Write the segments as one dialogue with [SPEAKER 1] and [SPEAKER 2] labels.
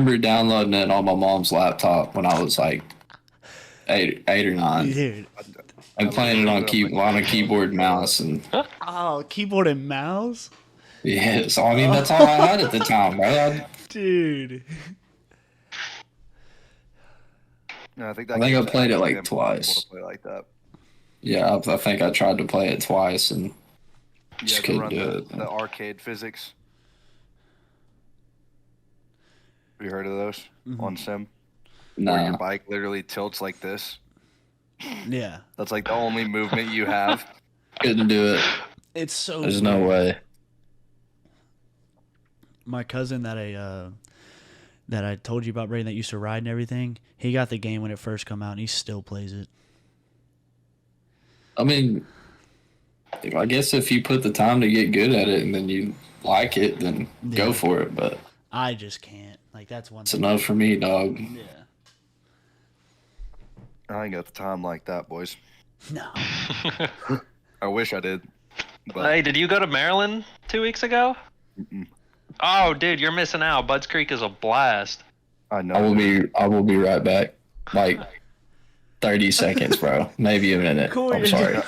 [SPEAKER 1] remember downloading it on my mom's laptop when I was like eight or nine,
[SPEAKER 2] Dude.
[SPEAKER 1] and playing it on a keyboard and mouse. And
[SPEAKER 2] Oh, keyboard and mouse?
[SPEAKER 1] yeah, so I mean that's all I had at the time, bro.
[SPEAKER 2] Dude.
[SPEAKER 3] No, I think
[SPEAKER 1] I played it like twice.
[SPEAKER 3] To play like that.
[SPEAKER 1] Yeah, I think I tried to play it twice and
[SPEAKER 3] You
[SPEAKER 1] just
[SPEAKER 3] had to
[SPEAKER 1] couldn't
[SPEAKER 3] run
[SPEAKER 1] do it.
[SPEAKER 3] the arcade physics. Have you heard of those on Sim? Where your
[SPEAKER 1] Nah.
[SPEAKER 3] bike literally tilts like this.
[SPEAKER 2] Yeah.
[SPEAKER 3] That's like the only movement you have.
[SPEAKER 1] Couldn't do it.
[SPEAKER 2] It's so
[SPEAKER 1] There's no way.
[SPEAKER 2] My cousin that I told you about, Brayden, that used to ride and everything, he got the game when it first come out and he still plays it.
[SPEAKER 1] I mean, I guess if you put the time to get good at it and then you like it, then go for it. But
[SPEAKER 2] I just can't. Like, that's one
[SPEAKER 1] it's
[SPEAKER 2] thing.
[SPEAKER 1] enough for me, dog.
[SPEAKER 2] Yeah.
[SPEAKER 3] I ain't got the time like that, boys.
[SPEAKER 2] No.
[SPEAKER 3] I wish I did. But
[SPEAKER 4] Hey, did you go to Maryland 2 weeks ago? Oh, dude, you're missing out. Budds Creek is a blast.
[SPEAKER 3] I know.
[SPEAKER 1] I will be right back. Like 30 seconds, bro. Maybe a minute. I'm sorry.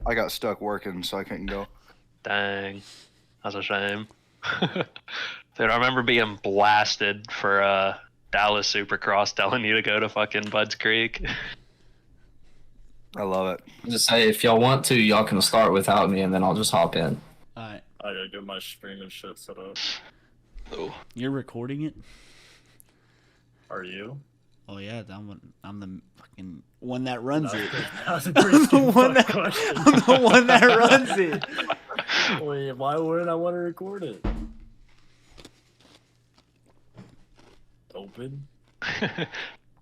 [SPEAKER 3] I got stuck working, so I couldn't go.
[SPEAKER 4] Dang. That's a shame. Dude, I remember being blasted for Dallas Supercross telling you to go to fucking Budds Creek.
[SPEAKER 3] I love it.
[SPEAKER 1] Just say if y'all want to, y'all can start without me, and then I'll just hop in.
[SPEAKER 2] All right.
[SPEAKER 5] I gotta get my stream and shit set up.
[SPEAKER 4] Oh.
[SPEAKER 2] You're recording it?
[SPEAKER 5] Are you?
[SPEAKER 2] Oh, yeah. I'm the fucking one that runs it.
[SPEAKER 5] That's a pretty
[SPEAKER 2] I'm the one that runs it.
[SPEAKER 5] Wait, why wouldn't I want to record it? Open.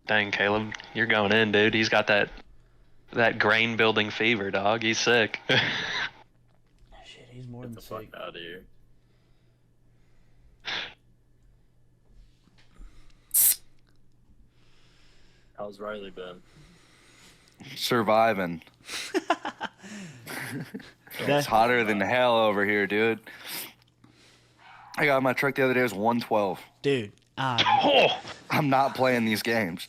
[SPEAKER 4] Dang, Caleb, you're going in, dude. He's got that grain building fever, dog. He's sick.
[SPEAKER 2] Shit, he's more
[SPEAKER 5] Get
[SPEAKER 2] than
[SPEAKER 5] the fuck
[SPEAKER 2] sick.
[SPEAKER 5] out of here. How's Riley been?
[SPEAKER 3] Surviving. It's hotter than hell over here, dude. I got in my truck the other day. It was 112.
[SPEAKER 2] Dude.
[SPEAKER 4] Oh,
[SPEAKER 3] I'm not playing these games.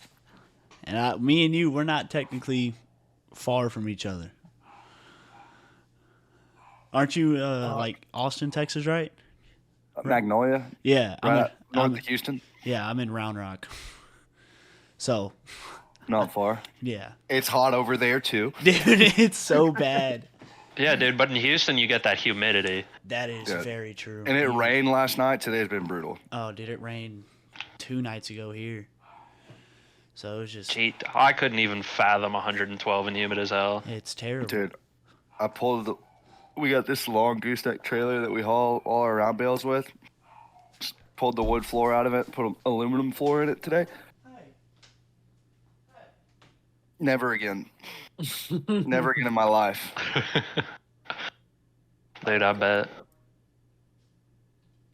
[SPEAKER 2] And me and you, we're not technically far from each other. Aren't you like Austin, Texas, right?
[SPEAKER 3] Magnolia,
[SPEAKER 2] Yeah.
[SPEAKER 3] right north
[SPEAKER 2] I'm
[SPEAKER 3] of Houston.
[SPEAKER 2] yeah, I'm in Round Rock. So,
[SPEAKER 3] Not far.
[SPEAKER 2] yeah.
[SPEAKER 3] It's hot over there too.
[SPEAKER 2] Dude, it's so bad.
[SPEAKER 4] yeah, dude. But in Houston, you get that humidity.
[SPEAKER 2] That is
[SPEAKER 3] Yeah.
[SPEAKER 2] very true.
[SPEAKER 3] And it rained last night. Today's been brutal.
[SPEAKER 2] Oh, did it rain 2 nights ago here? So it was just,
[SPEAKER 4] Gee, I couldn't even fathom 112 and humid as hell.
[SPEAKER 2] it's terrible.
[SPEAKER 3] Dude, we got this long gooseneck trailer that we haul all our round bales with. Just pulled the wood floor out of it, put an aluminum floor in it today. Never again. Never again in my life.
[SPEAKER 4] Dude, I bet.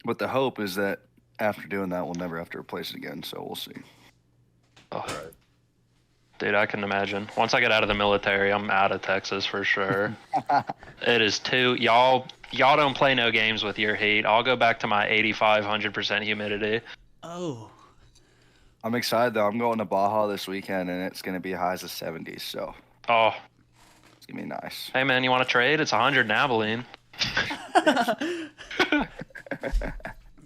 [SPEAKER 3] But the hope is that after doing that, we'll never have to replace it again. So we'll see.
[SPEAKER 4] Oh. Dude, I can imagine. Once I get out of the military, I'm out of Texas for sure. It is too y'all don't play no games with your heat. I'll go back to my 85-100% humidity.
[SPEAKER 2] Oh.
[SPEAKER 3] I'm excited though. I'm going to Baja this weekend, and it's going to be highs of 70s. So
[SPEAKER 4] Oh,
[SPEAKER 3] it's going to be nice.
[SPEAKER 4] hey man, you want to trade? It's 100 in Abilene.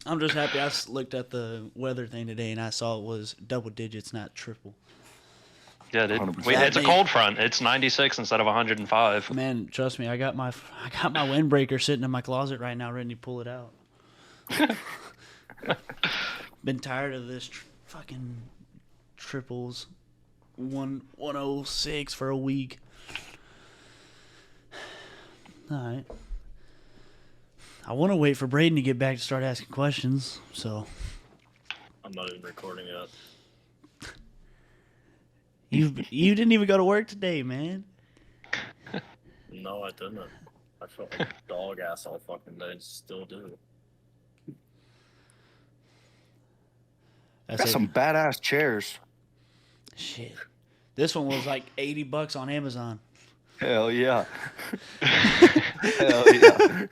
[SPEAKER 2] I'm just happy I looked at the weather thing today and I saw it was double digits, not triple.
[SPEAKER 4] Yeah, dude.
[SPEAKER 3] 100%.
[SPEAKER 4] It's a cold front. It's 96 instead of 105.
[SPEAKER 2] Man, trust me, I got my windbreaker sitting in my closet right now, ready to pull it out. Been tired of this fucking triples, 106 for a week. All right. I want to wait for Brayden to get back to start asking questions. So
[SPEAKER 5] I'm not even recording yet.
[SPEAKER 2] you didn't even go to work today, man.
[SPEAKER 5] No, I didn't. I felt like dog ass all fucking day. Still do.
[SPEAKER 2] That's
[SPEAKER 3] Got some badass chairs.
[SPEAKER 2] shit. This one was like $80 on Amazon.
[SPEAKER 3] Hell yeah. Hell yeah.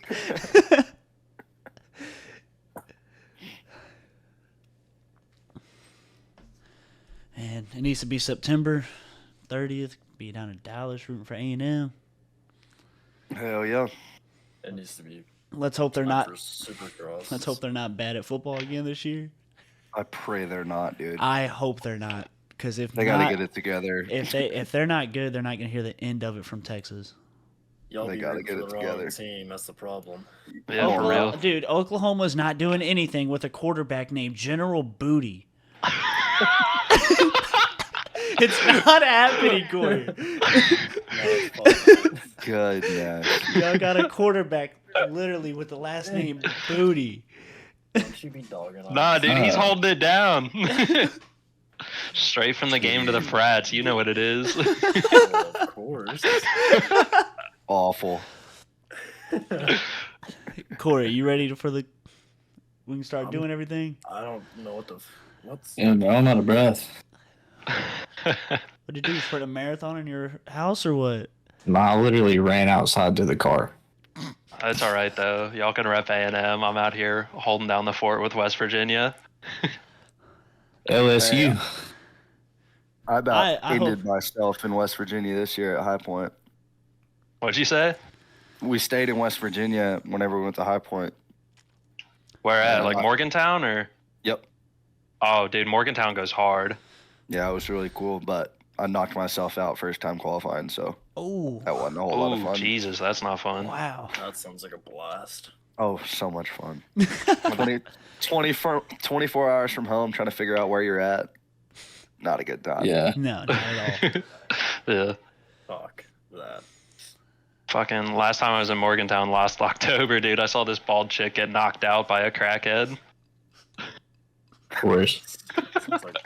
[SPEAKER 2] And it needs to be September 30th. Be down in Dallas rooting for A&M.
[SPEAKER 3] Hell yeah.
[SPEAKER 5] It needs to be.
[SPEAKER 2] Let's hope they're
[SPEAKER 5] time
[SPEAKER 2] not.
[SPEAKER 5] for Supercross.
[SPEAKER 2] Let's hope they're not bad at football again this year.
[SPEAKER 3] I pray they're not, dude.
[SPEAKER 2] I hope they're not, because if
[SPEAKER 3] They
[SPEAKER 2] not,
[SPEAKER 3] got to get it together.
[SPEAKER 2] if they're not good, they're not going to hear the end of it from Texas.
[SPEAKER 5] Y'all
[SPEAKER 3] They
[SPEAKER 5] be
[SPEAKER 3] gotta
[SPEAKER 5] rooting
[SPEAKER 3] get
[SPEAKER 5] for
[SPEAKER 3] it
[SPEAKER 5] the wrong
[SPEAKER 3] together.
[SPEAKER 5] team. That's the problem.
[SPEAKER 4] Yeah, for real.
[SPEAKER 2] Dude, Oklahoma's not doing anything with a quarterback named General Booty. It's not happening, Corey.
[SPEAKER 5] No, it's fine.
[SPEAKER 3] Goodness.
[SPEAKER 2] Y'all got a quarterback literally with the last name Booty.
[SPEAKER 5] Don't you be dogging on
[SPEAKER 4] Nah,
[SPEAKER 5] us.
[SPEAKER 4] dude, he's holding it down. Straight from the game to the frats. You know what it is.
[SPEAKER 5] Well, of course.
[SPEAKER 3] Awful.
[SPEAKER 2] Corey, you ready for the? We can start doing everything.
[SPEAKER 5] I don't know what's.
[SPEAKER 1] Yeah, bro, I'm out of breath.
[SPEAKER 2] What did you do? For the marathon in your house or what?
[SPEAKER 1] I literally ran outside to the car.
[SPEAKER 4] That's all right though. Y'all can rep A&M. I'm out here holding down the fort with West Virginia.
[SPEAKER 1] LSU.
[SPEAKER 3] I about
[SPEAKER 2] I
[SPEAKER 3] ended
[SPEAKER 2] hope-
[SPEAKER 3] myself in West Virginia this year at High Point.
[SPEAKER 4] What'd you say?
[SPEAKER 3] We stayed in West Virginia whenever we went to High Point.
[SPEAKER 4] Where at? Like Morgantown or?
[SPEAKER 3] Yep.
[SPEAKER 4] Oh, dude, Morgantown goes hard.
[SPEAKER 3] Yeah, it was really cool, but I knocked myself out first time qualifying, so
[SPEAKER 2] Oh,
[SPEAKER 3] that wasn't a whole lot of
[SPEAKER 4] Oh,
[SPEAKER 3] fun.
[SPEAKER 4] Jesus, that's not fun.
[SPEAKER 2] wow.
[SPEAKER 5] That sounds like a blast.
[SPEAKER 3] Oh, so much fun. 24 hours from home trying to figure out where you're at. Not a good time.
[SPEAKER 1] Yeah.
[SPEAKER 2] No, not at all.
[SPEAKER 4] Yeah.
[SPEAKER 5] Fuck that.
[SPEAKER 4] Fucking last time I was in Morgantown last October, dude, I saw this bald chick get knocked out by a crackhead.
[SPEAKER 1] Of course.
[SPEAKER 5] Sounds like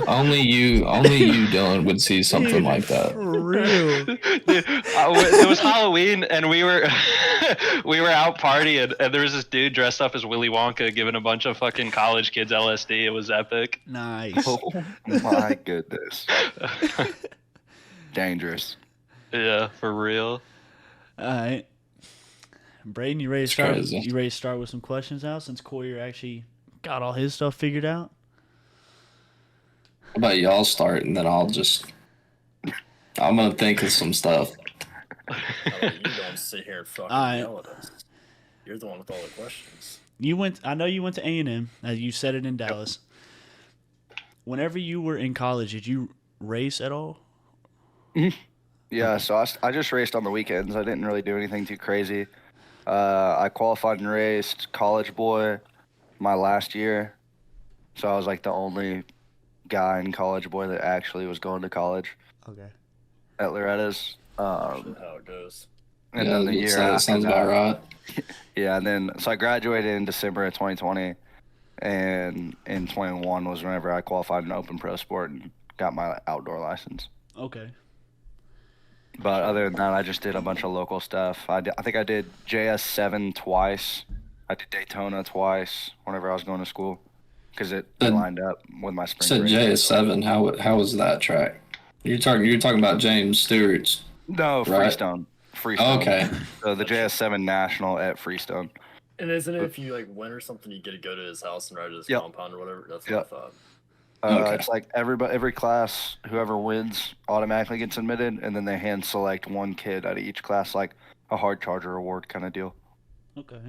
[SPEAKER 1] Only you, Dylan, would see something like that.
[SPEAKER 2] For real.
[SPEAKER 4] Dude, it was Halloween and we were out partying and there was this dude dressed up as Willy Wonka giving a bunch of fucking college kids LSD. It was epic.
[SPEAKER 2] Nice.
[SPEAKER 3] Oh my goodness. Dangerous.
[SPEAKER 4] Yeah, for real.
[SPEAKER 2] All right. Braden, you ready to start?
[SPEAKER 1] crazy.
[SPEAKER 2] You ready to start with some questions now since Corey actually got all his stuff figured out?
[SPEAKER 1] How about y'all start, and then I'm gonna think of some stuff.
[SPEAKER 5] how about you don't sit here and fucking
[SPEAKER 2] Alright.
[SPEAKER 5] yell at us. You're the one with all the questions.
[SPEAKER 2] I know you went to A&M. You said it in Dallas. Whenever you were in college, did you race at all?
[SPEAKER 3] Yeah, so I just raced on the weekends. I didn't really do anything too crazy. I qualified and raced College Boy my last year. So I was like the only guy in College Boy that actually was going to college
[SPEAKER 2] Okay.
[SPEAKER 3] at Loretta's.
[SPEAKER 5] How it goes.
[SPEAKER 3] And
[SPEAKER 1] Yeah,
[SPEAKER 3] then the year
[SPEAKER 1] that
[SPEAKER 3] after
[SPEAKER 1] sounds
[SPEAKER 3] that,
[SPEAKER 1] about right.
[SPEAKER 3] Yeah, and then so I graduated in December of 2020, and in 21 was whenever I qualified in open pro sport and got my outdoor license.
[SPEAKER 2] Okay.
[SPEAKER 3] But other than that, I just did a bunch of local stuff. I think I did JS7 twice. I did Daytona twice whenever I was going to school because it lined up with my spring
[SPEAKER 1] Said
[SPEAKER 3] break.
[SPEAKER 1] JS7. How was that track? You're talking about James Stewart's.
[SPEAKER 3] No,
[SPEAKER 1] Right.
[SPEAKER 3] Freestone. Freestone.
[SPEAKER 1] Okay.
[SPEAKER 3] So the JS7 National at Freestone.
[SPEAKER 5] And isn't it if you like win or something, you get to go to his house and ride to his
[SPEAKER 3] Yep.
[SPEAKER 5] compound or whatever? That's what
[SPEAKER 3] Yep.
[SPEAKER 5] I thought.
[SPEAKER 1] Okay.
[SPEAKER 3] It's like every class, whoever wins automatically gets admitted, and then they hand select one kid out of each class, like a hard charger award kind of deal.
[SPEAKER 2] Okay.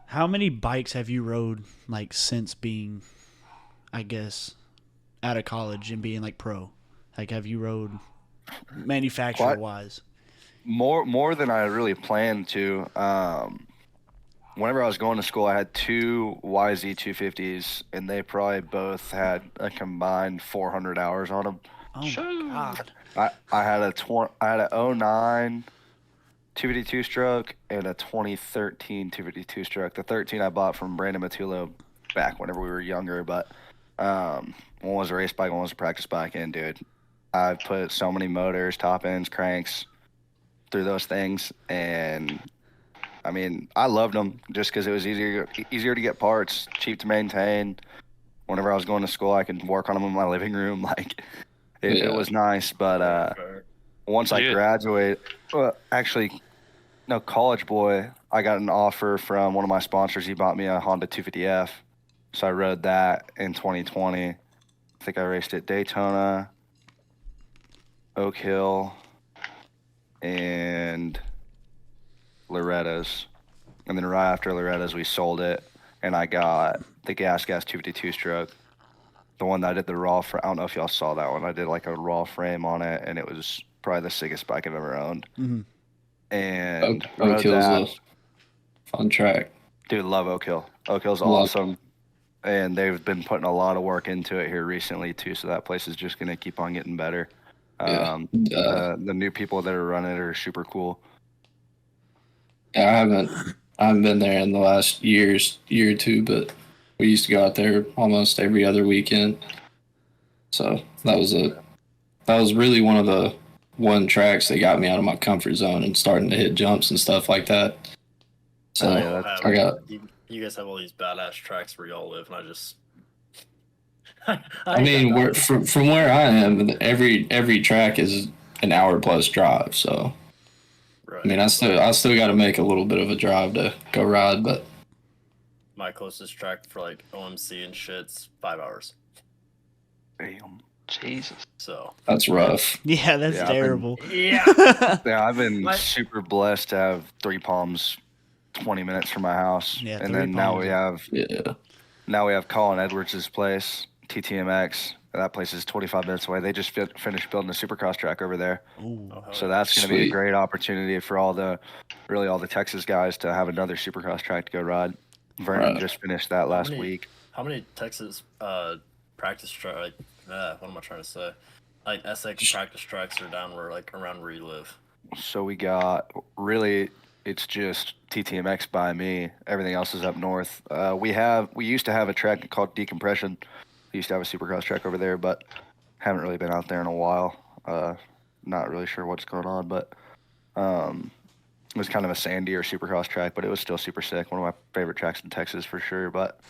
[SPEAKER 2] How many bikes have you rode like since being, I guess, out of college and being like pro? Like, have you rode manufacturer wise?
[SPEAKER 3] More than I really planned to. Whenever I was going to school, I had two YZ250s, and they probably both had a combined 400 hours on them.
[SPEAKER 2] Oh my god!
[SPEAKER 3] I had a 09 252 stroke and a 2013 252 stroke. The 13 I bought from Brandon Matullo back whenever we were younger, but one was a race bike, one was a practice bike, and dude, I put so many motors, top ends, cranks through those things, and I mean, I loved them just because it was easier to get parts, cheap to maintain. Whenever I was going to school, I could work on them in my living room. Like, it was nice. But
[SPEAKER 5] Fair.
[SPEAKER 3] once I
[SPEAKER 4] Dude.
[SPEAKER 3] graduate, College Boy, I got an offer from one of my sponsors. He bought me a Honda 250F. So I rode that in 2020. I think I raced at Daytona, Oak Hill, and Loretta's. And then right after Loretta's, we sold it, and I got the Gas 252 stroke. The one that I did the raw frame. I don't know if y'all saw that one. I did like a raw frame on it, and it was probably the sickest bike I've ever owned.
[SPEAKER 2] Mhm.
[SPEAKER 3] And
[SPEAKER 1] Oak
[SPEAKER 3] rode
[SPEAKER 1] Hill's
[SPEAKER 3] that.
[SPEAKER 1] a fun track.
[SPEAKER 3] Dude, love Oak Hill. Oak Hill's
[SPEAKER 1] Love
[SPEAKER 3] awesome. And they've been putting a lot of work into it here recently too. So that place is just gonna keep on getting better.
[SPEAKER 1] Yeah.
[SPEAKER 3] The new people that are running it are super cool.
[SPEAKER 1] Yeah, I haven't been there in the last year or two, but we used to go out there almost every other weekend. So that was really one tracks that got me out of my comfort zone and starting to hit jumps and stuff like that. So
[SPEAKER 3] Oh, yeah, that's-
[SPEAKER 1] I got.
[SPEAKER 5] You guys have all these badass tracks where y'all live, and I just.
[SPEAKER 1] I mean, from where I am, every track is an hour plus drive. So
[SPEAKER 5] Right.
[SPEAKER 1] I mean, I still got to make a little bit of a drive to go ride, but
[SPEAKER 5] My closest track for like OMC and shit's 5 hours.
[SPEAKER 3] Damn.
[SPEAKER 4] Jesus.
[SPEAKER 5] So
[SPEAKER 1] that's rough.
[SPEAKER 2] Yeah, that's
[SPEAKER 3] Yeah, I've been-
[SPEAKER 2] terrible.
[SPEAKER 5] yeah,
[SPEAKER 3] Yeah, I've been
[SPEAKER 5] My-
[SPEAKER 3] super blessed to have Three Palms 20 minutes from my house.
[SPEAKER 2] Yeah,
[SPEAKER 3] and
[SPEAKER 2] Three
[SPEAKER 3] then now
[SPEAKER 2] Palms.
[SPEAKER 1] Yeah.
[SPEAKER 3] we have Colin Edwards' place, TTMX. That place is 25 minutes away. They just finished building a supercross track over there.
[SPEAKER 2] Ooh.
[SPEAKER 5] Oh, hell
[SPEAKER 3] So
[SPEAKER 5] yeah.
[SPEAKER 3] that's going to be a
[SPEAKER 1] Sweet.
[SPEAKER 3] great opportunity for all the Texas guys to have another supercross track to go ride. Vernon
[SPEAKER 1] Right.
[SPEAKER 3] just finished that last
[SPEAKER 5] many-
[SPEAKER 3] week.
[SPEAKER 5] How many Texas practice tracks? What am I trying to say? Like SX practice tracks are down where like around where you live.
[SPEAKER 3] So we got it's just TTMX by me. Everything else is up north. We used to have a track called Decompression. We used to have a supercross track over there, but haven't really been out there in a while. Not really sure what's going on, but it was kind of a sandier supercross track, but it was still super sick. One of my favorite tracks in Texas for sure. But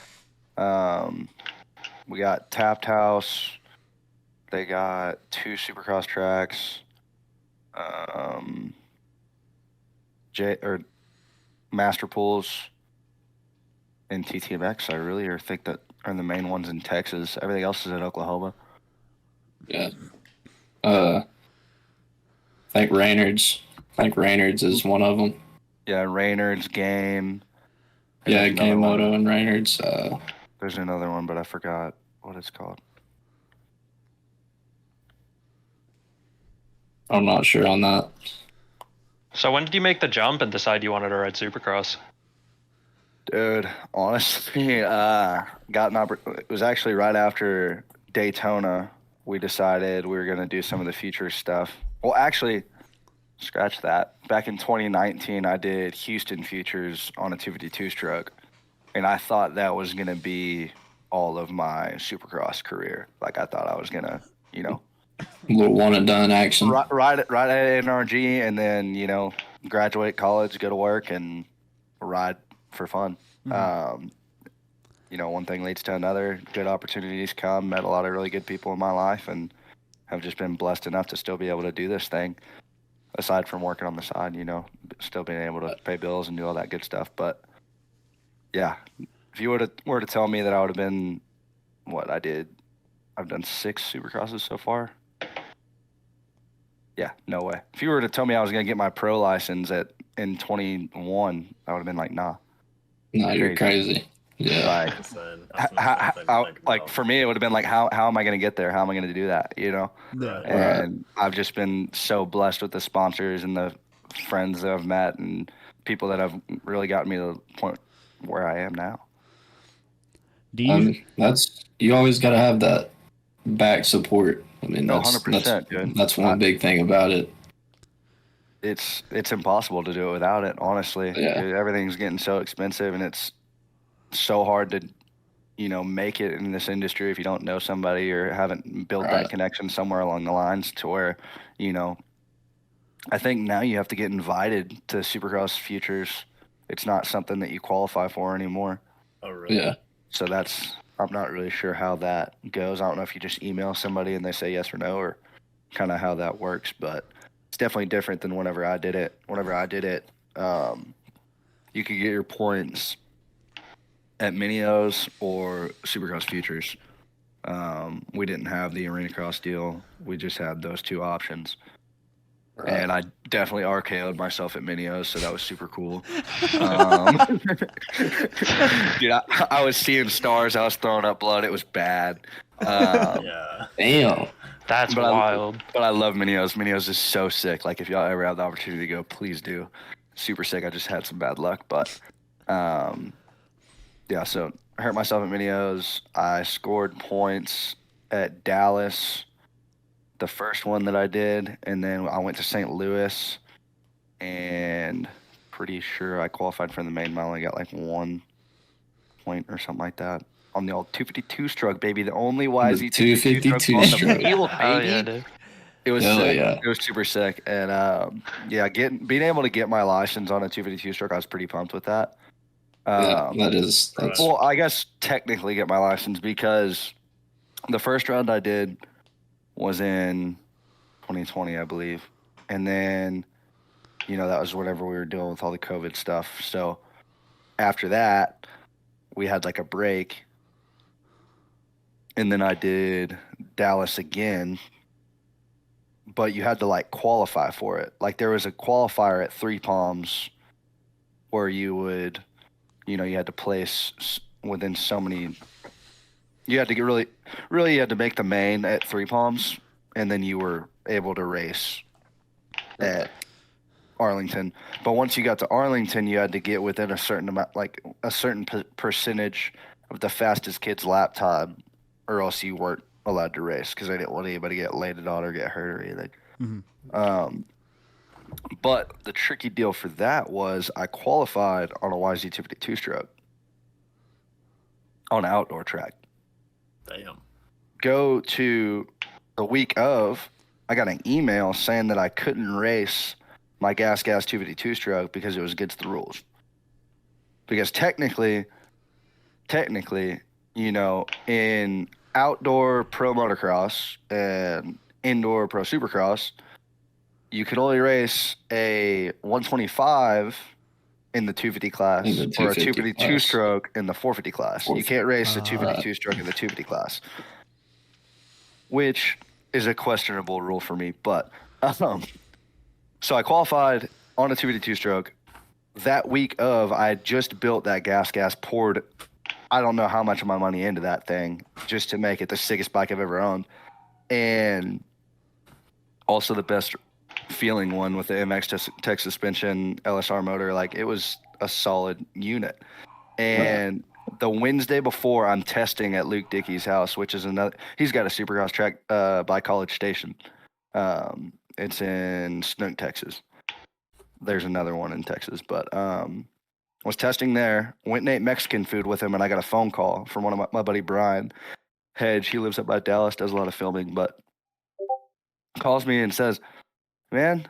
[SPEAKER 3] we got Tapped House. They got 2 supercross tracks. Master Pools and TTMX. I think that are the main ones in Texas. Everything else is in Oklahoma.
[SPEAKER 1] Yeah. I think Raynard's is one of them.
[SPEAKER 3] Yeah, Raynard's Game.
[SPEAKER 1] Yeah,
[SPEAKER 3] There's another
[SPEAKER 1] Game
[SPEAKER 3] one.
[SPEAKER 1] Moto and Raynard's.
[SPEAKER 3] There's another one, but I forgot what it's called.
[SPEAKER 1] I'm not sure on that.
[SPEAKER 4] So when did you make the jump and decide you wanted to ride Supercross?
[SPEAKER 3] Dude, honestly, it was actually right after Daytona. We decided we were going to do some of the future stuff. Well, actually, scratch that. Back in 2019, I did Houston Futures on a 252 stroke, and I thought that was going to be all of my Supercross career. Like, I thought I was going to,
[SPEAKER 1] A little one and done action.
[SPEAKER 3] ride at NRG and then, graduate college, go to work, and ride for fun. One thing leads to another. Good opportunities come. Met a lot of really good people in my life, and have just been blessed enough to still be able to do this thing. Aside from working on the side, still being able to pay bills and do all that good stuff. But yeah, if you were to tell me that I would have been what I did, I've done 6 Supercrosses so far. Yeah, no way. If you were to tell me I was going to get my pro license in 21, I would have been like, nah.
[SPEAKER 1] No, you're crazy. Yeah.
[SPEAKER 3] Like,
[SPEAKER 5] That's an insane thing to think about.
[SPEAKER 3] for me, it would have been like, how am I going to get there? How am I going to do that?
[SPEAKER 2] Yeah.
[SPEAKER 3] And I've just been so blessed with the sponsors and the friends that I've met and people that have really gotten me to the point where I am now.
[SPEAKER 2] Do you?
[SPEAKER 1] You always got to have that back support. I mean,
[SPEAKER 3] No,
[SPEAKER 1] that's
[SPEAKER 3] 100%, dude.
[SPEAKER 1] That's one big thing about it.
[SPEAKER 3] It's impossible to do it without it, honestly.
[SPEAKER 1] Yeah.
[SPEAKER 3] Dude, everything's getting so expensive, and it's so hard to, make it in this industry if you don't know somebody or haven't built
[SPEAKER 1] Right.
[SPEAKER 3] that connection somewhere along the lines to where, I think now you have to get invited to Supercross Futures. It's not something that you qualify for anymore.
[SPEAKER 5] Oh, really?
[SPEAKER 1] Yeah.
[SPEAKER 3] So I'm not really sure how that goes. I don't know if you just email somebody and they say yes or no, or kind of how that works, but it's definitely different than whenever I did it. you could get your points at Minios or Supercross Futures. We didn't have the Arena Cross deal. We just had those two options. And I definitely RKO'd myself at Minios, so that was super cool. Dude, I was seeing stars. I was throwing up blood. It was bad.
[SPEAKER 5] Yeah.
[SPEAKER 1] Damn.
[SPEAKER 4] That's
[SPEAKER 3] But
[SPEAKER 4] wild.
[SPEAKER 3] But I love Minios. Minios is so sick. Like, if y'all ever have the opportunity to go, please do. Super sick. I just had some bad luck. But, yeah, so I hurt myself at Minios. I scored points at Dallas, the first one that I did. And then I went to St. Louis. And pretty sure I qualified for the main mile. I got like 1 point or something like that. On the old 252 stroke, baby. The only YZ 252
[SPEAKER 1] 252
[SPEAKER 3] stroke
[SPEAKER 1] stroke.
[SPEAKER 3] on the field,
[SPEAKER 4] Oh
[SPEAKER 3] baby.
[SPEAKER 4] yeah, dude.
[SPEAKER 3] It was
[SPEAKER 1] Hell
[SPEAKER 3] sick.
[SPEAKER 1] yeah.
[SPEAKER 3] It was super sick. And yeah, being able to get my license on a 252 stroke, I was pretty pumped with that.
[SPEAKER 1] Yeah, that's
[SPEAKER 3] Well, I guess technically get my license because the first round I did was in 2020, I believe. And then, that was whenever we were dealing with all the COVID stuff. So after that, we had like a break. And then I did Dallas again. But you had to like qualify for it. Like there was a qualifier at Three Palms where you would, you had to place within so many. You had to get really you had to make the main at Three Palms, and then you were able to race at Arlington. But once you got to Arlington, you had to get within a certain amount, like a certain percentage of the fastest kid's lap time, or else you weren't allowed to race because I didn't want anybody to get landed on or get hurt or anything.
[SPEAKER 2] Mm-hmm.
[SPEAKER 3] But the tricky deal for that was I qualified on a YZ252 stroke on an outdoor track.
[SPEAKER 5] Damn.
[SPEAKER 3] Go to the week of, I got an email saying that I couldn't race my gas 252 stroke because it was against the rules. Because technically, in outdoor pro motocross and indoor pro supercross, you can only race a 125 in the 250 class
[SPEAKER 1] In the
[SPEAKER 3] or a
[SPEAKER 1] 250
[SPEAKER 3] 252
[SPEAKER 1] class.
[SPEAKER 3] stroke in the 450 class. You can't race a 252 stroke in the 250 class, which is a questionable rule for me. But so I qualified on a 252 stroke. That week of, I had just built that gas, poured I don't know how much of my money into that thing just to make it the sickest bike I've ever owned. And also the best feeling one with the MX tech suspension, LSR motor. Like, it was a solid unit. And the Wednesday before, I'm testing at Luke Dickey's house, which is he's got a supercross track by College Station. It's in Snook, Texas. There's another one in Texas, but was testing there, went and ate Mexican food with him, and I got a phone call from one of my buddy Brian Hedge. He lives up by Dallas, does a lot of filming, but calls me and says, man,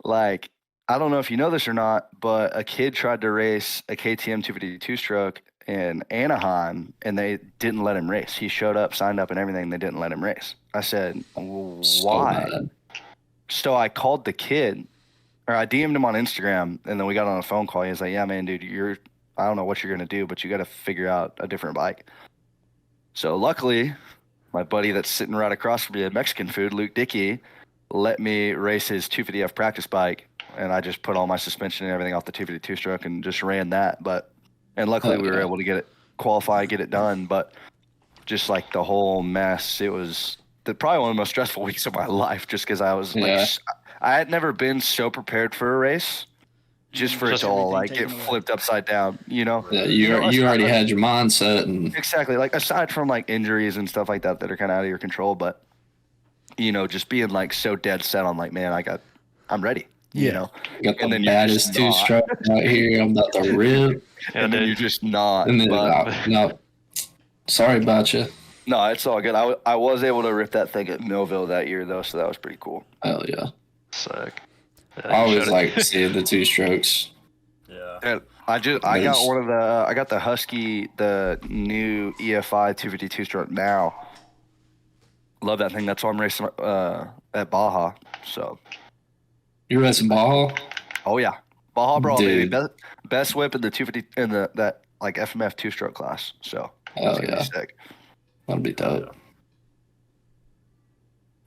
[SPEAKER 3] like, I don't know if you know this or not, but a kid tried to race a KTM 252 stroke in Anaheim, and they didn't let him race. He showed up, signed up, and everything. They didn't let him race. I said, why? So I called the kid, or I DM'd him on Instagram, and then we got on a phone call. He was like, yeah, man, dude, I don't know what you're going to do, but you got to figure out a different bike. So luckily, my buddy that's sitting right across from me at Mexican food, Luke Dickey, let me race his 250F practice bike, and I just put all my suspension and everything off the 252 stroke and just ran that. And luckily we were able to get it qualify, get it done. But just like the whole mess, it was probably one of the most stressful weeks of my life, just because I was I had never been so prepared for a race, just for it to all like get flipped upside down, Yeah,
[SPEAKER 1] you already had your mindset and
[SPEAKER 3] exactly. Like, aside from like injuries and stuff like that are kind of out of your control, but just being like so dead set on like, man, I'm ready.
[SPEAKER 1] got the
[SPEAKER 3] and then
[SPEAKER 1] baddest two stroke out here. I'm about to rip.
[SPEAKER 3] And then you're just not.
[SPEAKER 1] And then
[SPEAKER 3] but,
[SPEAKER 1] no, sorry about you.
[SPEAKER 3] No, it's all good. I was able to rip that thing at Millville that year though, so that was pretty cool.
[SPEAKER 1] Hell yeah.
[SPEAKER 4] Sick. Yeah,
[SPEAKER 1] I always like seeing the two strokes.
[SPEAKER 5] Yeah.
[SPEAKER 3] And I got the Husky, the new EFI 252 stroke now. Love that thing. That's why I'm racing at Baja. So
[SPEAKER 1] You're racing Baja?
[SPEAKER 3] Oh yeah, Baja Brawl, baby.
[SPEAKER 1] Dude.
[SPEAKER 3] Best whip in the 250 in that like FMF 2-stroke class. So
[SPEAKER 1] Oh,
[SPEAKER 3] it's gonna
[SPEAKER 1] yeah.
[SPEAKER 3] be sick.
[SPEAKER 1] That'd be dope.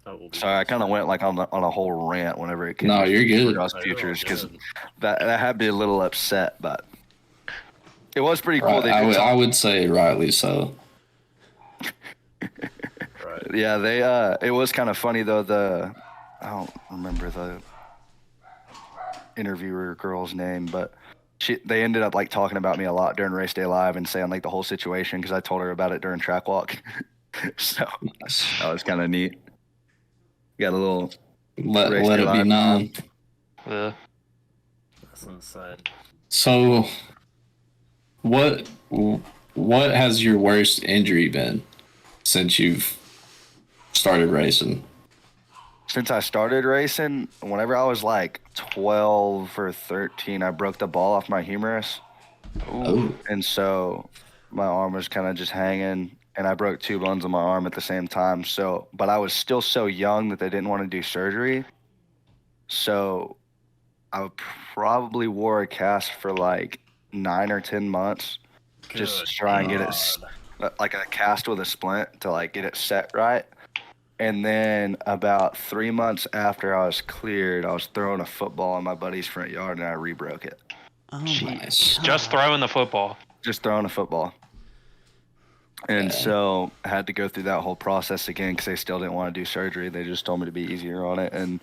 [SPEAKER 5] That will be
[SPEAKER 3] Sorry, I
[SPEAKER 5] nice.
[SPEAKER 3] kind of went like on a whole rant whenever it came
[SPEAKER 1] No,
[SPEAKER 3] to
[SPEAKER 1] you're good.
[SPEAKER 3] Supercross
[SPEAKER 5] No, you're all
[SPEAKER 3] futures because
[SPEAKER 5] good.
[SPEAKER 3] that had me a little upset, but it was pretty cool.
[SPEAKER 1] Right.
[SPEAKER 3] They
[SPEAKER 1] I
[SPEAKER 3] did
[SPEAKER 1] would,
[SPEAKER 3] some-
[SPEAKER 1] I would say rightly so.
[SPEAKER 5] Right.
[SPEAKER 3] Yeah, they it was kind of funny though. I don't remember the interviewer girl's name, but they ended up like talking about me a lot during race day live and saying like the whole situation because I told her about it during track walk. So that was kind of neat. Got a little
[SPEAKER 1] Let
[SPEAKER 3] race day
[SPEAKER 1] it be
[SPEAKER 3] live
[SPEAKER 1] known.
[SPEAKER 3] time.
[SPEAKER 4] Yeah.
[SPEAKER 5] That's insane.
[SPEAKER 1] So, what has your worst injury been since you've started racing?
[SPEAKER 3] Since I started racing, whenever I was like 12 or 13, I broke the ball off my humerus.
[SPEAKER 1] Oh,
[SPEAKER 3] And so my arm was kind of just hanging, and I broke 2 bones on my arm at the same time. So, but I was still so young that they didn't want to do surgery. So I probably wore a cast for like 9 or 10 months just to
[SPEAKER 5] Good
[SPEAKER 3] try and get it
[SPEAKER 5] God.
[SPEAKER 3] like a cast with a splint to like get it set right. And then about 3 months after I was cleared, I was throwing a football in my buddy's front yard and I rebroke it.
[SPEAKER 2] Oh
[SPEAKER 1] nice.
[SPEAKER 4] Just throwing the football.
[SPEAKER 3] Just throwing a football. And
[SPEAKER 1] Yeah.
[SPEAKER 3] so I had to go through that whole process again because they still didn't want to do surgery. They just told me to be easier on it. And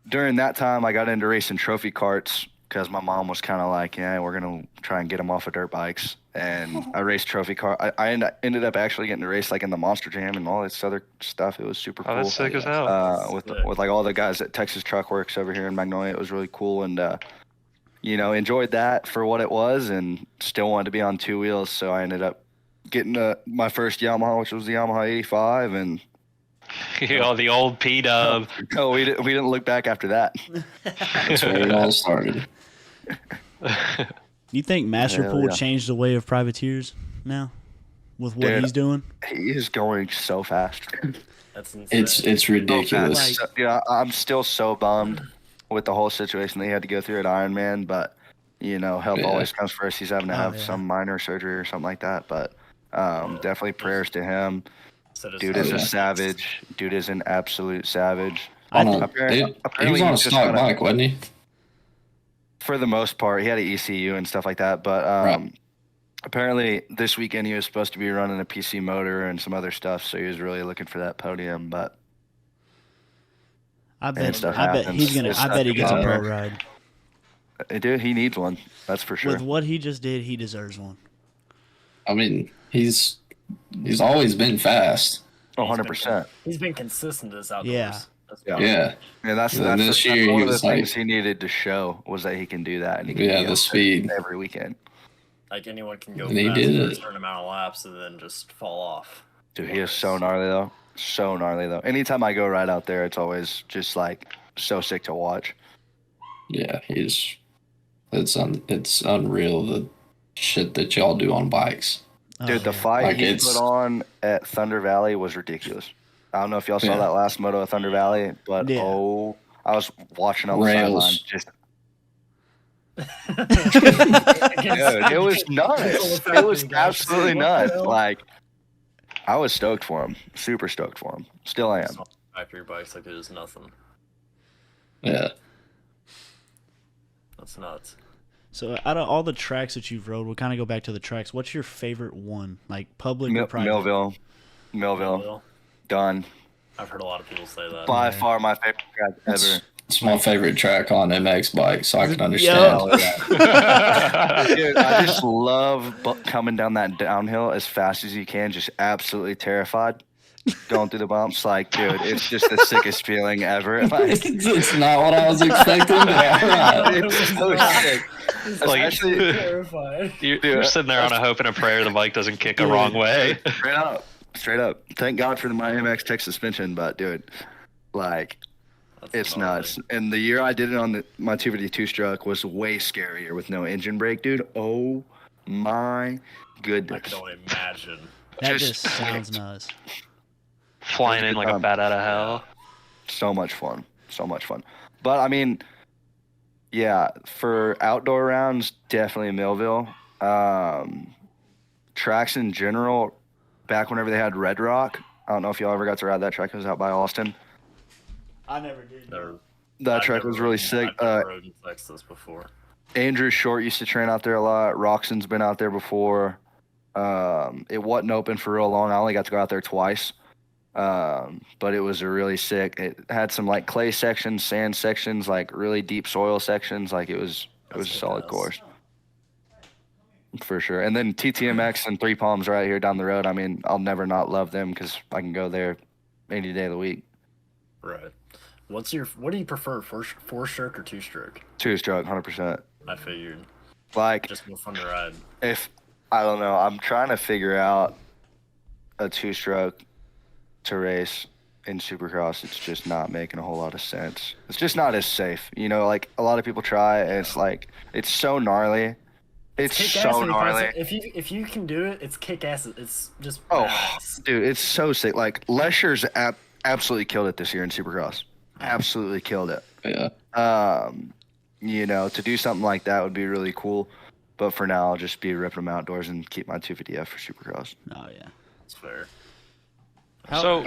[SPEAKER 3] during that time, I got into racing trophy carts because my mom was kind of like, yeah, we're going to try and get them off of dirt bikes. And I raced trophy car. I ended up actually getting to race like in the Monster Jam and all this other stuff. It was super
[SPEAKER 4] Oh,
[SPEAKER 3] cool.
[SPEAKER 4] that's sick as hell.
[SPEAKER 3] With like all the guys at Texas Truck Works over here in Magnolia. It was really cool. And, enjoyed that for what it was and still wanted to be on 2 wheels. So I ended up getting my first Yamaha, which was the Yamaha 85. And
[SPEAKER 4] The old P-dub.
[SPEAKER 3] no, we didn't look back after that.
[SPEAKER 1] That's where it all started.
[SPEAKER 2] You think Masterpool
[SPEAKER 3] Hell yeah.
[SPEAKER 2] changed the way of privateers now with what
[SPEAKER 3] Dude.
[SPEAKER 2] he's doing?
[SPEAKER 3] He is going so fast.
[SPEAKER 5] That's insane.
[SPEAKER 1] It's ridiculous.
[SPEAKER 2] Like-
[SPEAKER 3] I'm still so bummed with the whole situation they had to go through at Ironman, but health
[SPEAKER 1] Yeah.
[SPEAKER 3] always comes first. He's having to have
[SPEAKER 2] yeah.
[SPEAKER 3] some minor surgery or something like that, but definitely prayers to him.
[SPEAKER 5] Instead of
[SPEAKER 3] Dude
[SPEAKER 5] saying
[SPEAKER 3] is a
[SPEAKER 1] yeah.
[SPEAKER 3] savage. Dude is an absolute savage.
[SPEAKER 2] I
[SPEAKER 1] On a-
[SPEAKER 2] think-
[SPEAKER 3] Apparently-
[SPEAKER 1] he
[SPEAKER 3] apparently
[SPEAKER 1] was on a
[SPEAKER 3] he's just
[SPEAKER 1] stock
[SPEAKER 3] gonna-
[SPEAKER 1] bike, wasn't he?
[SPEAKER 3] For the most part, he had an ECU and stuff like that, but
[SPEAKER 1] Right.
[SPEAKER 3] apparently this weekend he was supposed to be running a PC motor and some other stuff, so he was really looking for that podium, but
[SPEAKER 2] I bet.
[SPEAKER 3] stuff
[SPEAKER 2] I bet
[SPEAKER 3] happens.
[SPEAKER 2] he's gonna.
[SPEAKER 3] It's
[SPEAKER 2] I bet he gets a
[SPEAKER 1] stuff
[SPEAKER 2] pro
[SPEAKER 1] happens.
[SPEAKER 2] ride.
[SPEAKER 3] dude, he needs one. That's for sure.
[SPEAKER 2] With what he just did, he deserves one.
[SPEAKER 1] I mean, he's always been fast.
[SPEAKER 3] 100%.
[SPEAKER 5] He's been consistent as outdoors.
[SPEAKER 2] Yeah.
[SPEAKER 5] That's
[SPEAKER 3] Yeah.
[SPEAKER 1] Yeah,
[SPEAKER 3] And that's
[SPEAKER 1] And this
[SPEAKER 3] that's
[SPEAKER 1] year
[SPEAKER 3] one
[SPEAKER 1] he
[SPEAKER 3] of the
[SPEAKER 1] was
[SPEAKER 3] things
[SPEAKER 1] like-
[SPEAKER 3] he needed to show was that he can do that, and he can
[SPEAKER 1] Yeah,
[SPEAKER 3] be
[SPEAKER 1] the
[SPEAKER 3] up
[SPEAKER 1] speed.
[SPEAKER 3] every weekend.
[SPEAKER 5] Like anyone can go
[SPEAKER 1] And he
[SPEAKER 5] fast
[SPEAKER 1] did
[SPEAKER 5] for
[SPEAKER 1] it.
[SPEAKER 5] a certain amount of laps and then just fall off.
[SPEAKER 3] Dude, he is so gnarly though. So gnarly though. Anytime I go right out there, it's always just like so sick to watch.
[SPEAKER 1] yeah, it's unreal the shit that y'all do on bikes.
[SPEAKER 2] Oh,
[SPEAKER 3] Dude, the
[SPEAKER 2] yeah.
[SPEAKER 3] fight
[SPEAKER 1] Like,
[SPEAKER 3] he
[SPEAKER 1] it's-
[SPEAKER 3] put on at Thunder Valley was ridiculous. I don't know if y'all saw
[SPEAKER 1] Yeah.
[SPEAKER 3] that last moto at Thunder Valley, but
[SPEAKER 2] Yeah.
[SPEAKER 3] I was watching on the
[SPEAKER 1] Rails.
[SPEAKER 3] sideline. Just dude, it was nuts. It was absolutely nuts. Like I was stoked for him. Super stoked for him. Still am.
[SPEAKER 5] Factory bikes like it is nothing.
[SPEAKER 1] Yeah,
[SPEAKER 5] That's nuts.
[SPEAKER 2] So out of all the tracks that you've rode, we'll kind of go back to the tracks. What's your favorite one, like public or private?
[SPEAKER 3] Millville.
[SPEAKER 5] Well,
[SPEAKER 3] Done.
[SPEAKER 5] I've heard a lot of people say that.
[SPEAKER 3] By
[SPEAKER 2] Yeah.
[SPEAKER 3] far my favorite track ever.
[SPEAKER 1] it's my favorite track on MX bike, so I can
[SPEAKER 2] Yo.
[SPEAKER 1] understand.
[SPEAKER 3] Dude, I just love coming down that downhill as fast as you can, just absolutely terrified. Going through the bumps, like, dude, it's just the sickest feeling ever. Like,
[SPEAKER 1] It's not what I was expecting, but alright.
[SPEAKER 3] it's so sick.
[SPEAKER 4] Like-
[SPEAKER 3] Especially
[SPEAKER 5] Terrified.
[SPEAKER 4] You're sitting there on a hope and a prayer the bike doesn't kick a wrong way.
[SPEAKER 3] straight up. Straight up. Thank God for my MX Tech suspension, but dude, like,
[SPEAKER 5] That's
[SPEAKER 3] it's
[SPEAKER 5] gnarly.
[SPEAKER 3] nuts. And the year I did it on my 252 stroke was way scarier with no engine brake, dude. Oh my
[SPEAKER 5] I
[SPEAKER 3] goodness.
[SPEAKER 5] can only imagine.
[SPEAKER 2] That
[SPEAKER 3] Just-
[SPEAKER 2] just sounds nuts.
[SPEAKER 4] Flying in like a bat out of hell.
[SPEAKER 3] So much fun. So much fun. But I mean, yeah, for outdoor rounds, definitely Millville. Tracks in general, back whenever they had Red Rock. I don't know if y'all ever got to ride that track. It was out by Austin.
[SPEAKER 2] I never did.
[SPEAKER 5] Never,
[SPEAKER 3] That
[SPEAKER 5] I've
[SPEAKER 3] track
[SPEAKER 5] never
[SPEAKER 3] was really
[SPEAKER 5] rode-
[SPEAKER 3] sick.
[SPEAKER 5] I've never rode in Texas before.
[SPEAKER 3] Andrew Short used to train out there a lot. Roxon's been out there before. It wasn't open for real long. I only got to go out there twice. But it was a really sick. It had some like clay sections, sand sections, like really deep soil sections. Like it was a solid course for sure. And then TTMX and Three Palms right here down the road. I mean, I'll never not love them because I can go there any day of the week.
[SPEAKER 5] Right. What do you prefer, four stroke or two stroke?
[SPEAKER 3] 2-stroke, 100%.
[SPEAKER 5] I figured.
[SPEAKER 3] Like
[SPEAKER 5] Just more fun to ride.
[SPEAKER 3] if I don't know, I'm trying to figure out a 2-stroke to race in Supercross. It's just not making a whole lot of sense. It's just not as safe. You know, like a lot of people try, and it's like it's so gnarly. It's
[SPEAKER 5] Kick-ass
[SPEAKER 3] so
[SPEAKER 5] when you find
[SPEAKER 3] gnarly.
[SPEAKER 5] some- if you can do it, it's kick ass. It's just
[SPEAKER 3] Oh,
[SPEAKER 5] badass.
[SPEAKER 3] dude, it's so sick. Like Lesher's absolutely killed it this year in Supercross. Absolutely killed it.
[SPEAKER 1] Yeah.
[SPEAKER 3] You know, to do something like that would be really cool. But for now, I'll just be ripping them outdoors and keep my 250F for Supercross.
[SPEAKER 2] Oh yeah.
[SPEAKER 5] It's fair.
[SPEAKER 4] So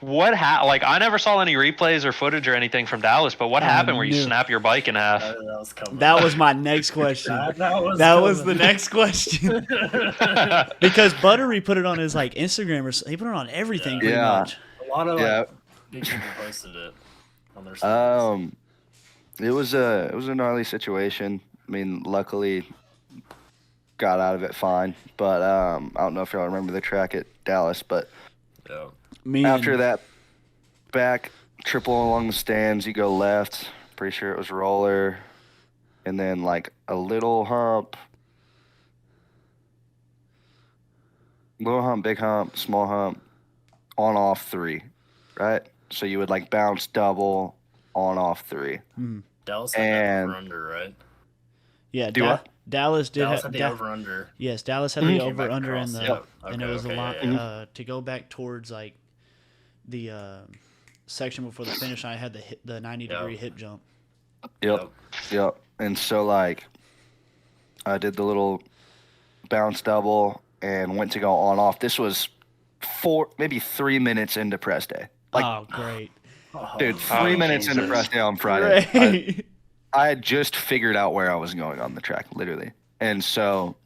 [SPEAKER 4] like I never saw any replays or footage or anything from Dallas, but what happened where you
[SPEAKER 2] no.
[SPEAKER 4] snap your bike in half?
[SPEAKER 5] That was coming.
[SPEAKER 2] That was my next question.
[SPEAKER 5] that
[SPEAKER 2] was the next question. Because Buttery put it on his like Instagram or he put it on everything pretty
[SPEAKER 3] Yeah.
[SPEAKER 2] much.
[SPEAKER 5] A lot of
[SPEAKER 3] Yeah.
[SPEAKER 5] big people posted it on their stories.
[SPEAKER 3] It was a gnarly situation. I mean, luckily got out of it fine. But I don't know if y'all remember the track at Dallas, but
[SPEAKER 5] Yeah.
[SPEAKER 2] Me
[SPEAKER 3] after
[SPEAKER 2] and,
[SPEAKER 3] that back triple along the stands, you go left. Pretty sure it was roller, and then like a little hump, big hump, small hump, on off 3, right? So you would like bounce double, on off 3.
[SPEAKER 5] Dallas had
[SPEAKER 3] And-
[SPEAKER 5] the over under, right?
[SPEAKER 2] yeah,
[SPEAKER 3] Do what?
[SPEAKER 2] Dallas did
[SPEAKER 5] Dallas
[SPEAKER 2] have
[SPEAKER 5] had the over under.
[SPEAKER 2] yes, Dallas had the
[SPEAKER 5] Came
[SPEAKER 2] over
[SPEAKER 5] back
[SPEAKER 2] under in
[SPEAKER 5] across,
[SPEAKER 2] the
[SPEAKER 5] yeah.
[SPEAKER 2] and it
[SPEAKER 5] Okay,
[SPEAKER 2] was
[SPEAKER 5] okay,
[SPEAKER 2] a lot
[SPEAKER 5] yeah, yeah.
[SPEAKER 2] to go back towards like the section before the finish. I had the 90-degree hip jump.
[SPEAKER 3] Yep. And so like I did the little bounce double and went to go on off. This was 3 minutes into press day. Like
[SPEAKER 2] oh, great.
[SPEAKER 3] dude, 3 minutes into
[SPEAKER 4] Jesus.
[SPEAKER 3] press day on Friday.
[SPEAKER 2] Great.
[SPEAKER 3] I had just figured out where I was going on the track, literally. And so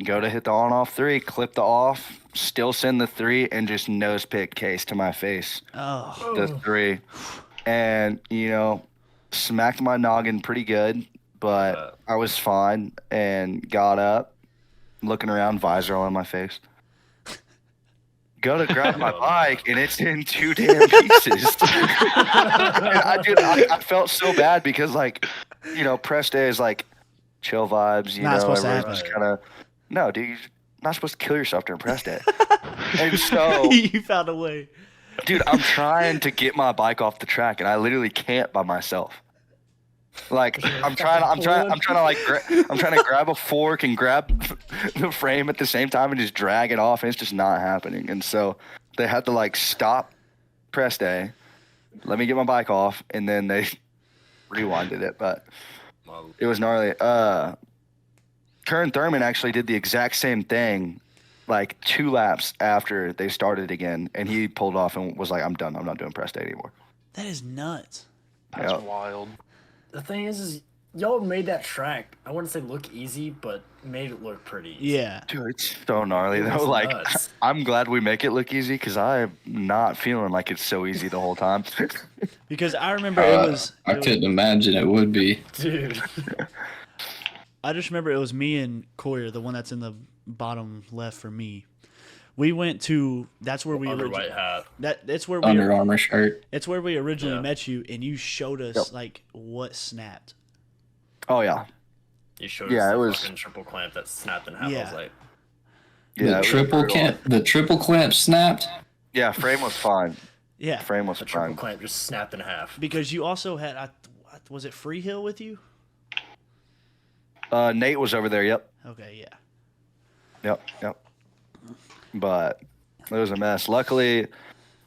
[SPEAKER 3] go to hit the on off 3, clip the off, still send the 3, and just nose pick case to my face.
[SPEAKER 2] Oh,
[SPEAKER 3] The 3. And, you know, smacked my noggin pretty good, but I was fine and got up, looking around, visor on my face. Go to grab my bike, and it's in 2 damn pieces. And I felt so bad because, like, you know, press day is like chill vibes. You
[SPEAKER 2] Not
[SPEAKER 3] know,
[SPEAKER 2] supposed to
[SPEAKER 3] everyone's just kind of, no, dude, you're not supposed to kill yourself during press day. And so,
[SPEAKER 2] Oh. You found a way.
[SPEAKER 3] dude, I'm trying to get my bike off the track, and I literally can't by myself. Like I'm trying to grab a fork and grab the frame at the same time and just drag it off, and it's just not happening. And so they had to like stop press day, let me get my bike off, and then they rewinded it. But it was gnarly. Kern Thurman actually did the exact same thing, like 2 laps after they started again, and he pulled off and was like, "I'm done. I'm not doing press day anymore."
[SPEAKER 2] That is nuts.
[SPEAKER 4] That's
[SPEAKER 3] Yep.
[SPEAKER 4] wild.
[SPEAKER 5] The thing is y'all made that track, I wouldn't say look easy, but made it look pretty easy.
[SPEAKER 2] Yeah.
[SPEAKER 3] Dude, it's so gnarly
[SPEAKER 5] It
[SPEAKER 3] though.
[SPEAKER 5] was
[SPEAKER 3] Like,
[SPEAKER 5] nuts.
[SPEAKER 3] I'm glad we make it look easy because I'm not feeling like it's so easy the whole time.
[SPEAKER 2] Because I remember it was.
[SPEAKER 1] I couldn't imagine it would be.
[SPEAKER 5] Dude.
[SPEAKER 2] I just remember it was me and Coyer, the one that's in the bottom left for me. We went to. That's where we
[SPEAKER 5] Under
[SPEAKER 2] originally.
[SPEAKER 5] white hat.
[SPEAKER 2] That's where we.
[SPEAKER 1] Under Armour shirt.
[SPEAKER 2] It's where we originally
[SPEAKER 5] Yeah.
[SPEAKER 2] met you, and you showed us
[SPEAKER 3] Yep.
[SPEAKER 2] like what snapped.
[SPEAKER 3] Oh yeah,
[SPEAKER 5] You showed
[SPEAKER 3] Yeah,
[SPEAKER 5] us
[SPEAKER 3] it
[SPEAKER 5] the
[SPEAKER 3] was-
[SPEAKER 5] fucking triple clamp that snapped in half. I
[SPEAKER 2] Yeah.
[SPEAKER 5] was like,
[SPEAKER 3] yeah.
[SPEAKER 1] The
[SPEAKER 3] it was
[SPEAKER 1] triple
[SPEAKER 3] brutal.
[SPEAKER 1] clamp. The triple clamp snapped.
[SPEAKER 3] Yeah, frame was fine.
[SPEAKER 2] Yeah,
[SPEAKER 3] Frame was
[SPEAKER 5] the triple
[SPEAKER 3] fine.
[SPEAKER 5] clamp just snapped in half.
[SPEAKER 2] because you also had. Was it Freehill with you?
[SPEAKER 3] Nate was over there. Yep.
[SPEAKER 2] Okay, yeah.
[SPEAKER 3] But it was a mess. Luckily,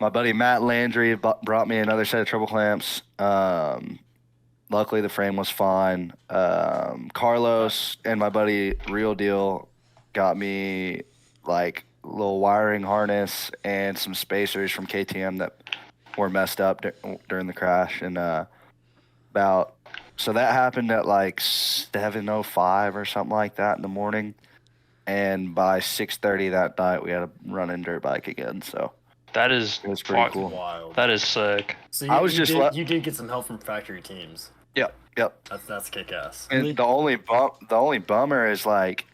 [SPEAKER 3] My buddy Matt Landry brought me another set of triple clamps. Luckily, the frame was fine. Carlos and my buddy Real Deal got me like a little wiring harness and some spacers from KTM that were messed up during the crash. And so that happened at like 7:05 or something like that in the morning. And by 6:30 that night, we had to run in dirt bike again. So
[SPEAKER 4] That is
[SPEAKER 3] it was pretty cool.
[SPEAKER 5] Wild.
[SPEAKER 4] That is sick.
[SPEAKER 5] So
[SPEAKER 3] I was just
[SPEAKER 5] you did get some help from factory teams.
[SPEAKER 3] Yep.
[SPEAKER 5] That's kick ass.
[SPEAKER 3] And the only bummer is like,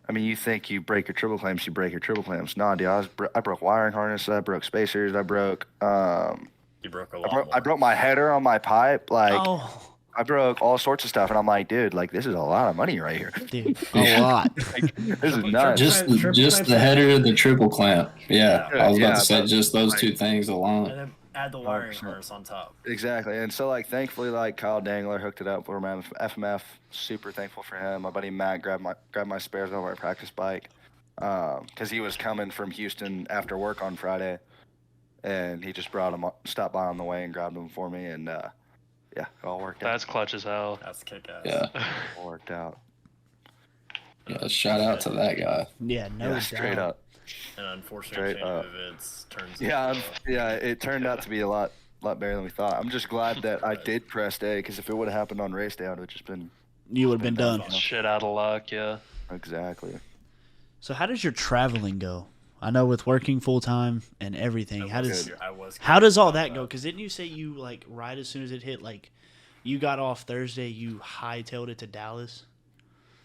[SPEAKER 3] I mean, you think you break your triple clamps, you break your triple clamps. Nah, dude, I broke wiring harnesses, I broke spacers, I broke
[SPEAKER 5] You broke a lot.
[SPEAKER 3] I broke my header on my pipe, like
[SPEAKER 2] Oh,
[SPEAKER 3] I broke all sorts of stuff, and I'm like, dude, like this is a lot of money right here.
[SPEAKER 2] dude, a lot.
[SPEAKER 3] This is nuts.
[SPEAKER 1] Just the header of the triple clamp. Yeah, I was about
[SPEAKER 3] Yeah,
[SPEAKER 1] to say
[SPEAKER 3] but,
[SPEAKER 1] just those
[SPEAKER 3] like-
[SPEAKER 1] 2 things alone.
[SPEAKER 5] And then add the wiring
[SPEAKER 3] 100%.
[SPEAKER 5] harness on top.
[SPEAKER 3] Exactly, and so like thankfully, like Kyle Dangler hooked it up for my FMF. Super thankful for him. My buddy Matt grabbed my spares over my practice bike, because he was coming from Houston after work on Friday, and he just stopped by on the way and grabbed them for me, and yeah, it all worked out.
[SPEAKER 4] That's clutch as hell.
[SPEAKER 5] That's kick ass.
[SPEAKER 1] Yeah,
[SPEAKER 3] It all worked out.
[SPEAKER 1] yeah. Shout out to that guy.
[SPEAKER 2] Yeah, no
[SPEAKER 3] Yeah,
[SPEAKER 2] doubt.
[SPEAKER 3] straight up.
[SPEAKER 5] And unfortunately,
[SPEAKER 3] Straight
[SPEAKER 5] chain
[SPEAKER 3] up.
[SPEAKER 5] of events turns.
[SPEAKER 3] Yeah,
[SPEAKER 5] into,
[SPEAKER 3] it turned out to be a lot better than we thought. I'm just glad that I did press day, because if it would have happened on race day, I would have just been
[SPEAKER 2] You would have been done.
[SPEAKER 4] Shit out of luck, yeah.
[SPEAKER 3] exactly.
[SPEAKER 2] So how does your traveling go? I know with working full time and everything. How does
[SPEAKER 5] I
[SPEAKER 2] how does all that go? Because didn't you say you like right as soon as it hit, like you got off Thursday, you hightailed it to Dallas?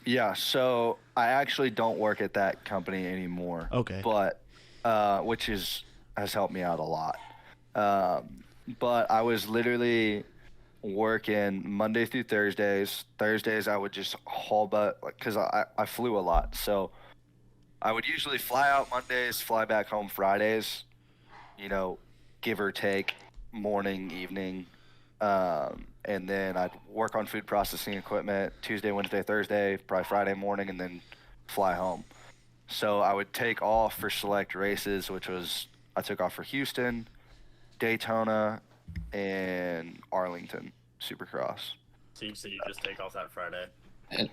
[SPEAKER 3] Yeah, so I actually don't work at that company anymore.
[SPEAKER 2] Okay.
[SPEAKER 3] But which has helped me out a lot. But I was literally working Monday through Thursdays. Thursdays I would just haul butt, because I flew a lot. So I would usually fly out Mondays, fly back home Fridays, give or take morning, evening. And then I'd work on food processing equipment Tuesday, Wednesday, Thursday, probably Friday morning, and then fly home. So I would take off for select races, which was I took off for Houston, Daytona, and Arlington Supercross.
[SPEAKER 5] So you just take off that Friday.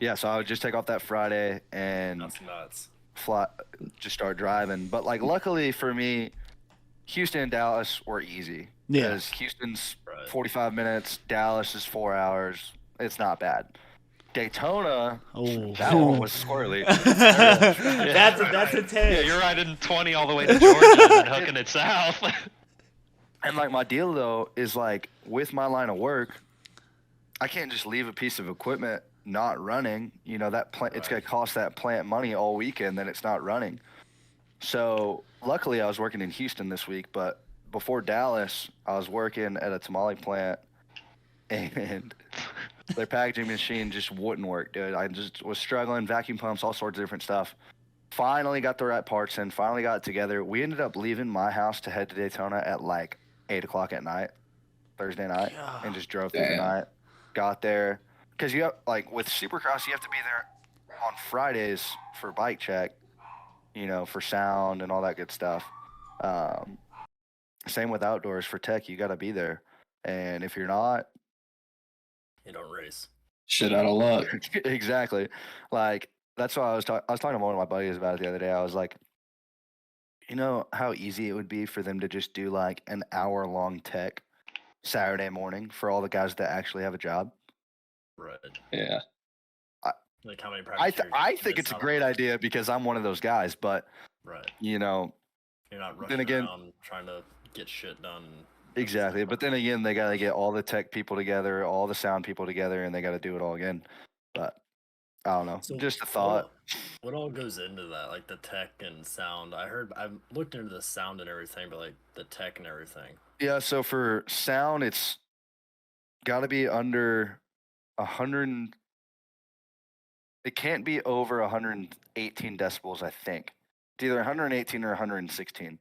[SPEAKER 3] Yeah, so I would just take off that Friday and
[SPEAKER 5] That's nuts.
[SPEAKER 3] just start driving. But like luckily for me, Houston and Dallas were easy.
[SPEAKER 2] Yeah.
[SPEAKER 3] Because Houston's
[SPEAKER 5] Right.
[SPEAKER 3] 45 minutes, Dallas is 4 hours. It's not bad. Daytona,
[SPEAKER 2] Oh,
[SPEAKER 3] that one was squirrely.
[SPEAKER 2] that's a test.
[SPEAKER 4] Yeah, you're riding 20 all the way to Georgia and then hooking it south.
[SPEAKER 3] And like my deal though is like with my line of work, I can't just leave a piece of equipment not running. That plant, it's gonna cost that plant money all weekend, then it's not running. So luckily I was working in Houston this week, but before Dallas, I was working at a tamale plant, and their packaging machine just wouldn't work, dude. I just was struggling, vacuum pumps, all sorts of different stuff. Finally got the right parts in, finally got it together. We ended up leaving my house to head to Daytona at like 8 o'clock at night, Thursday night, and just drove through the
[SPEAKER 1] Damn.
[SPEAKER 3] night. Got there, because you have, like with Supercross, you have to be there on Fridays for bike check, for sound and all that good stuff. Same with outdoors for tech, you got to be there. And if you're not,
[SPEAKER 5] You don't race.
[SPEAKER 1] Shit out of luck.
[SPEAKER 3] exactly. Like, that's why I was talking to one of my buddies about it the other day. I was like, you know how easy it would be for them to just do like an hour-long tech Saturday morning for all the guys that actually have a job?
[SPEAKER 5] Right.
[SPEAKER 1] Yeah.
[SPEAKER 5] Like how many practice
[SPEAKER 3] I think it's a great idea because I'm one of those guys, but
[SPEAKER 5] Right.
[SPEAKER 3] you know,
[SPEAKER 5] You're not rushing
[SPEAKER 3] again-
[SPEAKER 5] around trying to get shit done.
[SPEAKER 3] exactly. But then again, they got to get all the tech people together, all the sound people together, and they got to do it all again. But I don't know.
[SPEAKER 5] So
[SPEAKER 3] Just a thought.
[SPEAKER 5] What all goes into that? Like the tech and sound. I've looked into the sound and everything, but like the tech and everything.
[SPEAKER 3] Yeah, so for sound, it's got to be under 100. It can't be over 118 decibels, I think. It's either 118 or 116.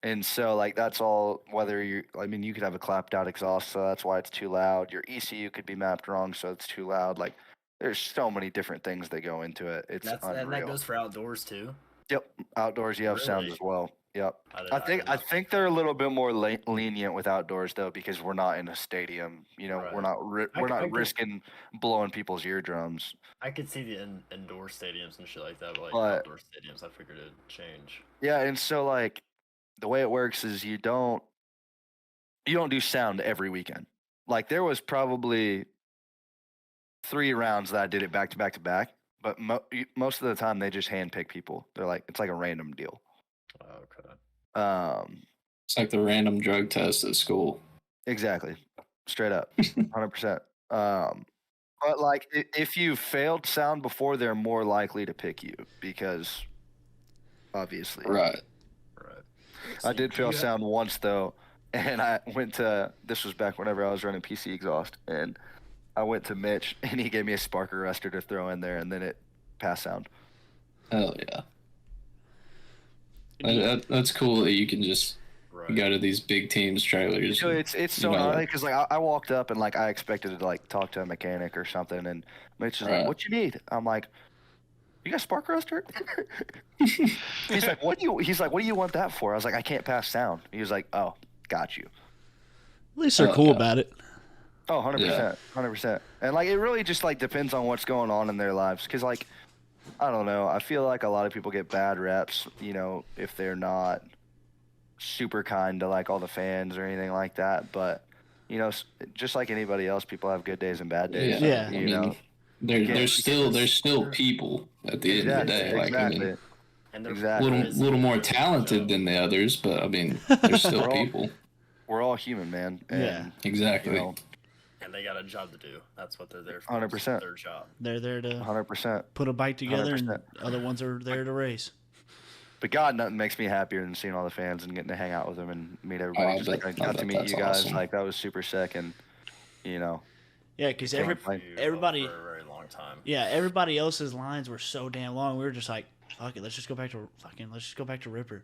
[SPEAKER 3] And so, like, that's all, whether you, I mean, you could have a clapped out exhaust, so that's why it's too loud. Your ECU could be mapped wrong, so it's too loud. Like, there's so many different things that go into it. It's
[SPEAKER 5] And that
[SPEAKER 3] unreal.
[SPEAKER 5] goes for outdoors too.
[SPEAKER 3] Yep, outdoors you have sound
[SPEAKER 5] Really?
[SPEAKER 3] as well. Yep.
[SPEAKER 5] did
[SPEAKER 3] I
[SPEAKER 5] not
[SPEAKER 3] think they're a little bit more lenient with outdoors though, because we're not in a stadium. You know, we're
[SPEAKER 5] Right.
[SPEAKER 3] not
[SPEAKER 5] I
[SPEAKER 3] we're
[SPEAKER 5] c- I
[SPEAKER 3] not
[SPEAKER 5] could-
[SPEAKER 3] risking blowing people's eardrums.
[SPEAKER 5] I could see the indoor stadiums and shit like that, but like
[SPEAKER 3] But-
[SPEAKER 5] outdoor stadiums, I figured it'd change.
[SPEAKER 3] Yeah, and so like the way it works is you don't do sound every weekend. Like there was probably 3 rounds that I did it back to back to back, but most of the time they just handpick people. They're like it's like a random deal.
[SPEAKER 5] Okay.
[SPEAKER 1] It's like the random drug test at school.
[SPEAKER 3] Exactly. Straight up. 100%. But like if you failed sound before, they're more likely to pick you because obviously.
[SPEAKER 1] Right.
[SPEAKER 5] Right.
[SPEAKER 3] I did fail sound once though, and I went to this was back whenever I was running PC exhaust, and I went to Mitch and he gave me a spark arrestor to throw in there, and then it passed sound.
[SPEAKER 1] Hell yeah. That's cool that you can just
[SPEAKER 5] Right.
[SPEAKER 1] go to these big teams trailers.
[SPEAKER 3] So it's so
[SPEAKER 1] you know,
[SPEAKER 3] gnarly because like I walked up and like I expected to like talk to a mechanic or something, and Mitch is like,
[SPEAKER 1] Right.
[SPEAKER 3] "What you need?" I'm like, "You got a spark arrestor?" He's like, "What do you?" He's like, "What do you want that for?" I was like, "I can't pass sound." He was like, "Oh, got you."
[SPEAKER 2] At least they're
[SPEAKER 1] Oh,
[SPEAKER 2] cool
[SPEAKER 1] yeah.
[SPEAKER 2] about it.
[SPEAKER 3] Oh, 100%. 100%. And like it really just like depends on what's going on in their lives cuz like I don't know, I feel like a lot of people get bad reps, you know, if they're not super kind to like all the fans or anything like that, but you know, just like anybody else, people have good days and bad days.
[SPEAKER 2] Yeah.
[SPEAKER 3] You know.
[SPEAKER 1] they're still people at the end of the day. Like I
[SPEAKER 3] Exactly.
[SPEAKER 1] mean,
[SPEAKER 5] And they're
[SPEAKER 3] Exactly.
[SPEAKER 1] little more talented than the others, but I mean, they're still
[SPEAKER 3] We're all-
[SPEAKER 1] people.
[SPEAKER 3] We're all human, man. And,
[SPEAKER 2] Yeah.
[SPEAKER 1] Exactly.
[SPEAKER 3] You know,
[SPEAKER 5] and they got a job to do. That's what they're there for.
[SPEAKER 3] 100%.
[SPEAKER 5] It's their job.
[SPEAKER 2] They're there to
[SPEAKER 3] 100%.
[SPEAKER 2] put a bike together, and
[SPEAKER 3] 100%.
[SPEAKER 2] other ones are there to race.
[SPEAKER 3] But God, nothing makes me happier than seeing all the fans and getting to hang out with them and meet everybody.
[SPEAKER 1] I
[SPEAKER 3] Just like I
[SPEAKER 1] bet
[SPEAKER 3] got to meet
[SPEAKER 1] that's
[SPEAKER 3] you guys.
[SPEAKER 1] awesome.
[SPEAKER 3] Like that was super sick, and you know,
[SPEAKER 2] Yeah, because
[SPEAKER 3] Can't
[SPEAKER 5] For
[SPEAKER 2] everybody,
[SPEAKER 5] a very long time.
[SPEAKER 2] yeah, everybody else's lines were so damn long. We were just like, fuck it, let's just go back to Ripper.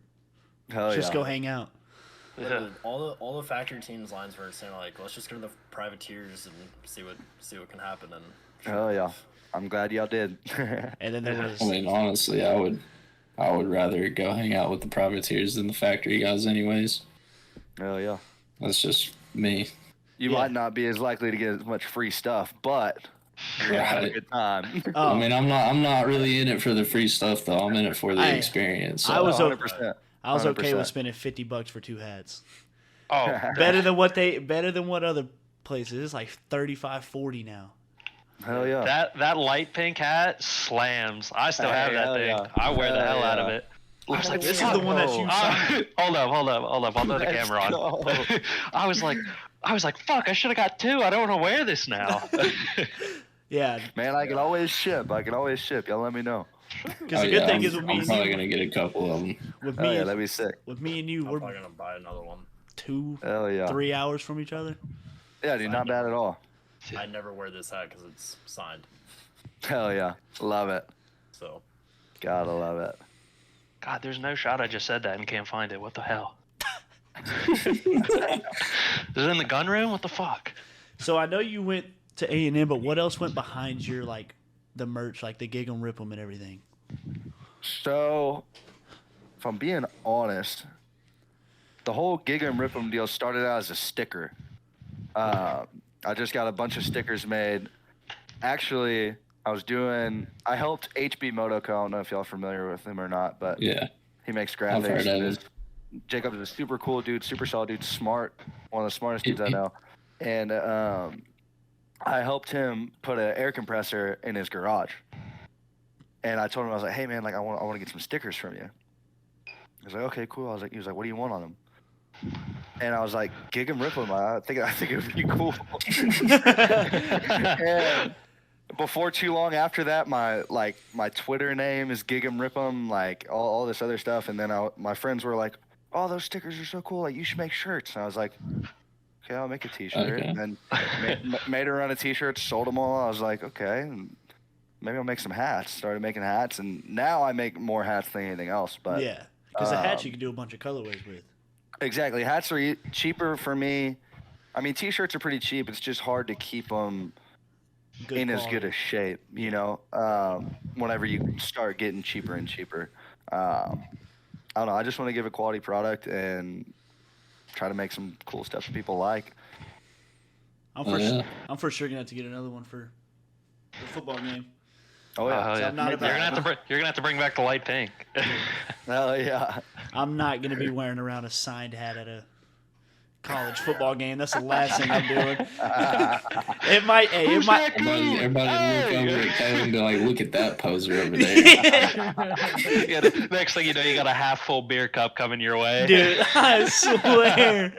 [SPEAKER 3] hell
[SPEAKER 2] Let's
[SPEAKER 3] yeah.
[SPEAKER 2] just go hang out.
[SPEAKER 5] Literally, all the factory teams lines were saying like, let's just go to the privateers and see what can happen. And
[SPEAKER 3] Hell yeah. I'm glad y'all did.
[SPEAKER 2] And then there was
[SPEAKER 1] I mean, honestly, I would rather go hang out with the privateers than the factory guys, anyways.
[SPEAKER 3] Hell yeah.
[SPEAKER 1] That's just me.
[SPEAKER 3] You
[SPEAKER 2] Yeah.
[SPEAKER 3] might not be as likely to get as much free stuff, but you're gonna have a
[SPEAKER 1] Right.
[SPEAKER 3] good time.
[SPEAKER 2] oh,
[SPEAKER 1] I mean, I'm not really in it for the free stuff though. I'm in it for the experience.
[SPEAKER 2] I was
[SPEAKER 1] so.
[SPEAKER 3] 100%.
[SPEAKER 2] I was okay
[SPEAKER 3] 100%.
[SPEAKER 2] with spending $50 for 2 hats.
[SPEAKER 4] Oh,
[SPEAKER 2] Better than what other places. It's like 35, 40 now.
[SPEAKER 3] Hell yeah.
[SPEAKER 4] that light pink hat slams. I still have that
[SPEAKER 3] Hell
[SPEAKER 4] thing.
[SPEAKER 3] yeah.
[SPEAKER 4] I wear the
[SPEAKER 3] Hell
[SPEAKER 4] hell out of
[SPEAKER 3] yeah.
[SPEAKER 4] it. I was like,
[SPEAKER 2] This is
[SPEAKER 4] fuck.
[SPEAKER 2] the one that you
[SPEAKER 4] Hold up. I'll throw the camera on.
[SPEAKER 3] go.
[SPEAKER 4] I was like, fuck, I should have got 2. I don't want to wear this now.
[SPEAKER 2] Yeah,
[SPEAKER 3] Man, I can always ship. Y'all let me know.
[SPEAKER 2] because the good thing is with me
[SPEAKER 1] I'm
[SPEAKER 2] and
[SPEAKER 1] probably
[SPEAKER 2] you,
[SPEAKER 1] gonna get a couple of them.
[SPEAKER 2] with
[SPEAKER 3] Oh
[SPEAKER 2] me,
[SPEAKER 3] yeah,
[SPEAKER 2] and,
[SPEAKER 3] that'd be sick.
[SPEAKER 2] with me and you,
[SPEAKER 5] I'm
[SPEAKER 2] we're
[SPEAKER 5] probably gonna buy another one.
[SPEAKER 2] 2,
[SPEAKER 3] Hell yeah.
[SPEAKER 2] 3 hours from each other.
[SPEAKER 3] Yeah, dude, not bad at all.
[SPEAKER 5] I never wear this hat because it's signed.
[SPEAKER 3] Hell yeah. Love it.
[SPEAKER 5] So
[SPEAKER 3] Gotta love it.
[SPEAKER 4] God, there's no shot I just said that and can't find it. What the hell? Is it in the gun room? What the fuck?
[SPEAKER 2] So I know you went to A&M, but what else went behind your like the merch, like the gig 'em, rip 'em, and everything?
[SPEAKER 3] So, if I'm being honest, the whole Gig 'em Rip 'em deal started out as a sticker. I just got a bunch of stickers made. Actually, I helped HB Motoco. I don't know if y'all are familiar with him or not, but
[SPEAKER 1] Yeah.
[SPEAKER 3] he makes
[SPEAKER 1] I've
[SPEAKER 3] graphics.
[SPEAKER 1] heard of him.
[SPEAKER 3] Jacob is a super cool dude, super solid dude, smart, one of the smartest dudes I know. And I helped him put an air compressor in his garage. And I told him, I was like, hey man, like I want to get some stickers from you. He was like, okay, cool. He was like, what do you want on them? And I was like, Gig 'em Rip 'em. I think it would be cool. And before too long after that, my Twitter name is Gig 'em Rip 'em, like all this other stuff. And then my friends were like, oh, those stickers are so cool. Like you should make shirts. And I was like, okay, I'll make a T-shirt.
[SPEAKER 1] Okay.
[SPEAKER 3] And then made her run a T-shirt, sold them all. I was like, okay, and maybe I'll make some hats. Started making hats, and now I make more hats than anything else. But
[SPEAKER 2] Yeah, because the hats you can do a bunch of colorways with.
[SPEAKER 3] exactly, hats are cheaper for me. I mean, T-shirts are pretty cheap. It's just hard to keep them
[SPEAKER 2] Good
[SPEAKER 3] in as
[SPEAKER 2] quality.
[SPEAKER 3] good a shape, you know, whenever you start getting cheaper and cheaper. I don't know. I just want to give a quality product and try to make some cool stuff that people like.
[SPEAKER 2] I'm for sure gonna have to get another one for the football game.
[SPEAKER 3] Oh yeah.
[SPEAKER 4] Oh,
[SPEAKER 2] So
[SPEAKER 4] yeah.
[SPEAKER 2] I'm not
[SPEAKER 4] You're gonna have to you're gonna have to bring back the light pink.
[SPEAKER 3] Oh yeah.
[SPEAKER 2] I'm not gonna be wearing around a signed hat at a college football game. That's the last thing I'm doing. It might. Hey, it might.
[SPEAKER 1] Everybody look over at Kevin and be like, look at that poser over there.
[SPEAKER 4] Next thing you know, you got a half full beer cup coming your way.
[SPEAKER 2] Dude, I swear.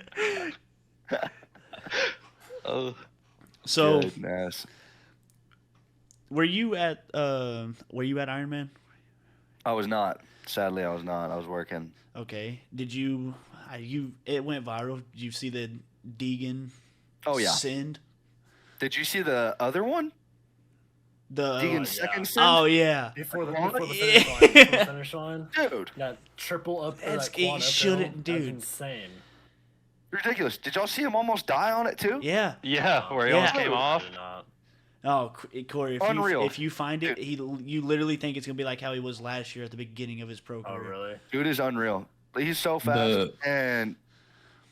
[SPEAKER 4] Oh.
[SPEAKER 2] So,
[SPEAKER 3] Goodness.
[SPEAKER 2] were you at Iron Man?
[SPEAKER 3] I was not. Sadly, I was not. I was working.
[SPEAKER 2] Okay. Did you? It went viral. Did you see the Deegan?
[SPEAKER 3] Oh yeah.
[SPEAKER 2] Send.
[SPEAKER 3] Did you see the other one?
[SPEAKER 2] The
[SPEAKER 3] Deegan's second send?
[SPEAKER 2] Oh yeah.
[SPEAKER 5] Before the
[SPEAKER 2] Yeah.
[SPEAKER 5] finish line.
[SPEAKER 3] Dude,
[SPEAKER 5] That triple up.
[SPEAKER 2] That's-
[SPEAKER 5] That quad
[SPEAKER 2] it
[SPEAKER 5] uphill,
[SPEAKER 2] shouldn't,
[SPEAKER 5] that was
[SPEAKER 2] dude.
[SPEAKER 5] insane.
[SPEAKER 3] ridiculous. Did y'all see him almost die on it too?
[SPEAKER 2] Yeah.
[SPEAKER 4] Yeah, where he
[SPEAKER 2] Yeah.
[SPEAKER 4] almost came off.
[SPEAKER 5] I did not.
[SPEAKER 2] Oh, Corey,
[SPEAKER 3] Unreal.
[SPEAKER 2] if you find it, you literally think it's gonna be like how he was last year at the beginning of his pro
[SPEAKER 5] Oh,
[SPEAKER 2] career.
[SPEAKER 5] really?
[SPEAKER 3] Dude is unreal. He's so fast and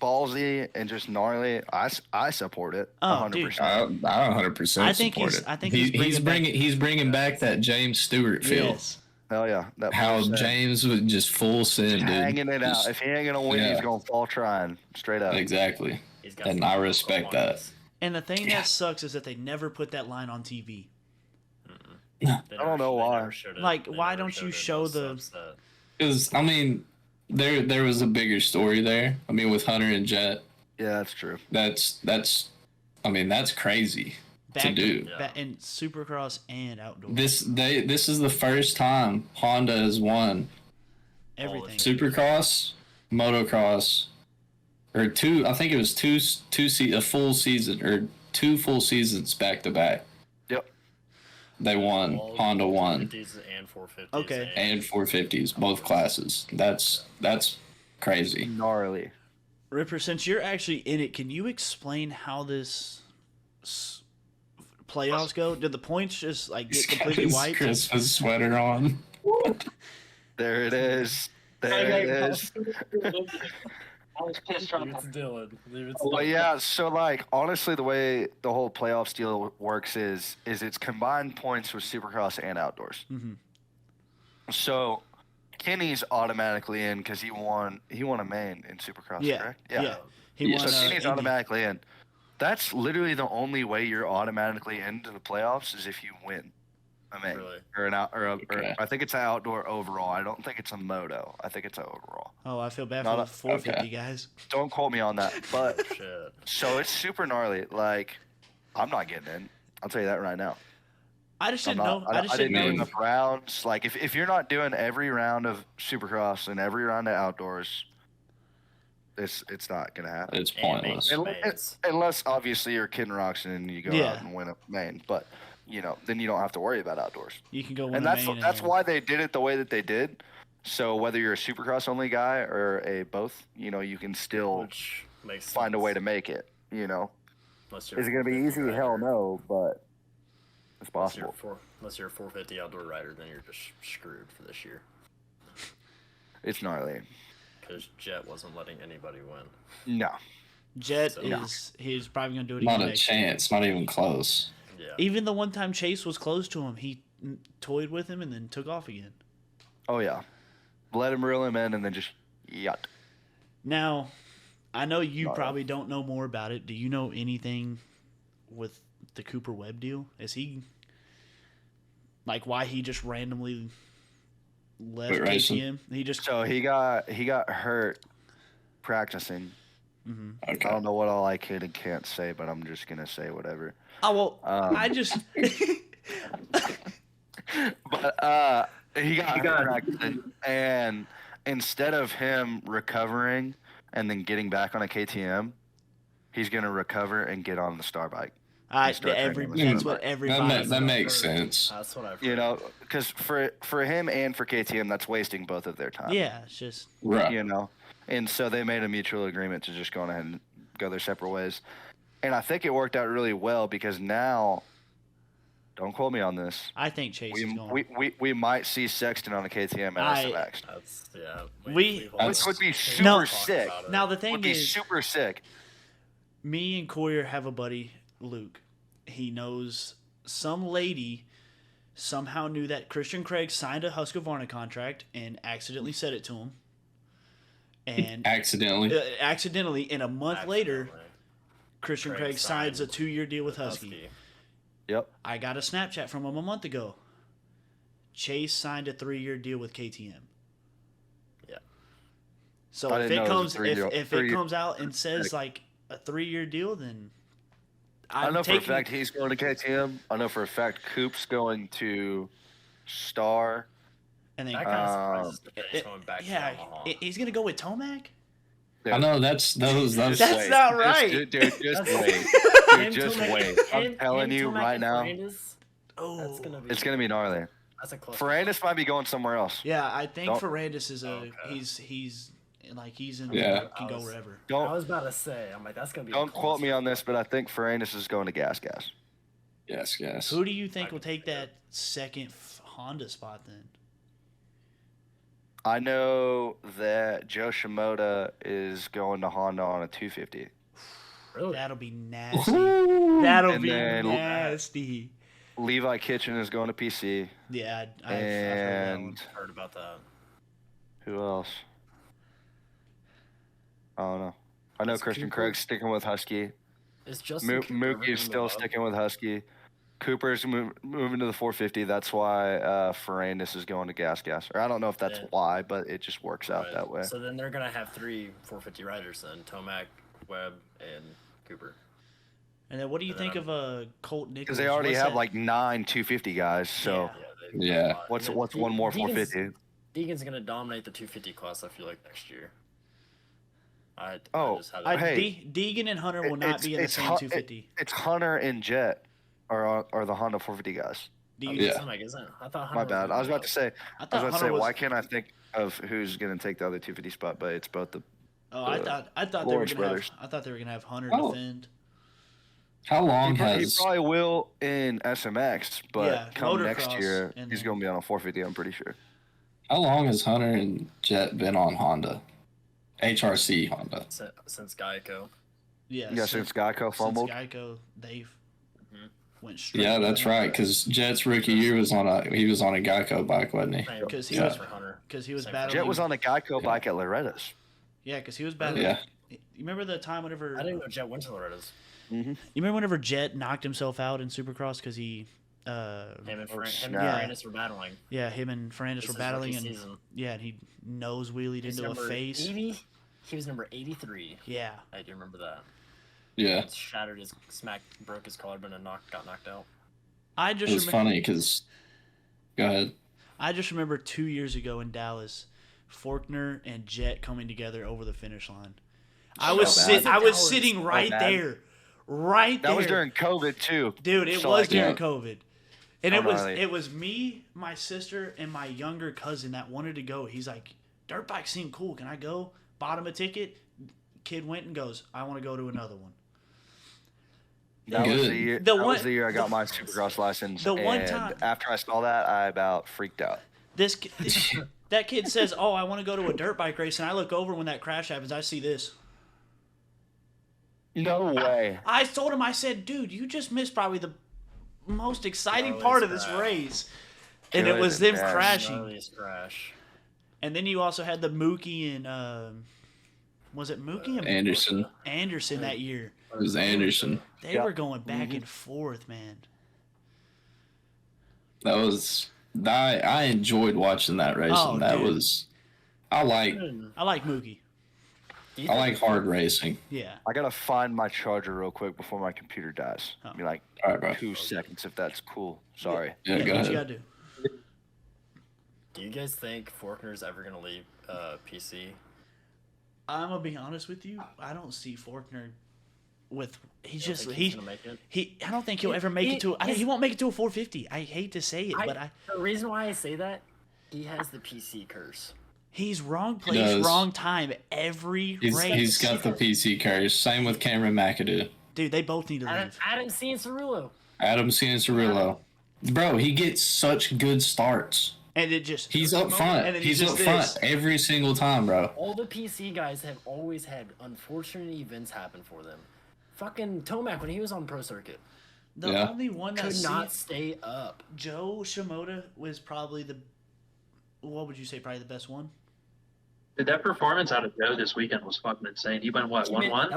[SPEAKER 3] ballsy and just gnarly. I support it.
[SPEAKER 2] Oh,
[SPEAKER 3] 100%.
[SPEAKER 2] dude.
[SPEAKER 1] I 100%
[SPEAKER 2] I think
[SPEAKER 1] support
[SPEAKER 2] he's-
[SPEAKER 1] it.
[SPEAKER 2] I think he's
[SPEAKER 1] he's bringing back that James Stewart feel.
[SPEAKER 2] Yes.
[SPEAKER 3] Hell yeah. That
[SPEAKER 1] How
[SPEAKER 3] first set.
[SPEAKER 1] James was just full send, dude.
[SPEAKER 3] hanging it
[SPEAKER 1] Just-
[SPEAKER 3] out. If he ain't gonna win,
[SPEAKER 1] yeah.
[SPEAKER 3] he's gonna fall trying. Straight up.
[SPEAKER 1] Exactly.
[SPEAKER 5] He's got
[SPEAKER 1] And
[SPEAKER 5] some
[SPEAKER 1] I
[SPEAKER 5] good
[SPEAKER 1] respect
[SPEAKER 5] lines.
[SPEAKER 2] And the thing that sucks is that they never put that line on TV.
[SPEAKER 5] They
[SPEAKER 3] I don't know
[SPEAKER 5] they
[SPEAKER 3] why.
[SPEAKER 5] never showed it.
[SPEAKER 2] Like,
[SPEAKER 5] They
[SPEAKER 2] why
[SPEAKER 5] never
[SPEAKER 2] don't
[SPEAKER 5] showed
[SPEAKER 2] you
[SPEAKER 5] it
[SPEAKER 2] show
[SPEAKER 5] in
[SPEAKER 2] the-
[SPEAKER 5] subset.
[SPEAKER 1] Because I mean, there was a bigger story there. I mean, with Hunter and Jet,
[SPEAKER 3] Yeah, that's true.
[SPEAKER 1] that's I mean, that's crazy to do.
[SPEAKER 2] In Supercross and outdoor.
[SPEAKER 1] This is the first time Honda has won
[SPEAKER 2] Everything.
[SPEAKER 1] Supercross, motocross, or two. I think it was a full season or 2 full seasons back to back.
[SPEAKER 3] Yep.
[SPEAKER 1] They won.
[SPEAKER 5] All
[SPEAKER 1] Honda won.
[SPEAKER 5] 450s and 450s.
[SPEAKER 2] Okay.
[SPEAKER 1] And 450s, both classes. That's crazy.
[SPEAKER 3] Gnarly.
[SPEAKER 2] Ripper, since you're actually in it, can you explain how this playoffs go? Did the points just like get
[SPEAKER 1] He's got
[SPEAKER 2] completely
[SPEAKER 1] his
[SPEAKER 2] wiped?
[SPEAKER 1] Christmas sweater on.
[SPEAKER 3] There it is. There it is.
[SPEAKER 5] Leave it to Dylan. Leave it to
[SPEAKER 3] Well,
[SPEAKER 5] Dylan.
[SPEAKER 3] yeah. So, like, honestly, the way the whole playoffs deal works is it's combined points with Supercross and outdoors.
[SPEAKER 2] Mhm.
[SPEAKER 3] So, Kenny's automatically in because he won a main in Supercross,
[SPEAKER 2] Yeah.
[SPEAKER 3] correct?
[SPEAKER 2] Yeah. He
[SPEAKER 1] Yeah.
[SPEAKER 2] won.
[SPEAKER 3] So Kenny's
[SPEAKER 2] Indy.
[SPEAKER 3] automatically in. That's literally the only way you're automatically into the playoffs is if you win a main
[SPEAKER 5] Really?
[SPEAKER 3] or an out or
[SPEAKER 1] Okay.
[SPEAKER 3] I think it's an outdoor overall. I don't think it's a moto. I think it's an overall.
[SPEAKER 2] Oh, I feel bad
[SPEAKER 3] Not
[SPEAKER 2] for
[SPEAKER 3] a-
[SPEAKER 2] the 450 guys.
[SPEAKER 3] Don't quote me on that, but
[SPEAKER 5] Shit.
[SPEAKER 3] so it's super gnarly. Like, I'm not getting in. I'll tell you that right now.
[SPEAKER 2] I just
[SPEAKER 3] I'm
[SPEAKER 2] didn't know.
[SPEAKER 3] not,
[SPEAKER 2] I just
[SPEAKER 3] didn't
[SPEAKER 2] didn't
[SPEAKER 3] do
[SPEAKER 2] know.
[SPEAKER 3] enough rounds. Like, if you're not doing every round of Supercross and every round of outdoors, it's not gonna happen.
[SPEAKER 1] It's pointless.
[SPEAKER 5] And
[SPEAKER 3] Unless, unless obviously you're Kid Roxon and you go
[SPEAKER 2] Yeah.
[SPEAKER 3] out and win a main, but then you don't have to worry about outdoors.
[SPEAKER 2] You can go win
[SPEAKER 3] And
[SPEAKER 2] a
[SPEAKER 3] that's
[SPEAKER 2] main
[SPEAKER 3] that's
[SPEAKER 2] and-
[SPEAKER 3] why they did it the way that they did. So whether you're a Supercross only guy or a both, you can still
[SPEAKER 5] Which makes
[SPEAKER 3] find a way
[SPEAKER 5] sense.
[SPEAKER 3] to make it.
[SPEAKER 5] Unless you're
[SPEAKER 3] Is it gonna be
[SPEAKER 5] 450
[SPEAKER 3] easy?
[SPEAKER 5] rider.
[SPEAKER 3] Hell no, but it's
[SPEAKER 5] Unless you're,
[SPEAKER 3] possible.
[SPEAKER 5] unless you're a 450 outdoor rider, then you're just screwed for this year.
[SPEAKER 3] It's gnarly.
[SPEAKER 5] Because Jet wasn't letting anybody win.
[SPEAKER 3] No.
[SPEAKER 2] Jet
[SPEAKER 5] So-
[SPEAKER 2] he's probably gonna do it
[SPEAKER 1] Not
[SPEAKER 2] again
[SPEAKER 1] a
[SPEAKER 2] next year.
[SPEAKER 1] chance. Not even close.
[SPEAKER 5] Yeah.
[SPEAKER 2] Even the one time Chase was close to him, he toyed with him and then took off again.
[SPEAKER 3] Oh yeah. Let him reel him in and then just yut.
[SPEAKER 2] Now, I know you
[SPEAKER 3] Not
[SPEAKER 2] probably don't know more about it. Do you know anything with the Cooper Webb deal? Is he like why he just randomly left
[SPEAKER 1] Quit racing?
[SPEAKER 2] KTM? He just
[SPEAKER 3] So he got hurt practicing.
[SPEAKER 2] Mhm.
[SPEAKER 1] Okay.
[SPEAKER 3] I don't know what all I can and can't say, but I'm just gonna say whatever.
[SPEAKER 2] Oh well,
[SPEAKER 3] Um,
[SPEAKER 2] I just
[SPEAKER 3] But he got hurt practicing, and instead of him recovering and then getting back on a KTM, he's gonna recover and get on the Star bike. Start training with
[SPEAKER 2] that's
[SPEAKER 3] him.
[SPEAKER 2] what everybody.
[SPEAKER 1] That makes sense.
[SPEAKER 5] That's what I've heard.
[SPEAKER 3] Because for him and for KTM, that's wasting both of their time.
[SPEAKER 2] Yeah, it's just
[SPEAKER 1] Right.
[SPEAKER 3] And so they made a mutual agreement to just go ahead and go their separate ways. And I think it worked out really well because now Don't quote me on this.
[SPEAKER 2] I think Chase is going.
[SPEAKER 3] We might see Sexton on the KTM at SMX.
[SPEAKER 5] That's yeah.
[SPEAKER 2] Which
[SPEAKER 3] would be super
[SPEAKER 2] No.
[SPEAKER 3] sick.
[SPEAKER 2] Now the
[SPEAKER 3] Would
[SPEAKER 2] thing
[SPEAKER 3] be
[SPEAKER 2] is,
[SPEAKER 3] super sick.
[SPEAKER 2] me and Coyer have a buddy, Luke. He knows some lady somehow knew that Christian Craig signed a Husqvarna contract and accidentally said it to him. And
[SPEAKER 1] accidentally.
[SPEAKER 2] and a month later, Christian Craig signs a 2-year deal with Husky.
[SPEAKER 3] Yep.
[SPEAKER 2] I got a Snapchat from him a month ago. Chase signed a 3-year deal with KTM.
[SPEAKER 5] Yeah.
[SPEAKER 2] So
[SPEAKER 3] I
[SPEAKER 2] if
[SPEAKER 3] didn't
[SPEAKER 2] it
[SPEAKER 3] know it was
[SPEAKER 2] comes
[SPEAKER 3] a 3-year
[SPEAKER 2] if it comes out and says like a 3-year deal, then
[SPEAKER 3] I know for a fact he's going to KTM. I know for a fact Coop's going to Star.
[SPEAKER 2] And then
[SPEAKER 5] That kind of surprises me that he's
[SPEAKER 2] it-
[SPEAKER 5] going back to
[SPEAKER 2] yeah,
[SPEAKER 5] Yamaha.
[SPEAKER 2] he's gonna go with Tomac.
[SPEAKER 1] I know that's
[SPEAKER 2] That's
[SPEAKER 3] wait.
[SPEAKER 2] not right.
[SPEAKER 3] Dude, just wait. Dude, just wait. I'm telling you right now,
[SPEAKER 2] Oh,
[SPEAKER 3] it's gonna be gnarly.
[SPEAKER 5] That's a close.
[SPEAKER 3] Ferrandis might be going somewhere else.
[SPEAKER 2] yeah. I think
[SPEAKER 3] Don't-
[SPEAKER 2] Ferrandis is a
[SPEAKER 5] Okay.
[SPEAKER 2] he's in
[SPEAKER 1] Yeah.
[SPEAKER 2] can go wherever.
[SPEAKER 5] I
[SPEAKER 3] Don't
[SPEAKER 5] was about to say, I'm like, that's gonna be.
[SPEAKER 3] don't quote me on this, but I think Ferrandis is going to Gas.
[SPEAKER 1] Yes.
[SPEAKER 2] Who do you think will take that second Honda spot then?
[SPEAKER 3] I know that Joe Shimoda is going to Honda on a 250.
[SPEAKER 5] Really?
[SPEAKER 2] That'll be nasty. That'll
[SPEAKER 3] And
[SPEAKER 2] be
[SPEAKER 3] then-
[SPEAKER 2] nasty.
[SPEAKER 3] Levi Kitchen is going to PC.
[SPEAKER 2] Yeah, I've heard that one.
[SPEAKER 3] And
[SPEAKER 5] Heard about that.
[SPEAKER 3] who else? I don't know. I know
[SPEAKER 5] Is
[SPEAKER 3] Christian
[SPEAKER 5] Cooper-
[SPEAKER 3] Craig's sticking with Husky.
[SPEAKER 5] Is Justin Cooper ever
[SPEAKER 3] Mookie's
[SPEAKER 5] gonna
[SPEAKER 3] still
[SPEAKER 5] move up?
[SPEAKER 3] sticking with Husky. Cooper's moving to the 450. That's why Ferrandis is going to Gas. Or I don't know if that's
[SPEAKER 5] Yeah.
[SPEAKER 3] why, but it just works out
[SPEAKER 5] Right.
[SPEAKER 3] that way.
[SPEAKER 5] So then they're gonna have 3 450 riders then: Tomac, Webb, and Cooper.
[SPEAKER 2] And then what do you
[SPEAKER 5] And
[SPEAKER 2] think
[SPEAKER 5] then
[SPEAKER 2] of Colt Nichols?
[SPEAKER 3] Because they already
[SPEAKER 2] What's
[SPEAKER 3] have
[SPEAKER 2] that?
[SPEAKER 3] like 9 250 guys. So
[SPEAKER 1] Yeah.
[SPEAKER 3] what's
[SPEAKER 5] And
[SPEAKER 3] one more 450?
[SPEAKER 5] Deegan's gonna dominate the 250 class. I feel like next year. I
[SPEAKER 3] Oh,
[SPEAKER 5] just had
[SPEAKER 3] hey.
[SPEAKER 2] Deegan and Hunter will not be in the same 250.
[SPEAKER 3] It's Hunter and Jet are the Honda 450 guys.
[SPEAKER 2] Do
[SPEAKER 5] I
[SPEAKER 2] you?
[SPEAKER 5] mean,
[SPEAKER 1] Yeah.
[SPEAKER 5] Tomac isn't. I thought Hunter
[SPEAKER 3] My bad. I was about to say.
[SPEAKER 2] I thought
[SPEAKER 3] I
[SPEAKER 2] Hunter was.
[SPEAKER 3] why can't I think of who's going to take the other 250 spot? But it's both the.
[SPEAKER 2] Oh, I thought they were
[SPEAKER 3] Lawrence
[SPEAKER 2] gonna
[SPEAKER 3] brothers.
[SPEAKER 2] have. I thought they were gonna have Hunter
[SPEAKER 1] Oh.
[SPEAKER 2] defend.
[SPEAKER 1] How long
[SPEAKER 3] He
[SPEAKER 1] has
[SPEAKER 3] probably will in SMX, but
[SPEAKER 2] Yeah,
[SPEAKER 3] come next
[SPEAKER 2] motocross,
[SPEAKER 3] year,
[SPEAKER 2] and
[SPEAKER 3] he's
[SPEAKER 2] then-
[SPEAKER 3] going to be on a 450. I'm pretty sure.
[SPEAKER 1] Hunter and Jet been on Honda? HRC Honda.
[SPEAKER 5] since Geico.
[SPEAKER 2] Yeah.
[SPEAKER 3] Yeah, since Geico fumbled.
[SPEAKER 2] Since Geico, they've
[SPEAKER 5] Mhm.
[SPEAKER 2] went straight.
[SPEAKER 1] Yeah, that's right. Because Jet's rookie year was on a Geico bike, wasn't he?
[SPEAKER 5] Same-
[SPEAKER 2] 'Cause he
[SPEAKER 5] same
[SPEAKER 2] was-
[SPEAKER 5] for Hunter.
[SPEAKER 2] Because he was
[SPEAKER 5] Same for
[SPEAKER 2] battling.
[SPEAKER 3] Jet was on a Geico bike at Loretta's.
[SPEAKER 2] Yeah, because he was battling.
[SPEAKER 1] Yeah.
[SPEAKER 2] You remember the time whenever?
[SPEAKER 5] I didn't know Jet went to Loretta's.
[SPEAKER 2] You remember whenever Jet knocked himself out in Supercross because he.
[SPEAKER 5] Him and
[SPEAKER 3] snap.
[SPEAKER 5] Ferrandis were battling.
[SPEAKER 2] Yeah, him and Ferrandis
[SPEAKER 5] This
[SPEAKER 2] were
[SPEAKER 5] is
[SPEAKER 2] battling,
[SPEAKER 5] rookie
[SPEAKER 2] and
[SPEAKER 5] season.
[SPEAKER 2] yeah, and he nose wheelied
[SPEAKER 5] He's
[SPEAKER 2] into a
[SPEAKER 5] number
[SPEAKER 2] face.
[SPEAKER 5] 80? He was number 83.
[SPEAKER 2] Yeah,
[SPEAKER 5] I do remember that.
[SPEAKER 1] Yeah.
[SPEAKER 5] Shattered his broke his collarbone and got knocked out.
[SPEAKER 2] I
[SPEAKER 1] It
[SPEAKER 2] just
[SPEAKER 1] was
[SPEAKER 2] remember.
[SPEAKER 1] funny because. Go ahead.
[SPEAKER 2] I just remember 2 years ago in Dallas, Faulkner and Jet coming together over the finish line. I
[SPEAKER 3] So
[SPEAKER 2] was
[SPEAKER 3] bad.
[SPEAKER 2] I was
[SPEAKER 5] Dallas.
[SPEAKER 2] sitting right
[SPEAKER 3] bad.
[SPEAKER 2] there, right
[SPEAKER 3] That
[SPEAKER 2] there.
[SPEAKER 3] was during COVID too.
[SPEAKER 2] Dude, it
[SPEAKER 3] So,
[SPEAKER 2] was
[SPEAKER 3] like,
[SPEAKER 2] during
[SPEAKER 1] yeah.
[SPEAKER 2] COVID. And
[SPEAKER 3] Oh,
[SPEAKER 2] it was
[SPEAKER 3] gnarly.
[SPEAKER 2] me, my sister, and my younger cousin that wanted to go. He's like, dirt bikes seem cool. Can I go? Bought him a ticket. Kid went and goes, I want to go to another one.
[SPEAKER 3] That was
[SPEAKER 1] Good.
[SPEAKER 3] the year.
[SPEAKER 2] The
[SPEAKER 3] that
[SPEAKER 2] one-
[SPEAKER 3] was the year I got my Supercross license.
[SPEAKER 2] the one
[SPEAKER 3] and
[SPEAKER 2] time-
[SPEAKER 3] after I saw that, I about freaked out.
[SPEAKER 2] This that kid says, "Oh, I want to go to a dirt bike race," and I look over when that crash happens. I see this.
[SPEAKER 3] No way.
[SPEAKER 2] I told him, I said, "Dude, you just missed probably the most exciting
[SPEAKER 5] Gnarliest
[SPEAKER 2] part of this
[SPEAKER 5] crash.
[SPEAKER 2] race," and it was them
[SPEAKER 3] Goodness.
[SPEAKER 2] crashing.
[SPEAKER 5] Gnarliest crash.
[SPEAKER 2] And then you also had the Mookie and was it Mookie and
[SPEAKER 1] Anderson.
[SPEAKER 2] Anderson that year?
[SPEAKER 1] It was Anderson.
[SPEAKER 2] They
[SPEAKER 3] Yeah.
[SPEAKER 2] were going back and forth, man.
[SPEAKER 1] That was. I enjoyed watching that racing.
[SPEAKER 2] Oh,
[SPEAKER 1] that
[SPEAKER 2] dude.
[SPEAKER 1] was. I like
[SPEAKER 2] I like Mookie.
[SPEAKER 1] hard racing.
[SPEAKER 2] Yeah.
[SPEAKER 3] I gotta find my charger real quick before my computer dies.
[SPEAKER 2] Oh.
[SPEAKER 3] Be like
[SPEAKER 1] All right, bro.
[SPEAKER 3] 2 seconds if that's cool. Sorry.
[SPEAKER 1] Yeah, go
[SPEAKER 2] what you
[SPEAKER 1] ahead.
[SPEAKER 2] gotta do.
[SPEAKER 5] Do you guys think Faulkner's ever gonna leave PC?
[SPEAKER 2] I'm gonna be honest with you. I don't see Faulkner with. He's
[SPEAKER 5] You don't
[SPEAKER 2] just
[SPEAKER 5] think
[SPEAKER 2] he.
[SPEAKER 5] he's gonna make it?
[SPEAKER 2] He. I don't think he'll ever make it to. He won't make it to a 450. I hate to say it, but
[SPEAKER 5] The reason why I say that, he has the PC curse.
[SPEAKER 2] he's wrong place,
[SPEAKER 1] does.
[SPEAKER 2] wrong time every race.
[SPEAKER 1] He's got the PC curse. Same with Cameron McAdoo.
[SPEAKER 2] Dude, they both need to leave.
[SPEAKER 5] Adam Cianciarulo.
[SPEAKER 1] Adam Cianciarulo. bro, he gets such good starts.
[SPEAKER 2] And it just
[SPEAKER 1] He's up front.
[SPEAKER 2] and then
[SPEAKER 1] He's
[SPEAKER 2] just
[SPEAKER 1] up front
[SPEAKER 2] this.
[SPEAKER 1] every single time, bro.
[SPEAKER 5] All the PC guys have always had unfortunate events happen for them. Fucking Tomac, when he was on Pro Circuit,
[SPEAKER 2] The
[SPEAKER 1] Yeah.
[SPEAKER 2] only one that
[SPEAKER 5] could not stay up.
[SPEAKER 2] Joe Shimoda was probably what would you say, probably the best one?
[SPEAKER 6] Dude, that performance out of Joe this weekend was fucking insane. He went what, 1-1?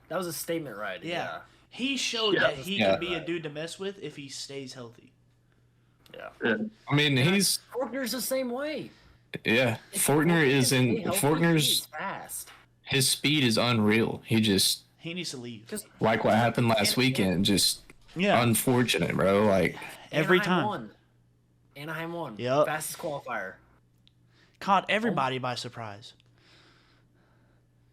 [SPEAKER 5] That was a statement ride.
[SPEAKER 2] Yeah. He showed
[SPEAKER 6] Yeah.
[SPEAKER 2] that he
[SPEAKER 1] Yeah.
[SPEAKER 2] can be a dude to mess with if he stays healthy.
[SPEAKER 6] Yeah.
[SPEAKER 1] I mean, he's
[SPEAKER 5] Faulkner's the same way.
[SPEAKER 1] Faulkner is in Faulkner's.
[SPEAKER 5] He's fast.
[SPEAKER 1] His speed is unreal. He just
[SPEAKER 2] He needs to leave.
[SPEAKER 1] like what happened last weekend. Just
[SPEAKER 2] Yeah.
[SPEAKER 1] unfortunate, bro. Like
[SPEAKER 2] Every
[SPEAKER 5] Anaheim
[SPEAKER 2] time.
[SPEAKER 5] won. Anaheim won.
[SPEAKER 2] Yep.
[SPEAKER 5] Fastest qualifier.
[SPEAKER 2] Caught everybody by surprise.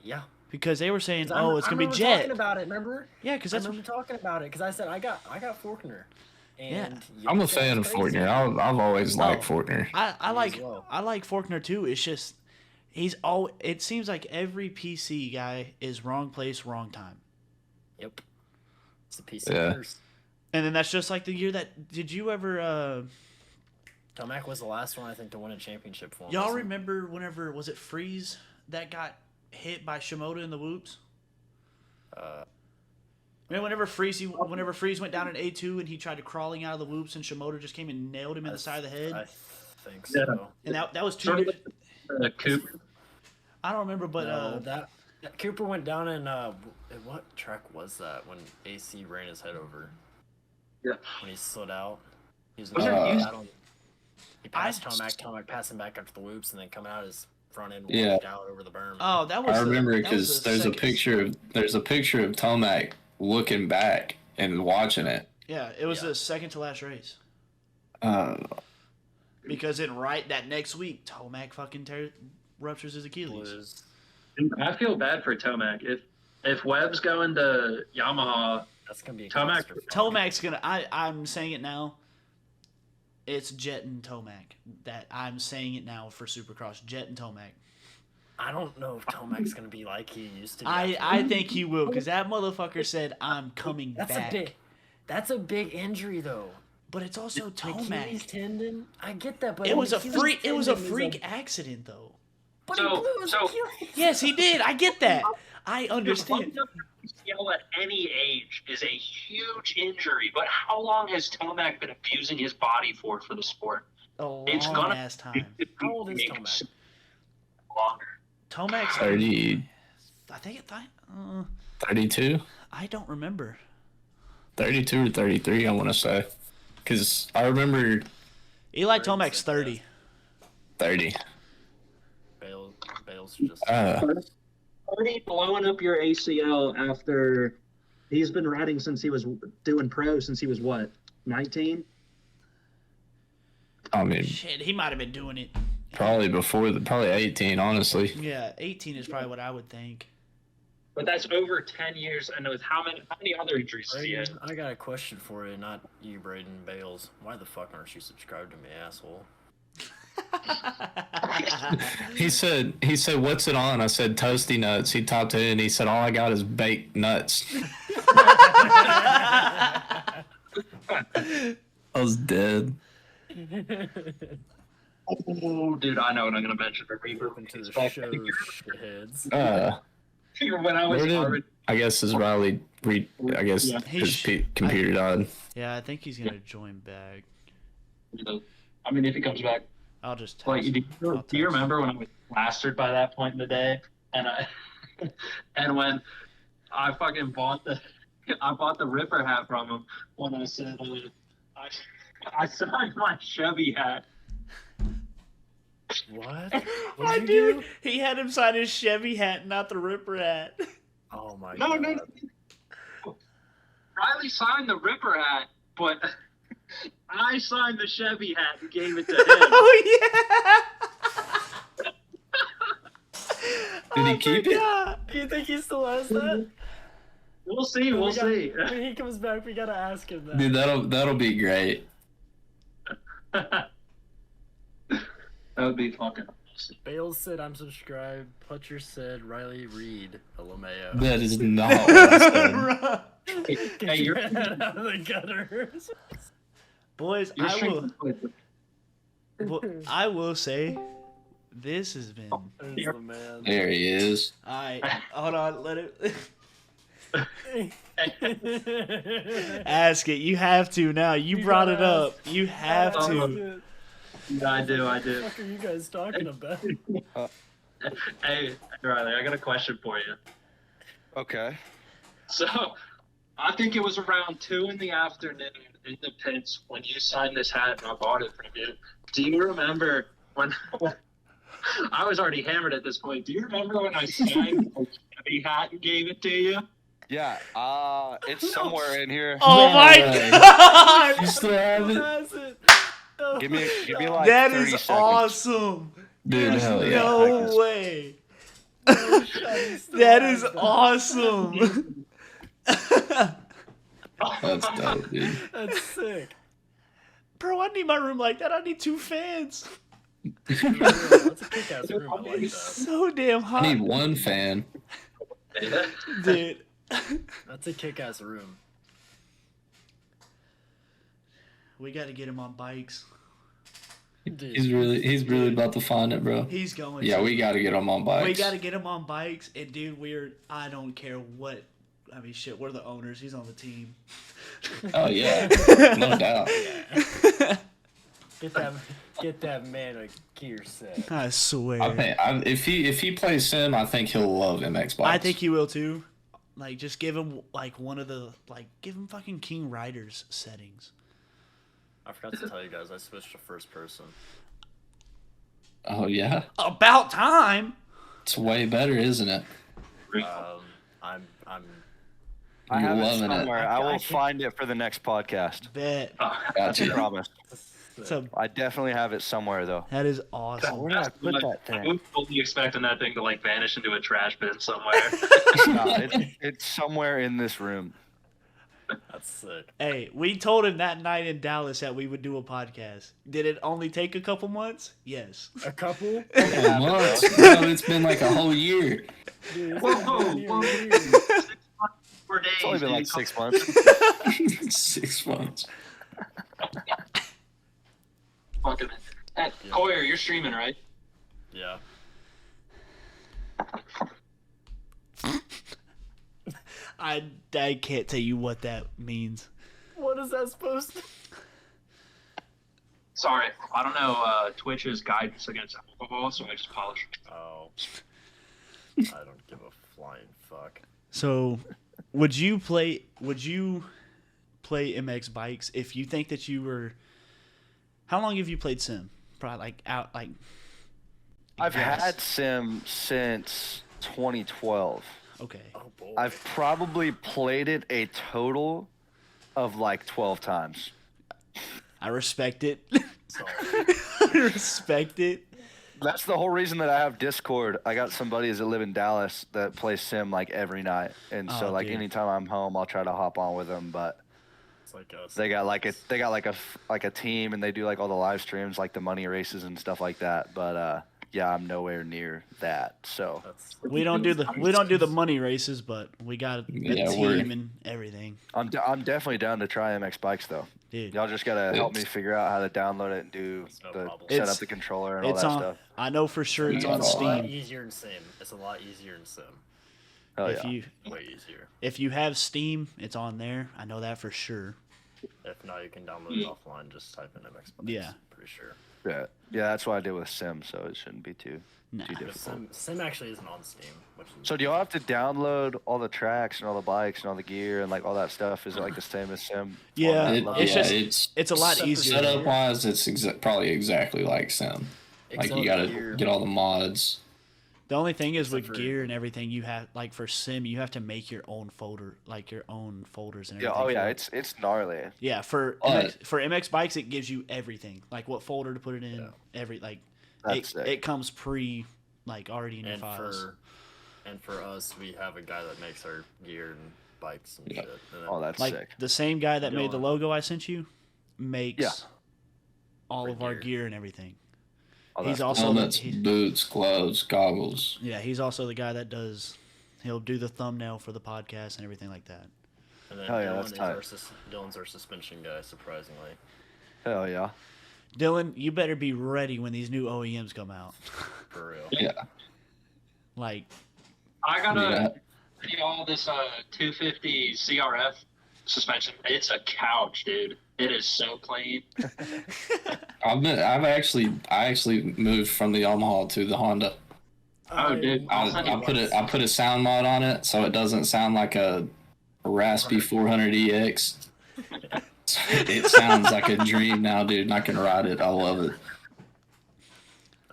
[SPEAKER 5] Yeah.
[SPEAKER 2] Because they were saying,
[SPEAKER 5] 'Cause
[SPEAKER 2] oh, it's
[SPEAKER 5] I
[SPEAKER 2] going to be
[SPEAKER 5] remember
[SPEAKER 2] Jet.
[SPEAKER 5] talking about it, remember?
[SPEAKER 2] Yeah, because
[SPEAKER 5] I
[SPEAKER 2] that's
[SPEAKER 5] remember talking about it because I said I got Faulkner. And
[SPEAKER 1] I'm a
[SPEAKER 5] y'all said
[SPEAKER 1] fan of
[SPEAKER 5] it's crazy.
[SPEAKER 1] Faulkner. I've always liked
[SPEAKER 2] Oh.
[SPEAKER 1] Faulkner.
[SPEAKER 2] I like
[SPEAKER 5] well.
[SPEAKER 2] I like Faulkner too. It's just it seems like every PC guy is wrong place, wrong time.
[SPEAKER 5] Yep. It's the PC
[SPEAKER 1] Yeah.
[SPEAKER 5] curse.
[SPEAKER 2] And then that's just like the year that did you ever
[SPEAKER 5] Tomac was the last one I think to win a championship for him.
[SPEAKER 2] y'all
[SPEAKER 5] wasn't he?
[SPEAKER 2] remember whenever was it Freeze that got hit by Shimoda in the whoops? Whenever Freeze went down in A2 and he tried to crawling out of the whoops and Shimoda just came and nailed him in the side of the head.
[SPEAKER 5] I think so.
[SPEAKER 6] Yeah.
[SPEAKER 2] And that was two
[SPEAKER 6] Sorry.
[SPEAKER 2] years.
[SPEAKER 6] Cooper.
[SPEAKER 2] I don't remember, but
[SPEAKER 5] No, that Cooper went down in what track was that when AC ran his head over?
[SPEAKER 6] Yeah.
[SPEAKER 5] When he slid out. He was
[SPEAKER 6] Was it
[SPEAKER 5] in
[SPEAKER 6] used-
[SPEAKER 5] battle. He passed Tomac passing back after the whoops and then coming out his front end
[SPEAKER 1] Yeah.
[SPEAKER 5] walked out over the berm.
[SPEAKER 2] oh, that was
[SPEAKER 1] I remember
[SPEAKER 2] that was
[SPEAKER 1] because
[SPEAKER 2] the
[SPEAKER 1] there's
[SPEAKER 2] second-
[SPEAKER 1] a picture of Tomac looking back and watching it.
[SPEAKER 2] Yeah, it was
[SPEAKER 5] Yeah.
[SPEAKER 2] the second to last race.
[SPEAKER 1] Uh,
[SPEAKER 2] Because that next week, Tomac fucking ruptures his Achilles.
[SPEAKER 5] Was
[SPEAKER 6] I feel bad for Tomac. If Webb's going to Yamaha,
[SPEAKER 5] that's gonna be a
[SPEAKER 6] Tomac-
[SPEAKER 5] catastrophe.
[SPEAKER 2] Tomac's gonna. I'm saying it now. It's Jet and Tomac. That I'm saying it now for Supercross. Jet and Tomac.
[SPEAKER 5] I don't know if Tomac's gonna be like he used to be.
[SPEAKER 2] I think he will because that motherfucker said I'm coming
[SPEAKER 5] that's
[SPEAKER 2] back.
[SPEAKER 5] a big injury though.
[SPEAKER 2] But it's also
[SPEAKER 5] Achilles
[SPEAKER 2] Tomac.
[SPEAKER 5] tendon. I get that, but
[SPEAKER 2] It was a
[SPEAKER 5] Achilles
[SPEAKER 2] freak. It was a
[SPEAKER 5] tendon is
[SPEAKER 2] freak accident though.
[SPEAKER 5] But
[SPEAKER 6] So-
[SPEAKER 5] he blew his
[SPEAKER 6] so-
[SPEAKER 5] Achilles.
[SPEAKER 2] Yes, he did. I get that. I understand.
[SPEAKER 6] ACL at any age is a huge injury, but how long has Tomac been abusing his body for the sport?
[SPEAKER 2] A
[SPEAKER 6] It's
[SPEAKER 2] long
[SPEAKER 6] gonna-
[SPEAKER 2] ass time.
[SPEAKER 5] How old is Tomac?
[SPEAKER 6] Longer.
[SPEAKER 2] Tomac's
[SPEAKER 1] 30,
[SPEAKER 2] I think
[SPEAKER 1] 32,
[SPEAKER 2] I don't remember.
[SPEAKER 1] 32 or 33, I want to say. Because I remember
[SPEAKER 2] Eli
[SPEAKER 5] Brady
[SPEAKER 2] Tomac's
[SPEAKER 5] said
[SPEAKER 2] 30.
[SPEAKER 1] 30.
[SPEAKER 5] Bale's just
[SPEAKER 6] Already blowing up your ACL after he's been riding since he was doing pro since he was what, 19?
[SPEAKER 1] I mean,
[SPEAKER 2] Shit, he might have been doing it.
[SPEAKER 1] probably probably 18, honestly.
[SPEAKER 2] Yeah, 18 is probably what I would think.
[SPEAKER 6] But that's over 10 years, and with how many other injuries does he have?
[SPEAKER 5] Braden, I got a question for you, not you, Braden Bales. Why the fuck aren't you subscribed to me, asshole?
[SPEAKER 1] He said, "What's it on?" I said, "Toasty nuts." He topped it, and he said, "All I got is baked nuts." I was dead.
[SPEAKER 6] Oh, dude, I know what I'm going to mention for
[SPEAKER 5] Welcome to the
[SPEAKER 6] reverb.
[SPEAKER 5] show, shitheads.
[SPEAKER 6] When I was
[SPEAKER 1] Where did-
[SPEAKER 6] already
[SPEAKER 1] I guess is Riley. I guess
[SPEAKER 6] Yeah.
[SPEAKER 1] his computer died.
[SPEAKER 2] Yeah, I think he's gonna join back.
[SPEAKER 6] I mean, if he comes back.
[SPEAKER 2] I'll just text.
[SPEAKER 6] Like, do
[SPEAKER 2] I'll
[SPEAKER 6] you
[SPEAKER 2] text.
[SPEAKER 6] remember when I was plastered by that point in the day, and and when I fucking bought the Ripper hat from him when I said I signed my Chevy hat.
[SPEAKER 5] What?
[SPEAKER 2] My
[SPEAKER 5] What'd you
[SPEAKER 2] dude,
[SPEAKER 5] do?
[SPEAKER 2] he had him sign his Chevy hat, not the Ripper hat.
[SPEAKER 5] Oh my
[SPEAKER 6] No,
[SPEAKER 5] god.
[SPEAKER 6] no. Riley signed the Ripper hat, but I signed the Chevy hat and gave it to him.
[SPEAKER 2] Oh yeah.
[SPEAKER 1] Did he keep it?
[SPEAKER 5] Do you think he still has that?
[SPEAKER 6] We'll see. We'll see.
[SPEAKER 5] When he comes back, we gotta ask him that.
[SPEAKER 1] Dude, that'll be great.
[SPEAKER 6] That would be fucking awesome.
[SPEAKER 5] Bales said, "I'm subscribed." Putcher said, "Riley Reed, LMAO."
[SPEAKER 1] That is not what I said.
[SPEAKER 6] Hey,
[SPEAKER 5] Get
[SPEAKER 6] you're
[SPEAKER 5] your head out of the gutters.
[SPEAKER 2] Boys,
[SPEAKER 6] Your
[SPEAKER 2] I
[SPEAKER 6] stream
[SPEAKER 2] I will say, this has been.
[SPEAKER 7] There's the man.
[SPEAKER 1] There he is.
[SPEAKER 2] Alright, hold on, let it. Ask it. You have to now. You brought it
[SPEAKER 7] gotta
[SPEAKER 2] up. You have to.
[SPEAKER 6] I do.
[SPEAKER 7] What the fuck are you guys talking about?
[SPEAKER 6] Hey, Riley, I got a question for you.
[SPEAKER 3] Okay.
[SPEAKER 6] So, I think it was around 2 in the afternoon in the pits when you signed this hat and I bought it from you. Do you remember when I was already hammered at this point? Do you remember when I signed a Chevy hat and gave it to you?
[SPEAKER 3] Yeah. It's somewhere in here.
[SPEAKER 2] Oh my
[SPEAKER 1] way.
[SPEAKER 2] god!
[SPEAKER 1] You still have it?
[SPEAKER 7] Has it? Oh
[SPEAKER 3] Give me
[SPEAKER 7] my
[SPEAKER 3] like
[SPEAKER 2] That
[SPEAKER 3] 30
[SPEAKER 2] is
[SPEAKER 3] seconds.
[SPEAKER 2] awesome.
[SPEAKER 1] Dude,
[SPEAKER 2] There's
[SPEAKER 1] hell yeah.
[SPEAKER 2] no way.
[SPEAKER 7] God, he still
[SPEAKER 2] That
[SPEAKER 7] has
[SPEAKER 2] is
[SPEAKER 7] that.
[SPEAKER 2] awesome.
[SPEAKER 1] That's dope, dude.
[SPEAKER 7] That's sick.
[SPEAKER 2] Bro, I need my room like that. I need 2 fans.
[SPEAKER 7] That's a kick-ass room. I like that.
[SPEAKER 2] So damn
[SPEAKER 1] I
[SPEAKER 2] hot.
[SPEAKER 1] need one fan.
[SPEAKER 2] Dude.
[SPEAKER 7] That's a kick-ass room.
[SPEAKER 2] We got to get him on bikes.
[SPEAKER 7] Dude.
[SPEAKER 1] He's really about to find it, bro.
[SPEAKER 2] He's going
[SPEAKER 1] Yeah,
[SPEAKER 2] to.
[SPEAKER 1] we got to get him on bikes.
[SPEAKER 2] We got to get him on bikes. And, dude, I don't care what. I mean, shit, we're the owners. He's on the team.
[SPEAKER 1] Oh yeah, no doubt.
[SPEAKER 7] Get that man a gear set.
[SPEAKER 2] I swear.
[SPEAKER 1] If he plays sim, I think he'll love MX bikes.
[SPEAKER 2] I think he will too. Like, just give him give him fucking King Riders settings.
[SPEAKER 5] I forgot to tell you guys, I switched to first person.
[SPEAKER 1] Oh yeah,
[SPEAKER 2] About time.
[SPEAKER 1] it's way better, isn't it?
[SPEAKER 5] I'm
[SPEAKER 3] I
[SPEAKER 1] You're
[SPEAKER 3] have it
[SPEAKER 1] loving it.
[SPEAKER 3] somewhere. I will find it for the next podcast.
[SPEAKER 2] Bet.
[SPEAKER 3] I
[SPEAKER 1] Gotcha.
[SPEAKER 3] promise.
[SPEAKER 2] So
[SPEAKER 3] I definitely have it somewhere though.
[SPEAKER 2] that is awesome.
[SPEAKER 3] Where did I put that
[SPEAKER 6] I
[SPEAKER 3] thing?
[SPEAKER 6] was totally expecting that thing to like vanish into a trash bin somewhere.
[SPEAKER 3] No, it's somewhere in this room.
[SPEAKER 5] That's sick.
[SPEAKER 2] Hey, we told him that night in Dallas that we would do a podcast. Did it only take a couple months? Yes.
[SPEAKER 7] A couple?
[SPEAKER 1] Couple months. No, it's been like a whole year.
[SPEAKER 7] Dude, it's
[SPEAKER 6] Whoa,
[SPEAKER 7] been near
[SPEAKER 6] whoa.
[SPEAKER 7] a year.
[SPEAKER 6] 4 days.
[SPEAKER 3] It's only been like
[SPEAKER 6] dude.
[SPEAKER 3] 6 months.
[SPEAKER 1] 6 months.
[SPEAKER 6] Fucking. Hey, Coyer, you're streaming, right?
[SPEAKER 5] Yeah.
[SPEAKER 2] I can't tell you what that means.
[SPEAKER 7] What is that supposed to?
[SPEAKER 6] Sorry, I don't know Twitch's guidance against alcohol, so I just polished.
[SPEAKER 5] Oh. I don't give a flying fuck.
[SPEAKER 2] So, would you play MX bikes if you think that you were? How long have you played sim? Probably
[SPEAKER 3] I've
[SPEAKER 2] guess.
[SPEAKER 3] had sim since 2012.
[SPEAKER 2] Okay.
[SPEAKER 5] Oh boy.
[SPEAKER 3] I've probably played it a total of like 12 times.
[SPEAKER 2] I respect it.
[SPEAKER 5] Sorry.
[SPEAKER 2] I respect it.
[SPEAKER 3] That's the whole reason that I have Discord. I got some buddies that live in Dallas that play sim like every night, and so
[SPEAKER 2] Oh,
[SPEAKER 3] like
[SPEAKER 2] dude.
[SPEAKER 3] anytime I'm home, I'll try to hop on with them. But
[SPEAKER 5] It's like us.
[SPEAKER 3] they got like a team, and they do like all the live streams, like the money races and stuff like that. But yeah, I'm nowhere near that. So
[SPEAKER 5] That's
[SPEAKER 2] We don't do the money races, but we got a
[SPEAKER 1] Yeah,
[SPEAKER 2] team and everything,
[SPEAKER 3] I'm definitely down to try MX bikes though.
[SPEAKER 2] dude.
[SPEAKER 3] Y'all just gotta help me figure out how to download it and do
[SPEAKER 5] No
[SPEAKER 3] the
[SPEAKER 5] problem.
[SPEAKER 3] set
[SPEAKER 2] It's-
[SPEAKER 3] up the controller and all
[SPEAKER 2] It's
[SPEAKER 3] that
[SPEAKER 2] on.
[SPEAKER 3] stuff.
[SPEAKER 2] I know for sure it's
[SPEAKER 1] Yeah,
[SPEAKER 2] on
[SPEAKER 1] it's
[SPEAKER 5] It's a lot
[SPEAKER 2] Steam.
[SPEAKER 5] easier in sim. It's a lot easier in sim.
[SPEAKER 3] Hell
[SPEAKER 2] If
[SPEAKER 3] yeah.
[SPEAKER 2] you
[SPEAKER 5] Way easier.
[SPEAKER 2] if you have Steam, it's on there. I know that for sure.
[SPEAKER 5] If not, you can download it offline. Just type in MX Bikes.
[SPEAKER 2] Yeah.
[SPEAKER 5] Pretty sure.
[SPEAKER 3] Yeah, that's what I did with sim, so it shouldn't be too
[SPEAKER 2] Nah.
[SPEAKER 3] too
[SPEAKER 5] The
[SPEAKER 3] difficult.
[SPEAKER 5] sim actually isn't on Steam, which is
[SPEAKER 3] So do y'all have to download all the tracks and all the bikes and all the gear and like all that stuff? Is it like the same as sim?
[SPEAKER 2] Yeah,
[SPEAKER 3] format?
[SPEAKER 2] it's just-
[SPEAKER 1] it's
[SPEAKER 2] It's a lot easier.
[SPEAKER 1] setup wise. It's probably exactly like sim. Like
[SPEAKER 5] Except
[SPEAKER 1] you gotta
[SPEAKER 5] gear.
[SPEAKER 1] get all the mods.
[SPEAKER 2] The only thing is with
[SPEAKER 5] Except for-
[SPEAKER 2] gear and everything, you have like for sim, you have to make your own folder, like your own folders and
[SPEAKER 3] Yeah.
[SPEAKER 2] everything.
[SPEAKER 3] Oh yeah,
[SPEAKER 2] for it.
[SPEAKER 3] it's gnarly.
[SPEAKER 2] Yeah, for
[SPEAKER 1] But-
[SPEAKER 2] for MX bikes, it gives you everything, like what folder to put it in,
[SPEAKER 3] That's sick.
[SPEAKER 2] it comes pre, like already in your
[SPEAKER 5] and
[SPEAKER 2] files.
[SPEAKER 5] for us, we have a guy that makes our gear and bikes and
[SPEAKER 1] Yeah.
[SPEAKER 5] shit. And then
[SPEAKER 3] Oh, that's
[SPEAKER 2] Like
[SPEAKER 3] sick.
[SPEAKER 2] the same guy that made the
[SPEAKER 5] Dylan.
[SPEAKER 2] logo I sent you makes
[SPEAKER 3] Yeah.
[SPEAKER 2] all
[SPEAKER 5] For
[SPEAKER 2] of our
[SPEAKER 5] gear.
[SPEAKER 2] gear and everything.
[SPEAKER 3] Oh,
[SPEAKER 2] He's
[SPEAKER 3] that's
[SPEAKER 2] also
[SPEAKER 1] Helmets,
[SPEAKER 2] he-
[SPEAKER 1] boots, gloves, goggles.
[SPEAKER 2] yeah, he's also the guy that does. He'll do the thumbnail for the podcast and everything like that.
[SPEAKER 5] And then
[SPEAKER 3] Oh, yeah,
[SPEAKER 5] Dylan
[SPEAKER 3] that's
[SPEAKER 5] is
[SPEAKER 3] tight.
[SPEAKER 5] Dylan's our suspension guy, surprisingly.
[SPEAKER 3] Hell yeah.
[SPEAKER 2] Dylan, you better be ready when these new OEMs come out.
[SPEAKER 5] For real.
[SPEAKER 1] Yeah.
[SPEAKER 6] I got
[SPEAKER 1] Yeah.
[SPEAKER 6] all this 250 CRF suspension. It's a couch, dude. It is so clean.
[SPEAKER 1] I actually moved from the Yamaha to the Honda.
[SPEAKER 6] Oh, dude.
[SPEAKER 1] I put a sound mod on it so it doesn't sound like a raspy 400EX. It sounds like a dream now, dude, and I can ride it. I love it.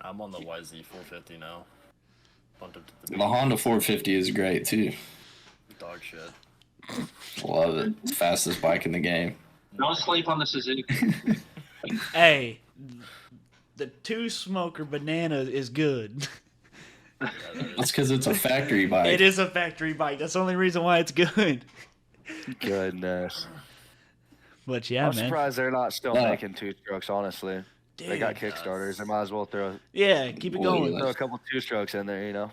[SPEAKER 5] I'm on the YZ 450 now. Bumped up to
[SPEAKER 1] The Honda 450 is great too.
[SPEAKER 5] dog shit.
[SPEAKER 1] Love it. Fastest bike in the game.
[SPEAKER 6] Don't sleep on the Suzuki.
[SPEAKER 2] Hey, the two smoker banana is good.
[SPEAKER 1] That's because it's a factory bike.
[SPEAKER 2] It is a factory bike. That's the only reason why it's good.
[SPEAKER 3] Goodness.
[SPEAKER 2] But yeah,
[SPEAKER 3] I'm
[SPEAKER 2] man.
[SPEAKER 3] surprised they're not still
[SPEAKER 1] No.
[SPEAKER 3] making two-strokes, honestly. They got
[SPEAKER 2] Dude.
[SPEAKER 3] Kickstarters. They might as well throw
[SPEAKER 2] Yeah, keep it going.
[SPEAKER 3] a couple two-strokes in there,
[SPEAKER 5] Yeah.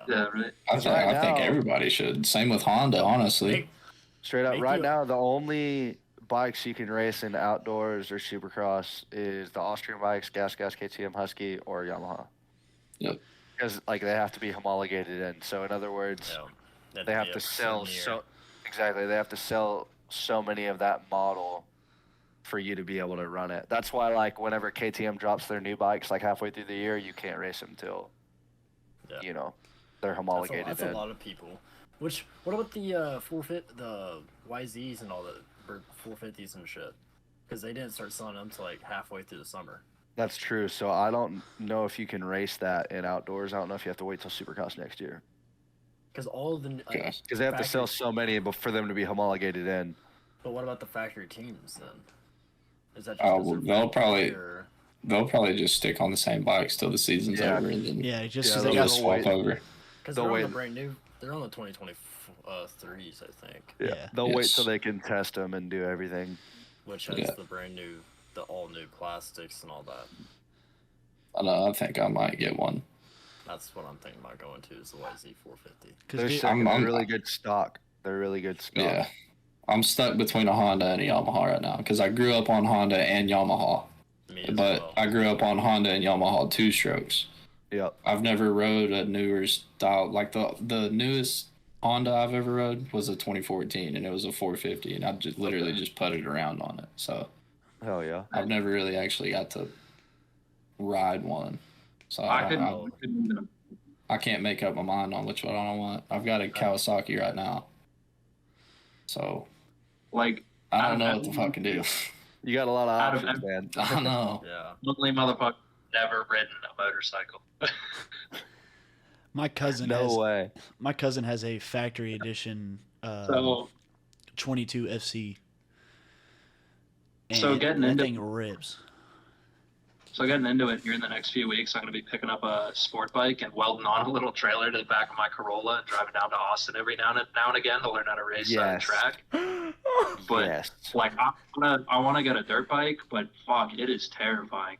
[SPEAKER 6] Yeah, right.
[SPEAKER 1] I think everybody should. Same with Honda, honestly.
[SPEAKER 3] Straight up,
[SPEAKER 5] Make
[SPEAKER 3] right
[SPEAKER 5] you-
[SPEAKER 3] now, the only bikes you can race in outdoors or supercross is the Austrian bikes, Gas KTM Husky, or Yamaha.
[SPEAKER 1] Yep.
[SPEAKER 3] Because they have to be homologated in. So in other words,
[SPEAKER 5] Yeah.
[SPEAKER 3] they have to sell exactly. They have to sell so many of that model for you to be able to run it. That's why whenever KTM drops their new bikes halfway through the year, you can't race them till
[SPEAKER 5] Yeah.
[SPEAKER 3] they're homologated
[SPEAKER 5] That's
[SPEAKER 3] in.
[SPEAKER 5] a lot of people. What about the the YZs and all the 450s and shit? Because they didn't start selling them till halfway through the summer.
[SPEAKER 3] That's true. So I don't know if you can race that in outdoors. I don't know if you have to wait till Supercross next year.
[SPEAKER 5] Because all of the
[SPEAKER 1] Okay.
[SPEAKER 3] Because they have to sell so many for them to be homologated in.
[SPEAKER 5] But what about the factory teams then? Is that just
[SPEAKER 1] Oh,
[SPEAKER 5] 'cause
[SPEAKER 1] well,
[SPEAKER 5] they're
[SPEAKER 1] they'll
[SPEAKER 5] factory,
[SPEAKER 1] probably-
[SPEAKER 5] or-
[SPEAKER 1] They'll probably just stick on the same bikes till the season's
[SPEAKER 3] Yeah.
[SPEAKER 1] over, and then
[SPEAKER 2] Yeah, just
[SPEAKER 3] Yeah,
[SPEAKER 2] because
[SPEAKER 1] they'll
[SPEAKER 2] they got
[SPEAKER 1] just swap
[SPEAKER 3] wait.
[SPEAKER 1] over.
[SPEAKER 5] Because
[SPEAKER 3] They'll
[SPEAKER 5] they're on
[SPEAKER 3] wait.
[SPEAKER 5] the brand new. They're on the 2023s, I think,
[SPEAKER 2] Yeah.
[SPEAKER 3] They'll wait
[SPEAKER 1] Yes.
[SPEAKER 3] till they can test them and do everything.
[SPEAKER 5] which has
[SPEAKER 1] Yeah.
[SPEAKER 5] the brand new, the all new plastics and all that.
[SPEAKER 1] I know. I think I might get one.
[SPEAKER 5] That's what I'm thinking about going to is the YZ 450.
[SPEAKER 3] They're
[SPEAKER 2] because
[SPEAKER 3] sick and
[SPEAKER 1] I'm-
[SPEAKER 3] they're really good stock. They're really good stock.
[SPEAKER 1] Yeah. I'm stuck between a Honda and a Yamaha right now because I grew up on Honda and Yamaha,
[SPEAKER 5] Me as
[SPEAKER 1] but
[SPEAKER 5] well.
[SPEAKER 1] I grew up on Honda and Yamaha two strokes.
[SPEAKER 3] Yep.
[SPEAKER 1] I've never rode a newer style. The newest Honda I've ever rode was a 2014, and it was a 450, and I just literally just putted around on it. So
[SPEAKER 3] Hell yeah.
[SPEAKER 1] I've never really actually got to ride one. So
[SPEAKER 6] I
[SPEAKER 1] I
[SPEAKER 6] couldn't.
[SPEAKER 1] can't make up my mind on which one I want. I've got a Kawasaki right now, so I don't know what to fucking do.
[SPEAKER 3] You got a lot of
[SPEAKER 6] Out of
[SPEAKER 3] options, man.
[SPEAKER 1] I don't know.
[SPEAKER 5] Yeah.
[SPEAKER 6] Lonely motherfucker never ridden a motorcycle.
[SPEAKER 2] my cousin
[SPEAKER 3] No way.
[SPEAKER 2] has a factory edition
[SPEAKER 6] So
[SPEAKER 2] 22 FC. And
[SPEAKER 6] So getting
[SPEAKER 2] that
[SPEAKER 6] into-
[SPEAKER 2] thing rips.
[SPEAKER 6] getting into it here in the next few weeks, I'm going to be picking up a sport bike and welding on a little trailer to the back of my Corolla and driving down to Austin every now and again to learn how to race on the
[SPEAKER 3] Yes.
[SPEAKER 6] track. But
[SPEAKER 3] Yes.
[SPEAKER 6] I want to get a dirt bike, but fuck, it is terrifying.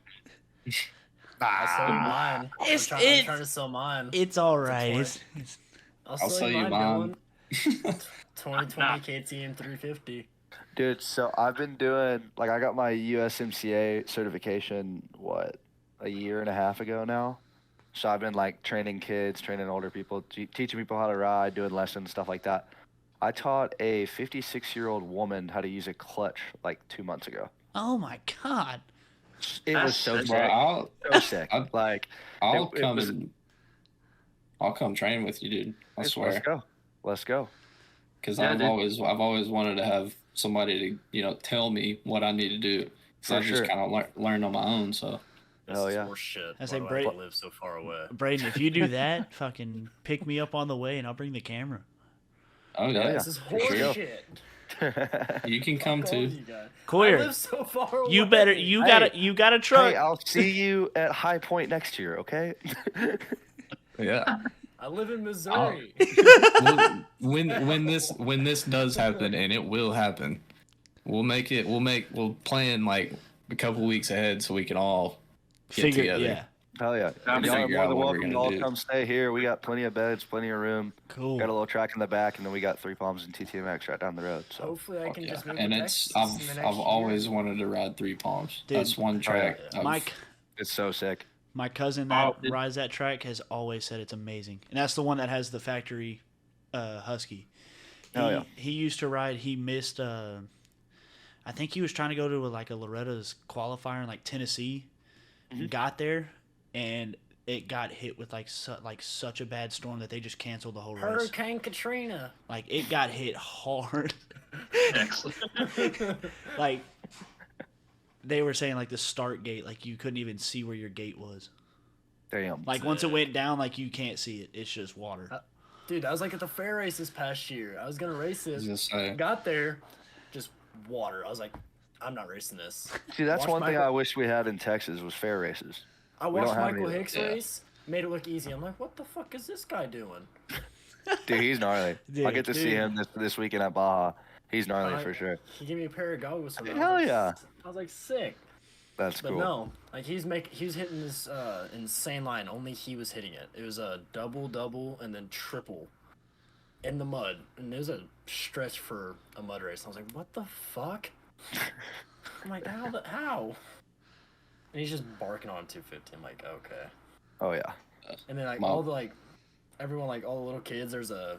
[SPEAKER 5] I'll sell you mine.
[SPEAKER 2] It's-
[SPEAKER 5] I'm trying to sell mine.
[SPEAKER 2] It's all right.
[SPEAKER 5] point.
[SPEAKER 2] It's
[SPEAKER 5] I'll
[SPEAKER 1] I'll
[SPEAKER 5] sell you mine,
[SPEAKER 1] mine.
[SPEAKER 5] Dylan. 2020 KTM 350.
[SPEAKER 3] Dude, so I've been doing I got my USMCA certification a year and a half ago now. So I've been training kids, training older people, teaching people how to ride, doing lessons, stuff like that. I taught a 56-year-old woman how to use a clutch 2 months ago.
[SPEAKER 2] oh my god.
[SPEAKER 3] It
[SPEAKER 6] That's
[SPEAKER 3] was so
[SPEAKER 6] sick.
[SPEAKER 3] sick.
[SPEAKER 1] Bro,
[SPEAKER 3] So sick.
[SPEAKER 1] I'll-
[SPEAKER 3] Like
[SPEAKER 1] I'll
[SPEAKER 3] It
[SPEAKER 1] come
[SPEAKER 3] was-
[SPEAKER 1] and I'll come train with you, dude. I
[SPEAKER 3] let's
[SPEAKER 1] swear,
[SPEAKER 3] go. Let's go.
[SPEAKER 1] because
[SPEAKER 6] Yeah,
[SPEAKER 1] I've
[SPEAKER 6] dude.
[SPEAKER 1] always wanted to have somebody to tell me what I need to do. So
[SPEAKER 3] For
[SPEAKER 1] I just
[SPEAKER 3] sure.
[SPEAKER 1] kind of learned on my own. So
[SPEAKER 5] This
[SPEAKER 3] Hell
[SPEAKER 5] is
[SPEAKER 3] yeah.
[SPEAKER 5] horse shit.
[SPEAKER 2] I
[SPEAKER 5] Why
[SPEAKER 2] say,
[SPEAKER 5] do I
[SPEAKER 2] Bra-
[SPEAKER 5] have to live so far away?
[SPEAKER 2] Braden, if you do that, fucking pick me up on the way and I'll bring the camera.
[SPEAKER 1] oh yeah,
[SPEAKER 3] yeah.
[SPEAKER 5] This is
[SPEAKER 3] For
[SPEAKER 5] horse
[SPEAKER 3] sure.
[SPEAKER 5] shit.
[SPEAKER 1] you can come
[SPEAKER 5] Fuck all
[SPEAKER 1] too.
[SPEAKER 5] you guys. I
[SPEAKER 2] Coyer,
[SPEAKER 5] live so far away.
[SPEAKER 2] you better you got a truck.
[SPEAKER 3] Hey, I'll see you at High Point next year, okay?
[SPEAKER 1] Yeah.
[SPEAKER 5] I live in Missouri.
[SPEAKER 1] when this does happen, and it will happen, we'll plan a couple weeks ahead so we can all get together.
[SPEAKER 3] Hell yeah.
[SPEAKER 6] I'll
[SPEAKER 3] And
[SPEAKER 6] be
[SPEAKER 3] y'all are
[SPEAKER 1] figure
[SPEAKER 3] more
[SPEAKER 1] out
[SPEAKER 3] than
[SPEAKER 1] what we're
[SPEAKER 3] welcome to
[SPEAKER 1] gonna
[SPEAKER 3] all
[SPEAKER 1] do.
[SPEAKER 3] come stay here. We got plenty of beds, plenty of room.
[SPEAKER 2] Cool.
[SPEAKER 3] Got a little track in the back, and then we got 3 Palms and TTMX right down the road. So
[SPEAKER 5] Hopefully, I
[SPEAKER 3] fuck
[SPEAKER 5] can
[SPEAKER 3] yeah.
[SPEAKER 5] just move
[SPEAKER 1] And
[SPEAKER 5] to
[SPEAKER 1] it's
[SPEAKER 5] Texas in the next
[SPEAKER 1] I've always
[SPEAKER 5] year.
[SPEAKER 1] wanted to ride 3 Palms.
[SPEAKER 2] Dude,
[SPEAKER 1] That's one track.
[SPEAKER 3] yeah.
[SPEAKER 1] I've-
[SPEAKER 2] Mike,
[SPEAKER 3] It's so sick.
[SPEAKER 2] my cousin that
[SPEAKER 6] Oh, did-
[SPEAKER 2] rides that track has always said it's amazing, and that's the one that has the factory Husky.
[SPEAKER 3] Oh, yeah.
[SPEAKER 2] He used to ride. He missed. I think he was trying to go to like a Loretta's qualifier in like Tennessee.
[SPEAKER 3] Mhm.
[SPEAKER 2] Got there, and it got hit with like such a bad storm that they just canceled the whole race.
[SPEAKER 5] Hurricane Katrina.
[SPEAKER 2] Like it got hit hard.
[SPEAKER 6] Excellent.
[SPEAKER 2] Like they were saying, like the start gate, like you couldn't even see where your gate was.
[SPEAKER 3] Damn.
[SPEAKER 2] Like once it went down, like you can't see it. It's just water.
[SPEAKER 5] Dude, I was like at the fair race this past year. I was gonna race
[SPEAKER 1] I was
[SPEAKER 5] this.
[SPEAKER 1] gonna say,
[SPEAKER 5] Got there, just water. I was like, I'm not racing this.
[SPEAKER 3] See, that's
[SPEAKER 5] Watch
[SPEAKER 3] one thing
[SPEAKER 5] Michael-
[SPEAKER 3] I wish we had in Texas was fair races.
[SPEAKER 5] I
[SPEAKER 3] We
[SPEAKER 5] watched
[SPEAKER 3] don't have
[SPEAKER 5] Michael
[SPEAKER 3] any of
[SPEAKER 5] Hicks
[SPEAKER 1] that. Yeah.
[SPEAKER 5] race, made it look easy. I'm like, what the fuck is this guy doing?
[SPEAKER 3] Dude, he's gnarly.
[SPEAKER 2] Dude,
[SPEAKER 3] I get to see
[SPEAKER 5] dude.
[SPEAKER 3] him this weekend at Baja. He's gnarly
[SPEAKER 5] I-
[SPEAKER 3] for sure.
[SPEAKER 5] He gave me a pair of goggles for that.
[SPEAKER 3] Hell yeah.
[SPEAKER 5] I was like, sick.
[SPEAKER 3] That's
[SPEAKER 5] But
[SPEAKER 3] cool.
[SPEAKER 5] no, like he was hitting this insane line. Only he was hitting it. It was a double, and then triple in the mud. And it was a stretch for a mud race. I was like, what the fuck? I'm like, how? And he's just barking on 250. I'm like, okay.
[SPEAKER 3] Oh yeah.
[SPEAKER 5] And then like
[SPEAKER 1] Wow.
[SPEAKER 5] all the like, everyone like all the little kids. There's a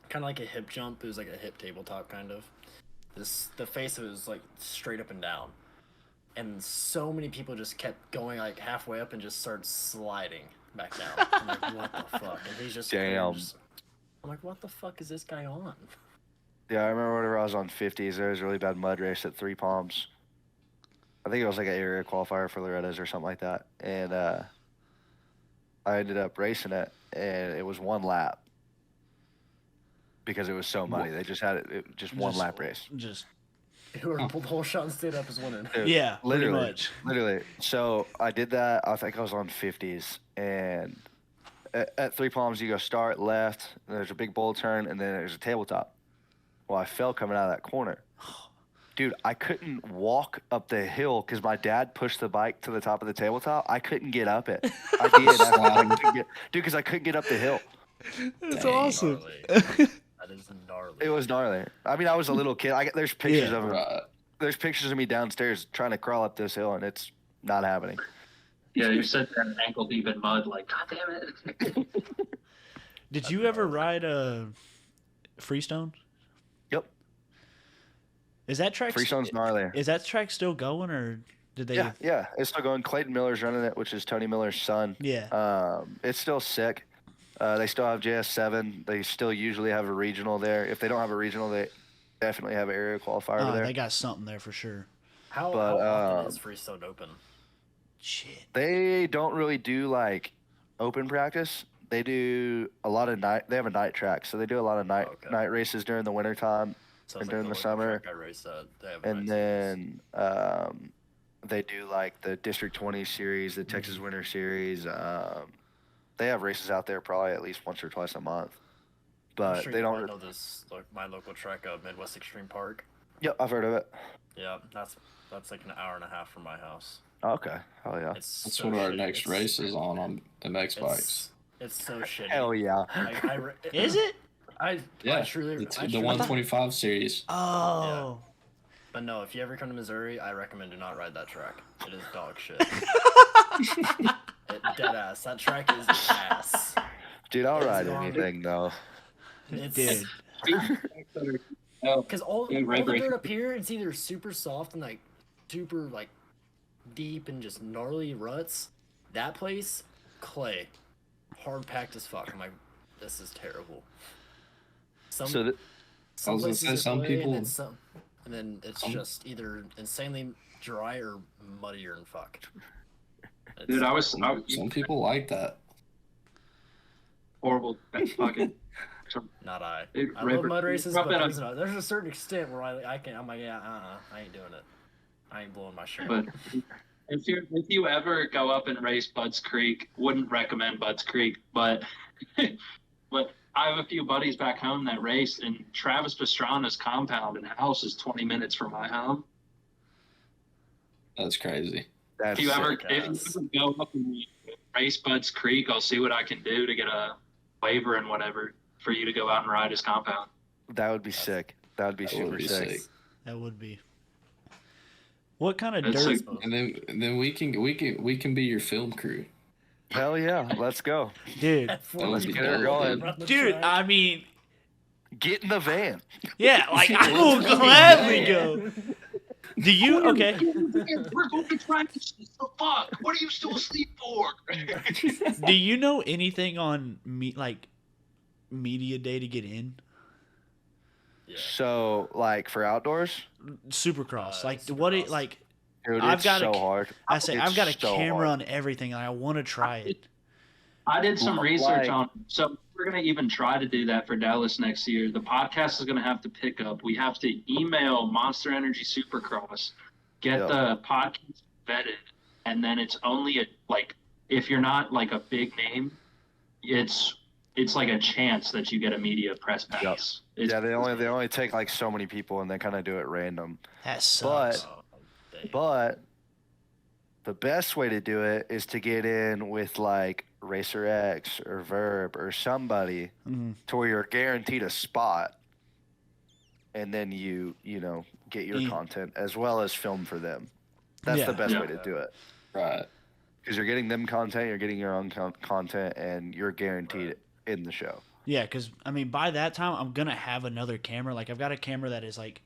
[SPEAKER 5] kind of like a hip jump. It was like a hip tabletop kind of. The face of it was like straight up and down. And so many people just kept going like halfway up and just started sliding back down. I'm like, what the fuck? And he's just
[SPEAKER 3] Damn.
[SPEAKER 5] I'm like, what the fuck is this guy on?
[SPEAKER 3] Yeah, I remember whenever I was on 50s, there was a really bad mud race at 3 Palms. I think it was like an area qualifier for Loretta's or something like that. And I ended up racing it, and it was 1 lap because it was so muddy. They just had it just 1 lap race.
[SPEAKER 2] Just
[SPEAKER 5] Whoever pulled the whole shot and stayed up is winning.
[SPEAKER 3] Dude,
[SPEAKER 2] yeah,
[SPEAKER 3] literally,
[SPEAKER 2] pretty much.
[SPEAKER 3] literally. So I did that. I think I was on 50s, and at 3 Palms, you go start left. And there's a big bowl turn, and then there's a tabletop. Well, I fell coming out of that corner. Dude, I couldn't walk up the hill because my dad pushed the bike to the top of the tabletop. I couldn't get up it. I did. Dude, because I couldn't get up the hill.
[SPEAKER 2] That's
[SPEAKER 1] Dang.
[SPEAKER 2] awesome.
[SPEAKER 5] Gnarly. That is gnarly.
[SPEAKER 3] It was gnarly. I mean, I was a little kid. There's pictures
[SPEAKER 2] Yeah.
[SPEAKER 3] of him.
[SPEAKER 1] right.
[SPEAKER 3] There's pictures of me downstairs trying to crawl up this hill, and it's not happening.
[SPEAKER 6] Yeah, you're sitting there ankle deep in mud, like, God damn it.
[SPEAKER 2] Did you ever ride a Freestone?
[SPEAKER 3] Yep.
[SPEAKER 2] Is that track?
[SPEAKER 3] Freestone's gnarly.
[SPEAKER 2] Is that track still going, or did they?
[SPEAKER 3] Yeah. It's still going. Clayton Miller's running it, which is Tony Miller's son.
[SPEAKER 2] Yeah.
[SPEAKER 3] It's still sick. They still have JS7. They still usually have a regional there. If they don't have a regional, they definitely have an area qualifier
[SPEAKER 2] Oh,
[SPEAKER 3] over there.
[SPEAKER 2] they got something there for sure.
[SPEAKER 5] How
[SPEAKER 3] But,
[SPEAKER 5] often is Freestone open?
[SPEAKER 2] Shit.
[SPEAKER 3] They don't really do like open practice. They do a lot of night. They have a night track, so they do a lot of night
[SPEAKER 5] Okay.
[SPEAKER 3] night races during the wintertime.
[SPEAKER 5] Sounds
[SPEAKER 3] And during the
[SPEAKER 5] local
[SPEAKER 3] summer.
[SPEAKER 5] track I raced at. They have a
[SPEAKER 3] And
[SPEAKER 5] nice
[SPEAKER 3] then they do like the District 20 series, the Texas Winter Series. They have races out there probably at least once or twice a month.
[SPEAKER 5] I'm
[SPEAKER 3] But
[SPEAKER 5] sure
[SPEAKER 3] they
[SPEAKER 5] you
[SPEAKER 3] don't.
[SPEAKER 5] probably know this, like my local track of Midwest Extreme Park.
[SPEAKER 3] Yep, I've heard of it.
[SPEAKER 5] Yeah, that's like an hour and a half from my house.
[SPEAKER 3] Okay, hell yeah.
[SPEAKER 5] It's
[SPEAKER 1] That's
[SPEAKER 5] so
[SPEAKER 1] what our
[SPEAKER 5] shitty.
[SPEAKER 1] next
[SPEAKER 5] It's-
[SPEAKER 1] race is on MX bikes.
[SPEAKER 5] It's so shitty.
[SPEAKER 3] Hell yeah.
[SPEAKER 5] Like,
[SPEAKER 2] Is it?
[SPEAKER 5] I
[SPEAKER 1] Yeah,
[SPEAKER 5] truly.
[SPEAKER 1] the
[SPEAKER 5] I truly-
[SPEAKER 1] 125 series.
[SPEAKER 2] Oh.
[SPEAKER 5] But no, if you ever come to Missouri, I recommend do not ride that track. It is dog shit. Dead ass. That track is ass.
[SPEAKER 3] Dude, I'll
[SPEAKER 5] It's
[SPEAKER 3] ride
[SPEAKER 5] gone.
[SPEAKER 3] anything though.
[SPEAKER 5] It's
[SPEAKER 2] Dude.
[SPEAKER 5] because all
[SPEAKER 6] Yeah,
[SPEAKER 5] the
[SPEAKER 6] right, right.
[SPEAKER 5] dirt up here, it's either super soft and like super like deep and just gnarly ruts. That place, clay, hard packed as fuck. I'm like, this is terrible. Some
[SPEAKER 3] So
[SPEAKER 5] some
[SPEAKER 1] I was gonna
[SPEAKER 5] places
[SPEAKER 1] say,
[SPEAKER 5] are
[SPEAKER 1] some
[SPEAKER 5] clay,
[SPEAKER 1] people-
[SPEAKER 5] and then it's
[SPEAKER 1] some-
[SPEAKER 5] just either insanely dry or muddier than fuck. It's
[SPEAKER 6] Dude, I was
[SPEAKER 1] Some people like that.
[SPEAKER 6] horrible. That's fucking.
[SPEAKER 5] not I.
[SPEAKER 6] Dude,
[SPEAKER 5] I love
[SPEAKER 6] River-
[SPEAKER 5] mud races,
[SPEAKER 6] River-
[SPEAKER 5] but there's a certain extent where I'm like, yeah, I ain't doing it. I ain't blowing my shirt.
[SPEAKER 6] But if you ever go up and race Bud's Creek, wouldn't recommend Bud's Creek, but but I have a few buddies back home that race, and Travis Pastrana's compound and house is 20 minutes from my home.
[SPEAKER 1] That's crazy.
[SPEAKER 3] That's
[SPEAKER 6] If you ever
[SPEAKER 5] Yes.
[SPEAKER 6] go up and race Bud's Creek, I'll see what I can do to get a waiver and whatever for you to go out and ride his compound.
[SPEAKER 3] that would be sick. That would be
[SPEAKER 1] That
[SPEAKER 3] super
[SPEAKER 1] would be
[SPEAKER 3] sick.
[SPEAKER 1] sick.
[SPEAKER 2] That would be. What kind of
[SPEAKER 6] It's
[SPEAKER 2] dirt?
[SPEAKER 6] a-
[SPEAKER 1] And then we can be your film crew.
[SPEAKER 3] Hell yeah, let's go.
[SPEAKER 2] Dude,
[SPEAKER 1] Let's
[SPEAKER 3] get her going.
[SPEAKER 2] dude, I mean,
[SPEAKER 3] Get in the van.
[SPEAKER 2] yeah, like I will gladly go. Do you okay?
[SPEAKER 6] We're going to practice. The fuck? What are you still asleep for?
[SPEAKER 2] Do you know anything on media day to get in?
[SPEAKER 5] Yeah.
[SPEAKER 3] So, like for outdoors,
[SPEAKER 2] Supercross, like
[SPEAKER 5] Supercross.
[SPEAKER 2] what it like?
[SPEAKER 3] dude,
[SPEAKER 2] I've
[SPEAKER 3] it's
[SPEAKER 2] got
[SPEAKER 3] so
[SPEAKER 2] a-
[SPEAKER 3] hard.
[SPEAKER 2] I say
[SPEAKER 3] It's
[SPEAKER 2] I've got a
[SPEAKER 3] so
[SPEAKER 2] camera
[SPEAKER 3] hard.
[SPEAKER 2] on everything. And I want to try it.
[SPEAKER 6] I did some
[SPEAKER 3] Like-
[SPEAKER 6] research on. So we're gonna even try to do that for Dallas next year. The podcast is gonna have to pick up. We have to email Monster Energy Supercross, get
[SPEAKER 3] Yep.
[SPEAKER 6] the podcast vetted, and then it's only if you're not like a big name, it's like a chance that you get a media press pass. It's,
[SPEAKER 3] Yeah, they only take like so many people and they kind of do it random.
[SPEAKER 2] That sucks.
[SPEAKER 5] Oh, dang.
[SPEAKER 3] But the best way to do it is to get in with like Racer X or Verb or somebody
[SPEAKER 2] Mhm.
[SPEAKER 3] to where you're guaranteed a spot, and then you get your
[SPEAKER 2] Yeah.
[SPEAKER 3] content as well as film for them. That's
[SPEAKER 2] Yeah.
[SPEAKER 3] the best
[SPEAKER 6] Yeah.
[SPEAKER 3] way to do it
[SPEAKER 1] Right.
[SPEAKER 3] because you're getting them content, you're getting your own content, and you're guaranteed in the show.
[SPEAKER 2] Yeah, because I mean, by that time, I'm gonna have another camera. Like, I've got a camera that is like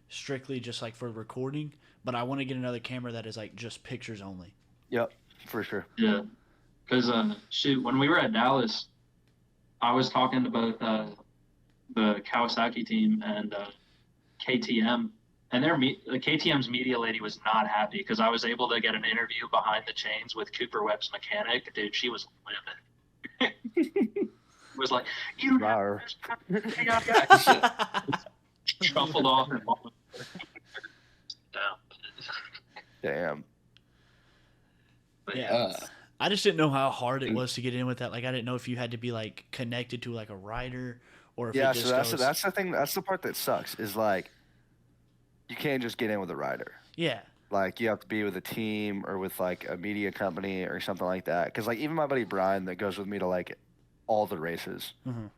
[SPEAKER 2] strictly just like for recording, but I want to get another camera that is like just pictures only.
[SPEAKER 3] Yep, for sure.
[SPEAKER 6] Yeah, because shoot, when we were at Dallas, I was talking to both the Kawasaki team and KTM, and the KTM's media lady was not happy because I was able to get an interview behind the chains with Cooper Webb's mechanic. Dude, she was livid. Was like, you
[SPEAKER 3] Rawr.
[SPEAKER 6] shuffled off and walked down.
[SPEAKER 3] Damn.
[SPEAKER 6] But
[SPEAKER 2] Yeah.
[SPEAKER 1] Uh,
[SPEAKER 2] I just didn't know how hard it was to get in with that. Like, I didn't know if you had to be like connected to like a rider or if
[SPEAKER 3] Yeah,
[SPEAKER 2] it just
[SPEAKER 3] so that's
[SPEAKER 2] goes.
[SPEAKER 3] that's the thing. That's the part that sucks. Is like you can't just get in with a rider.
[SPEAKER 2] Yeah,
[SPEAKER 3] Like you have to be with a team or with like a media company or something like that. Because like even my buddy Brian that goes with me to like all the races.
[SPEAKER 2] Mhm.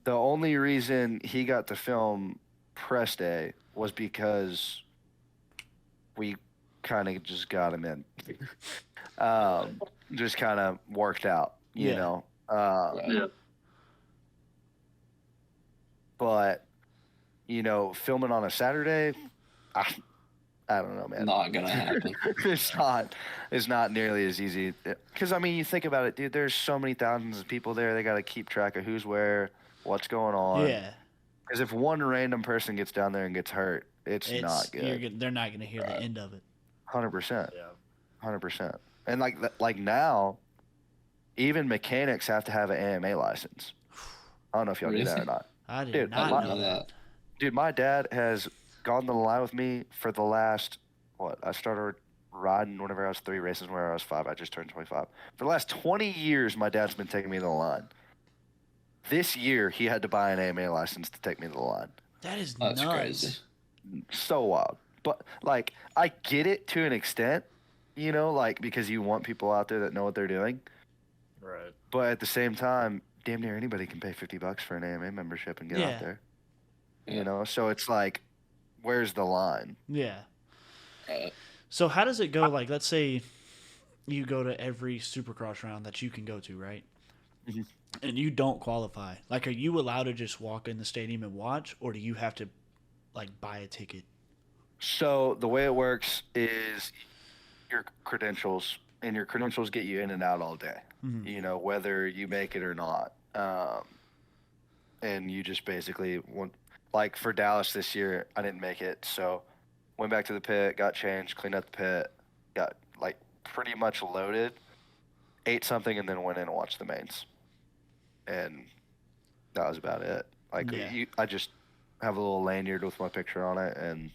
[SPEAKER 3] The only reason he got to film press day was because we kind of just got him in. Just kind of worked out, you
[SPEAKER 2] Yeah.
[SPEAKER 3] know.
[SPEAKER 6] yeah,
[SPEAKER 3] But filming on a Saturday, I don't know, man.
[SPEAKER 1] not gonna happen.
[SPEAKER 3] It's not nearly as easy. Because I mean, you think about it, dude. There's so many thousands of people there. They got to keep track of who's where, what's going on.
[SPEAKER 2] yeah.
[SPEAKER 3] Because if one random person gets down there and gets hurt, it's not good.
[SPEAKER 2] They're not gonna hear the end of it.
[SPEAKER 3] 100%.
[SPEAKER 5] Yeah.
[SPEAKER 3] 100%. And like now, even mechanics have to have an AMA license. I don't know if y'all knew that or
[SPEAKER 1] Really?
[SPEAKER 3] not.
[SPEAKER 2] I did
[SPEAKER 3] Dude,
[SPEAKER 2] not
[SPEAKER 3] I
[SPEAKER 2] know
[SPEAKER 1] know
[SPEAKER 2] that.
[SPEAKER 3] Dude, my dad has gone to the line with me for the last, I started riding whenever I was 3, racing whenever I was 5. I just turned 25. For the last 20 years, my dad's been taking me to the line. This year, he had to buy an AMA license to take me to the line.
[SPEAKER 2] That is
[SPEAKER 1] That's
[SPEAKER 2] nuts.
[SPEAKER 1] crazy.
[SPEAKER 3] So wild. But, like, I get it to an extent, like, because you want people out there that know what they're doing.
[SPEAKER 5] Right.
[SPEAKER 3] But at the same time, damn near anybody can pay $50 for an AMA membership and get
[SPEAKER 2] Yeah.
[SPEAKER 3] out there.
[SPEAKER 1] Yeah.
[SPEAKER 3] So it's like, where's the line?
[SPEAKER 2] Yeah.
[SPEAKER 1] Uh,
[SPEAKER 2] So how does it go? Like, let's say you go to every Supercross round that you can go to, right?
[SPEAKER 3] Mhm.
[SPEAKER 2] And you don't qualify. Like, are you allowed to just walk in the stadium and watch, or do you have to, like, buy a ticket?
[SPEAKER 3] So the way it works is your credentials, and your credentials get you in and out all day.
[SPEAKER 2] Mhm.
[SPEAKER 3] Whether you make it or not. And you just basically like for Dallas this year, I didn't make it, so went back to the pit, got changed, cleaned up the pit, got like pretty much loaded, ate something, and then went in and watched the mains. And that was about it. Like
[SPEAKER 2] Yeah.
[SPEAKER 3] I just have a little lanyard with my picture on it, and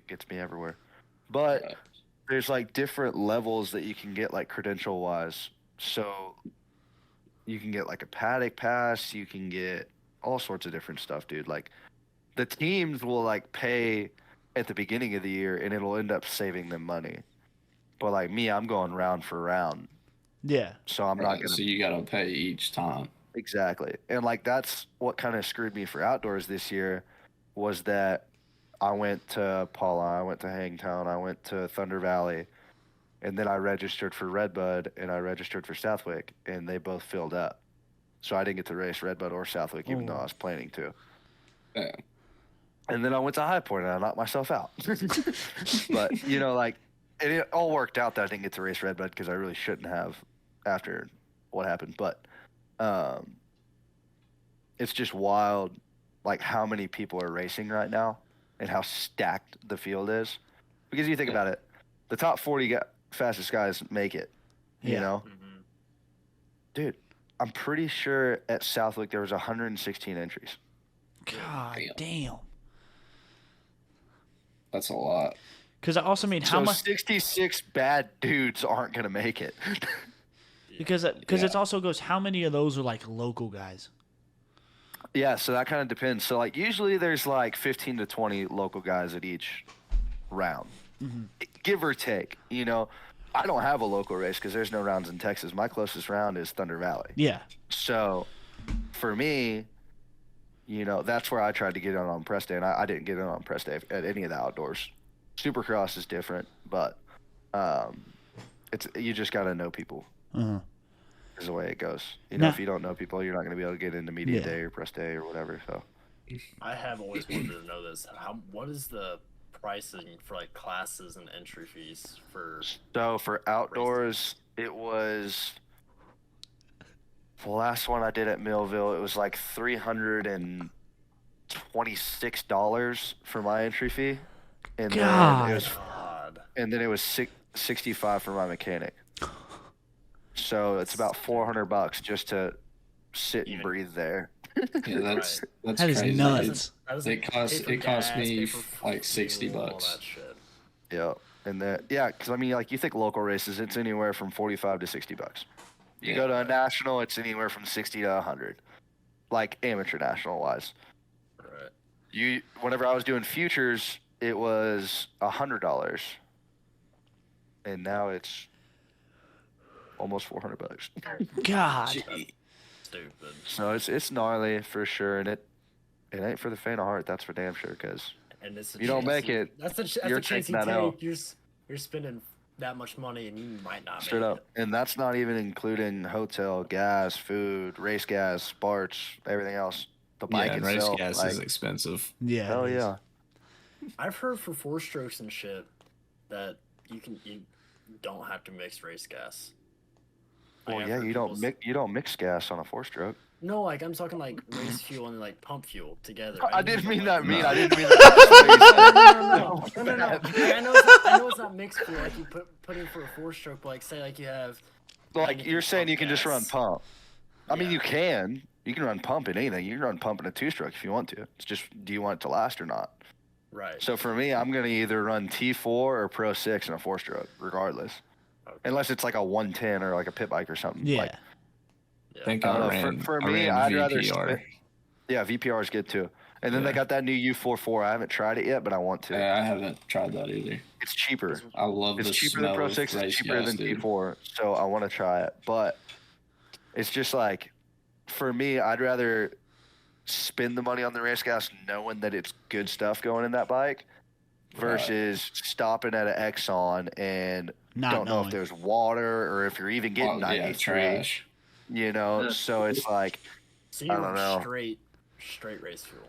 [SPEAKER 3] gets me everywhere. But
[SPEAKER 1] Right.
[SPEAKER 3] there's like different levels that you can get like credential wise. So you can get like a paddock pass, you can get all sorts of different stuff, dude. Like the teams will like pay at the beginning of the year, and it'll end up saving them money. But like me, I'm going round for round,
[SPEAKER 2] Yeah.
[SPEAKER 3] so I'm not
[SPEAKER 1] Right,
[SPEAKER 3] gonna
[SPEAKER 1] so you gotta pay each time.
[SPEAKER 3] exactly. And like that's what kind of screwed me for outdoors this year, was that I went to Paula, I went to Hangtown, I went to Thunder Valley, and then I registered for Redbud and I registered for Southwick, and they both filled up. So I didn't get to race Redbud or Southwick, even though I was planning to.
[SPEAKER 1] Yeah.
[SPEAKER 3] And then I went to High Point and I knocked myself out. But you know, like it all worked out that I didn't get to race Redbud because I really shouldn't have after what happened. But it's just wild, like how many people are racing right now and how stacked the field is. Because you think about it, the top 40 fastest guys make it. You
[SPEAKER 2] Yeah.
[SPEAKER 3] know,
[SPEAKER 5] Mm-hmm.
[SPEAKER 3] dude, I'm pretty sure at Southwick there was 116 entries.
[SPEAKER 2] God damn.
[SPEAKER 1] That's a lot.
[SPEAKER 2] Because I also mean, how
[SPEAKER 3] So
[SPEAKER 2] much?
[SPEAKER 3] 66 bad dudes aren't gonna make it.
[SPEAKER 2] Because it also goes, how many of those are like local guys?
[SPEAKER 3] Yeah, so that kind of depends. So like usually there's like 15 to 20 local guys at each round, give or take. You know, I don't have a local race because there's no rounds in Texas. My closest round is Thunder Valley.
[SPEAKER 2] Yeah.
[SPEAKER 3] So for me, you know, that's where I tried to get in on press day, and I didn't get in on press day at any of the outdoors. Supercross is different, but it's you just got to know people.
[SPEAKER 2] Uh-huh.
[SPEAKER 3] Is the way it goes. You know,
[SPEAKER 2] Now-
[SPEAKER 3] if you don't know people, you're not going to be able to get into media
[SPEAKER 2] Yeah.
[SPEAKER 3] day or press day or whatever. So
[SPEAKER 5] I have always wanted to know this. What is the pricing for like classes and entry fees for?
[SPEAKER 3] So for outdoors, it was the last one I did at Millville. It was like $326 for my entry fee, and
[SPEAKER 2] God.
[SPEAKER 3] then it was,
[SPEAKER 5] God.
[SPEAKER 3] and then it was 65 for my mechanic. So it's about $400 just to sit and
[SPEAKER 5] Even-
[SPEAKER 3] breathe there.
[SPEAKER 1] Yeah, that's
[SPEAKER 2] That is
[SPEAKER 1] crazy.
[SPEAKER 2] nuts.
[SPEAKER 5] That doesn't
[SPEAKER 1] It cost-
[SPEAKER 5] pay for
[SPEAKER 1] it cost
[SPEAKER 5] gas,
[SPEAKER 1] me,
[SPEAKER 5] pay for
[SPEAKER 1] like, $60
[SPEAKER 5] fuel, all
[SPEAKER 1] bucks.
[SPEAKER 5] that shit.
[SPEAKER 3] Yeah, and because I mean, like you think local races, it's anywhere from 45 to $60. You
[SPEAKER 1] Yeah.
[SPEAKER 3] go to a national, it's anywhere from 60 to 100, like amateur national wise.
[SPEAKER 5] Right.
[SPEAKER 3] Whenever I was doing futures, it was $100, and now it's almost $400.
[SPEAKER 2] God.
[SPEAKER 1] Gee.
[SPEAKER 5] Stupid.
[SPEAKER 3] So it's gnarly for sure, and it ain't for the faint of heart. That's for damn sure. Because
[SPEAKER 5] And it's a
[SPEAKER 3] You don't
[SPEAKER 5] chance
[SPEAKER 3] make it,
[SPEAKER 5] That's the
[SPEAKER 3] you're
[SPEAKER 5] chance you
[SPEAKER 3] taking that L.
[SPEAKER 5] take. You're spending that much money and you might not
[SPEAKER 3] straight
[SPEAKER 5] make
[SPEAKER 3] up, and that's not even including hotel, gas, food, race gas, sparks, everything else. The bike
[SPEAKER 8] Yeah, and race
[SPEAKER 3] itself,
[SPEAKER 8] gas
[SPEAKER 3] like,
[SPEAKER 8] is expensive.
[SPEAKER 2] Yeah.
[SPEAKER 3] hell
[SPEAKER 2] it is.
[SPEAKER 3] yeah.
[SPEAKER 5] it. I've heard for 4-strokes and shit that you don't have to mix race gas. Like,
[SPEAKER 3] Well,
[SPEAKER 5] I've
[SPEAKER 3] yeah,
[SPEAKER 5] heard
[SPEAKER 3] you
[SPEAKER 5] people
[SPEAKER 3] don't mix gas on a 4-stroke.
[SPEAKER 5] No, like I'm talking like race fuel and like pump fuel together.
[SPEAKER 3] I didn't mean
[SPEAKER 5] like,
[SPEAKER 3] that mean.
[SPEAKER 8] No.
[SPEAKER 3] I didn't mean that.
[SPEAKER 5] No. No. Like, I know it's not mixed fuel like you put in for a 4-stroke, but like say like you have.
[SPEAKER 3] Like you're saying, you can just run
[SPEAKER 5] gas.
[SPEAKER 3] pump. I mean,
[SPEAKER 5] Yeah.
[SPEAKER 3] you can run pump in anything. You can run pump in a 2-stroke if you want to. It's just, do you want it to last or not?
[SPEAKER 5] Right.
[SPEAKER 3] So for me, I'm gonna either run T4 or Pro 6 in a 4-stroke, regardless.
[SPEAKER 5] Okay.
[SPEAKER 3] Unless it's like a 110 or like a pit bike or something.
[SPEAKER 2] Yeah.
[SPEAKER 3] Like,
[SPEAKER 8] I think
[SPEAKER 3] I
[SPEAKER 8] I,
[SPEAKER 3] don't know,
[SPEAKER 8] ran.
[SPEAKER 3] for
[SPEAKER 8] I
[SPEAKER 3] me,
[SPEAKER 8] ran
[SPEAKER 3] I'd rather
[SPEAKER 8] VPR.
[SPEAKER 3] yeah, VPR is good too. And then they
[SPEAKER 8] Yeah.
[SPEAKER 3] got that new U44. I haven't tried it yet, but I want to.
[SPEAKER 1] Yeah, I haven't tried that either.
[SPEAKER 3] It's cheaper.
[SPEAKER 1] I love
[SPEAKER 3] It's
[SPEAKER 1] the
[SPEAKER 3] cheaper
[SPEAKER 1] smell
[SPEAKER 3] than Pro
[SPEAKER 1] of
[SPEAKER 3] 6. It's
[SPEAKER 1] race
[SPEAKER 3] cheaper
[SPEAKER 1] gas,
[SPEAKER 3] than
[SPEAKER 1] dude.
[SPEAKER 3] T4. So I want to try it. But it's just like, for me, I'd rather spend the money on the race gas knowing that it's good stuff going in that bike versus stopping at an Exxon and
[SPEAKER 2] Not
[SPEAKER 3] don't know
[SPEAKER 2] knowing.
[SPEAKER 3] if there's water or if you're even getting
[SPEAKER 1] Oh, yeah,
[SPEAKER 3] 93.
[SPEAKER 1] trash.
[SPEAKER 3] You know, so it's like,
[SPEAKER 5] So you
[SPEAKER 3] I don't
[SPEAKER 5] run
[SPEAKER 3] know.
[SPEAKER 5] straight race fuel.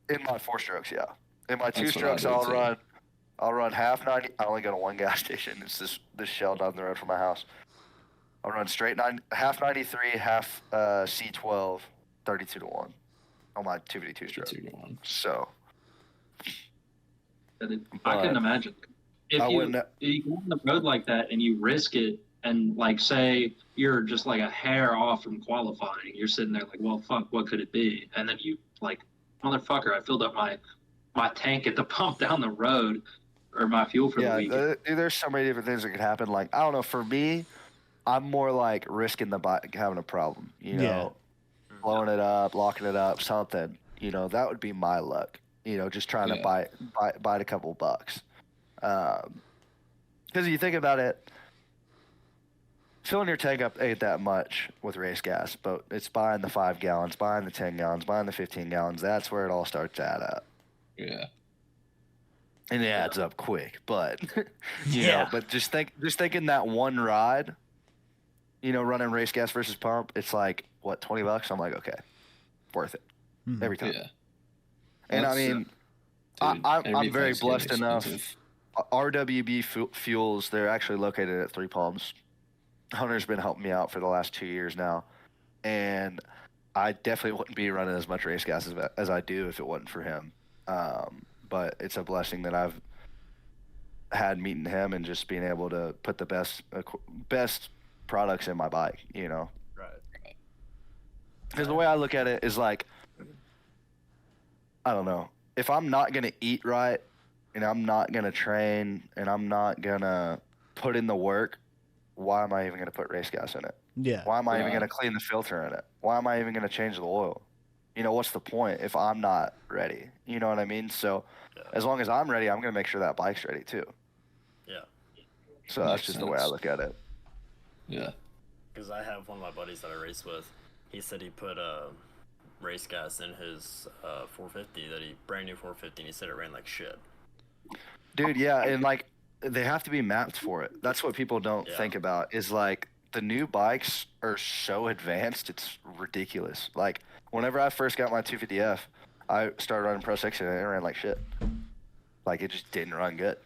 [SPEAKER 3] in my 4-strokes, yeah. In my
[SPEAKER 1] That's what I
[SPEAKER 3] 2-strokes,
[SPEAKER 1] do, too.
[SPEAKER 3] I'll run half 90. I only go to one gas station. It's this Shell down the road from my house. I'll run straight half 93, half C12, 32 to 1 on my 2v2 stroke.
[SPEAKER 1] 2 to 1.
[SPEAKER 3] So
[SPEAKER 6] I couldn't imagine. If
[SPEAKER 3] I
[SPEAKER 6] you,
[SPEAKER 3] wouldn't.
[SPEAKER 6] if you go on the road like that and you risk it, and like say you're just like a hair off from qualifying, you're sitting there like, well, fuck, what could it be? And then you like, motherfucker, I filled up my tank at the pump down the road, or my fuel for the
[SPEAKER 3] Yeah,
[SPEAKER 6] weekend.
[SPEAKER 3] there's so many different things that could happen. Like, I don't know. For me, I'm more like risking the bike having a problem. You know,
[SPEAKER 2] Yeah.
[SPEAKER 3] blowing it up, locking it up, something. You know, that would be my luck. just trying to
[SPEAKER 1] Yeah.
[SPEAKER 3] bite a couple bucks. Because you think about it, filling your tank up ain't that much with race gas, but it's buying the 5 gallons, buying the 10 gallons, buying the 15 gallons. That's where it all starts to add up.
[SPEAKER 1] Yeah.
[SPEAKER 3] And it adds up quick, but
[SPEAKER 2] Yeah.
[SPEAKER 3] but just thinking that one ride, running race gas versus pump, it's like what, $20? I'm like, okay, worth it every time.
[SPEAKER 1] Yeah.
[SPEAKER 3] And I
[SPEAKER 1] That's-
[SPEAKER 3] mean,
[SPEAKER 1] Dude,
[SPEAKER 3] I'm very
[SPEAKER 1] everything's getting
[SPEAKER 3] blessed enough.
[SPEAKER 1] expensive.
[SPEAKER 3] RWB Fuels, they're actually located at Three Palms. Hunter's been helping me out for the last 2 years now, and I definitely wouldn't be running as much race gas as I do if it wasn't for him. But it's a blessing that I've had meeting him and just being able to put the best products in my bike,
[SPEAKER 5] Right.
[SPEAKER 3] Because the way I look at it is like, I don't know, if I'm not gonna eat right, and I'm not gonna train, and I'm not gonna put in the work, why am I even gonna put race gas in it?
[SPEAKER 2] Yeah.
[SPEAKER 3] Why am I even
[SPEAKER 1] Yeah.
[SPEAKER 3] gonna clean the filter in it? Why am I even gonna change the oil? What's the point if I'm not ready? You know what I mean? So
[SPEAKER 5] Yeah.
[SPEAKER 3] as long as I'm ready, I'm gonna make sure that bike's ready too.
[SPEAKER 5] Yeah.
[SPEAKER 3] So that's
[SPEAKER 1] Makes
[SPEAKER 3] just the way I
[SPEAKER 1] sense.
[SPEAKER 3] look at it.
[SPEAKER 1] Yeah.
[SPEAKER 5] Because I have one of my buddies that I race with. He said he put race gas in his 450, brand new 450, and he said it ran like shit.
[SPEAKER 3] Dude, yeah, and like they have to be mapped for it. That's what people don't
[SPEAKER 5] Yeah.
[SPEAKER 3] think about is like the new bikes are so advanced, it's ridiculous. Like whenever I first got my 250F, I started running Pro 6 and it ran like shit. Like it just didn't run good.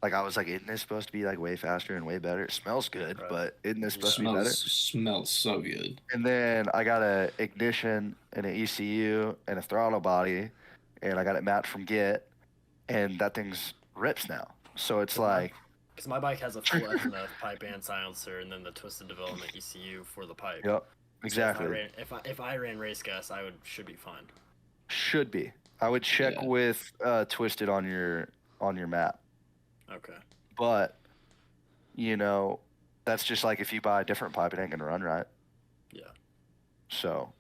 [SPEAKER 3] Like I was like, isn't this supposed to be like way faster and way better? It smells good,
[SPEAKER 5] Right.
[SPEAKER 3] but isn't this supposed to be better?
[SPEAKER 1] Smells so good.
[SPEAKER 3] And then I got a ignition and an ECU and a throttle body, and I got it mapped from Git, and that thing's rips now. So it's like,
[SPEAKER 5] Because my bike has a full FMF pipe and silencer, and then the twisted development ECU for the pipe.
[SPEAKER 3] yep,
[SPEAKER 5] So
[SPEAKER 3] exactly.
[SPEAKER 5] If I ran race gas, should be fine.
[SPEAKER 3] Should be. I would check
[SPEAKER 1] Yeah.
[SPEAKER 3] with Twisted on your map,
[SPEAKER 5] Okay.
[SPEAKER 3] but that's just like if you buy a different pipe, it ain't gonna run right.
[SPEAKER 5] Yeah.
[SPEAKER 3] So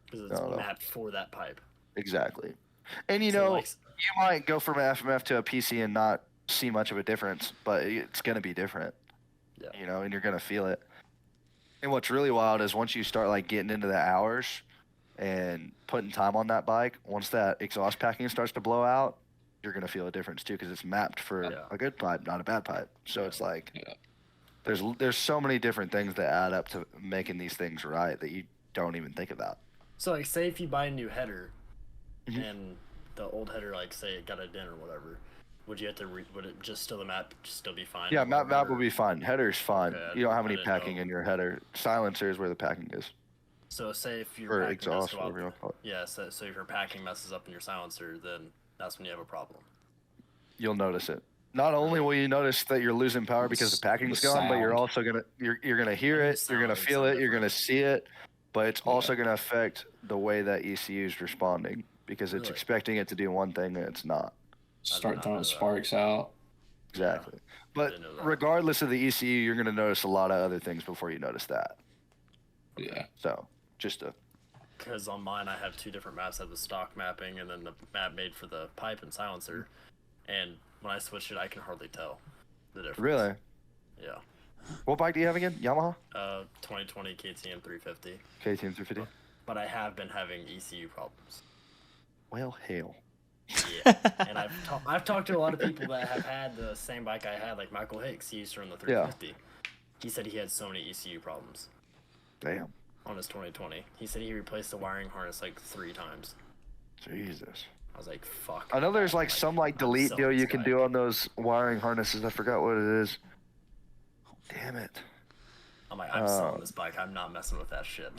[SPEAKER 5] Because it's
[SPEAKER 3] No.
[SPEAKER 5] mapped for that pipe.
[SPEAKER 3] exactly, and
[SPEAKER 5] So, like,
[SPEAKER 3] you might go from an FMF to a PC and not see much of a difference, but it's gonna be different.
[SPEAKER 5] Yeah.
[SPEAKER 3] And you're gonna feel it. And what's really wild is once you start like getting into the hours and putting time on that bike, once that exhaust packing starts to blow out, you're gonna feel a difference too because it's mapped for
[SPEAKER 5] Yeah.
[SPEAKER 3] a good pipe, not a bad pipe. So it's like
[SPEAKER 1] Yeah.
[SPEAKER 3] there's so many different things that add up to making these things right that you don't even think about.
[SPEAKER 5] So like, say if you buy a new header,
[SPEAKER 3] Mhm.
[SPEAKER 5] and the old header, like, say it got a dent or whatever, would you have to would it just still the map still be fine?
[SPEAKER 3] Yeah,
[SPEAKER 5] or
[SPEAKER 3] map
[SPEAKER 5] whatever?
[SPEAKER 3] will be fine. Header's fine.
[SPEAKER 5] Okay,
[SPEAKER 3] You don't have
[SPEAKER 5] I
[SPEAKER 3] any
[SPEAKER 5] didn't
[SPEAKER 3] packing
[SPEAKER 5] know.
[SPEAKER 3] in your header. Silencer is where the packing is,
[SPEAKER 5] So say if your
[SPEAKER 3] or
[SPEAKER 5] packing
[SPEAKER 3] exhaust,
[SPEAKER 5] messes up,
[SPEAKER 3] whatever you want to call it.
[SPEAKER 5] yeah. So if your packing messes up in your silencer, then that's when you have a problem.
[SPEAKER 3] You'll notice it. Not only will you notice that you're losing power because the packing's
[SPEAKER 1] The
[SPEAKER 3] gone, but you're
[SPEAKER 1] sound.
[SPEAKER 3] also you're gonna hear
[SPEAKER 5] The
[SPEAKER 3] it, you're gonna
[SPEAKER 5] sound
[SPEAKER 3] feel
[SPEAKER 5] is
[SPEAKER 3] it, you're gonna see it, but it's
[SPEAKER 1] Yeah.
[SPEAKER 3] also gonna affect the way that ECU is responding because it's
[SPEAKER 5] Really?
[SPEAKER 3] expecting it to do one thing and it's not.
[SPEAKER 1] Start
[SPEAKER 5] not
[SPEAKER 1] throwing
[SPEAKER 5] know that.
[SPEAKER 1] sparks out.
[SPEAKER 3] Exactly. But
[SPEAKER 5] didn't know that.
[SPEAKER 3] regardless of the ECU, you're gonna notice a lot of other things before you notice that.
[SPEAKER 1] Yeah.
[SPEAKER 3] So just a
[SPEAKER 5] Because on mine, I have two different maps. I have the stock mapping and then the map made for the pipe and silencer. And when I switch it, I can hardly tell the difference.
[SPEAKER 3] really.
[SPEAKER 5] Yeah.
[SPEAKER 3] What bike do you have again? Yamaha
[SPEAKER 5] 2020 KTM 350.
[SPEAKER 3] KTM 350.
[SPEAKER 5] But I have been having ECU problems.
[SPEAKER 3] Well, hell.
[SPEAKER 5] Yeah. And I've talked to a lot of people that have had the same bike I had, like Michael Hicks. He used to run the 350. He said he had so many ECU problems
[SPEAKER 3] Damn.
[SPEAKER 5] on his 2020. He said he replaced the wiring harness like 3 times.
[SPEAKER 3] Jesus.
[SPEAKER 5] I was like, fuck.
[SPEAKER 3] I know there's like some like
[SPEAKER 5] I'm
[SPEAKER 3] delete
[SPEAKER 5] selling
[SPEAKER 3] deal
[SPEAKER 5] this
[SPEAKER 3] you can
[SPEAKER 5] guy.
[SPEAKER 3] do on those wiring harnesses. I forgot what it is. Damn it.
[SPEAKER 5] I'm like, I'm selling this bike. I'm not messing with that shit.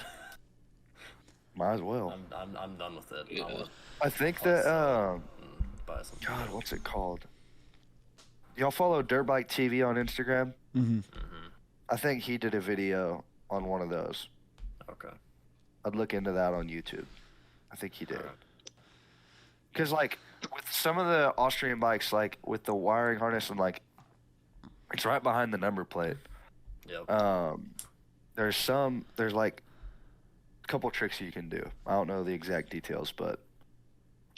[SPEAKER 3] Might as well.
[SPEAKER 5] I'm done with it.
[SPEAKER 1] Yeah.
[SPEAKER 3] I think
[SPEAKER 5] I'll
[SPEAKER 3] that
[SPEAKER 5] sell it and buy something.
[SPEAKER 3] God, what's it called? Y'all follow Dirt Bike TV on Instagram?
[SPEAKER 2] Mm-hmm.
[SPEAKER 3] I think he did a video on one of those.
[SPEAKER 5] Okay.
[SPEAKER 3] I'd look into that on YouTube. I think he did.
[SPEAKER 5] Alright.
[SPEAKER 3] Because like with some of the Austrian bikes, like with the wiring harness and like it's right behind the number plate.
[SPEAKER 5] Yep.
[SPEAKER 3] There's like a couple tricks you can do. I don't know the exact details, but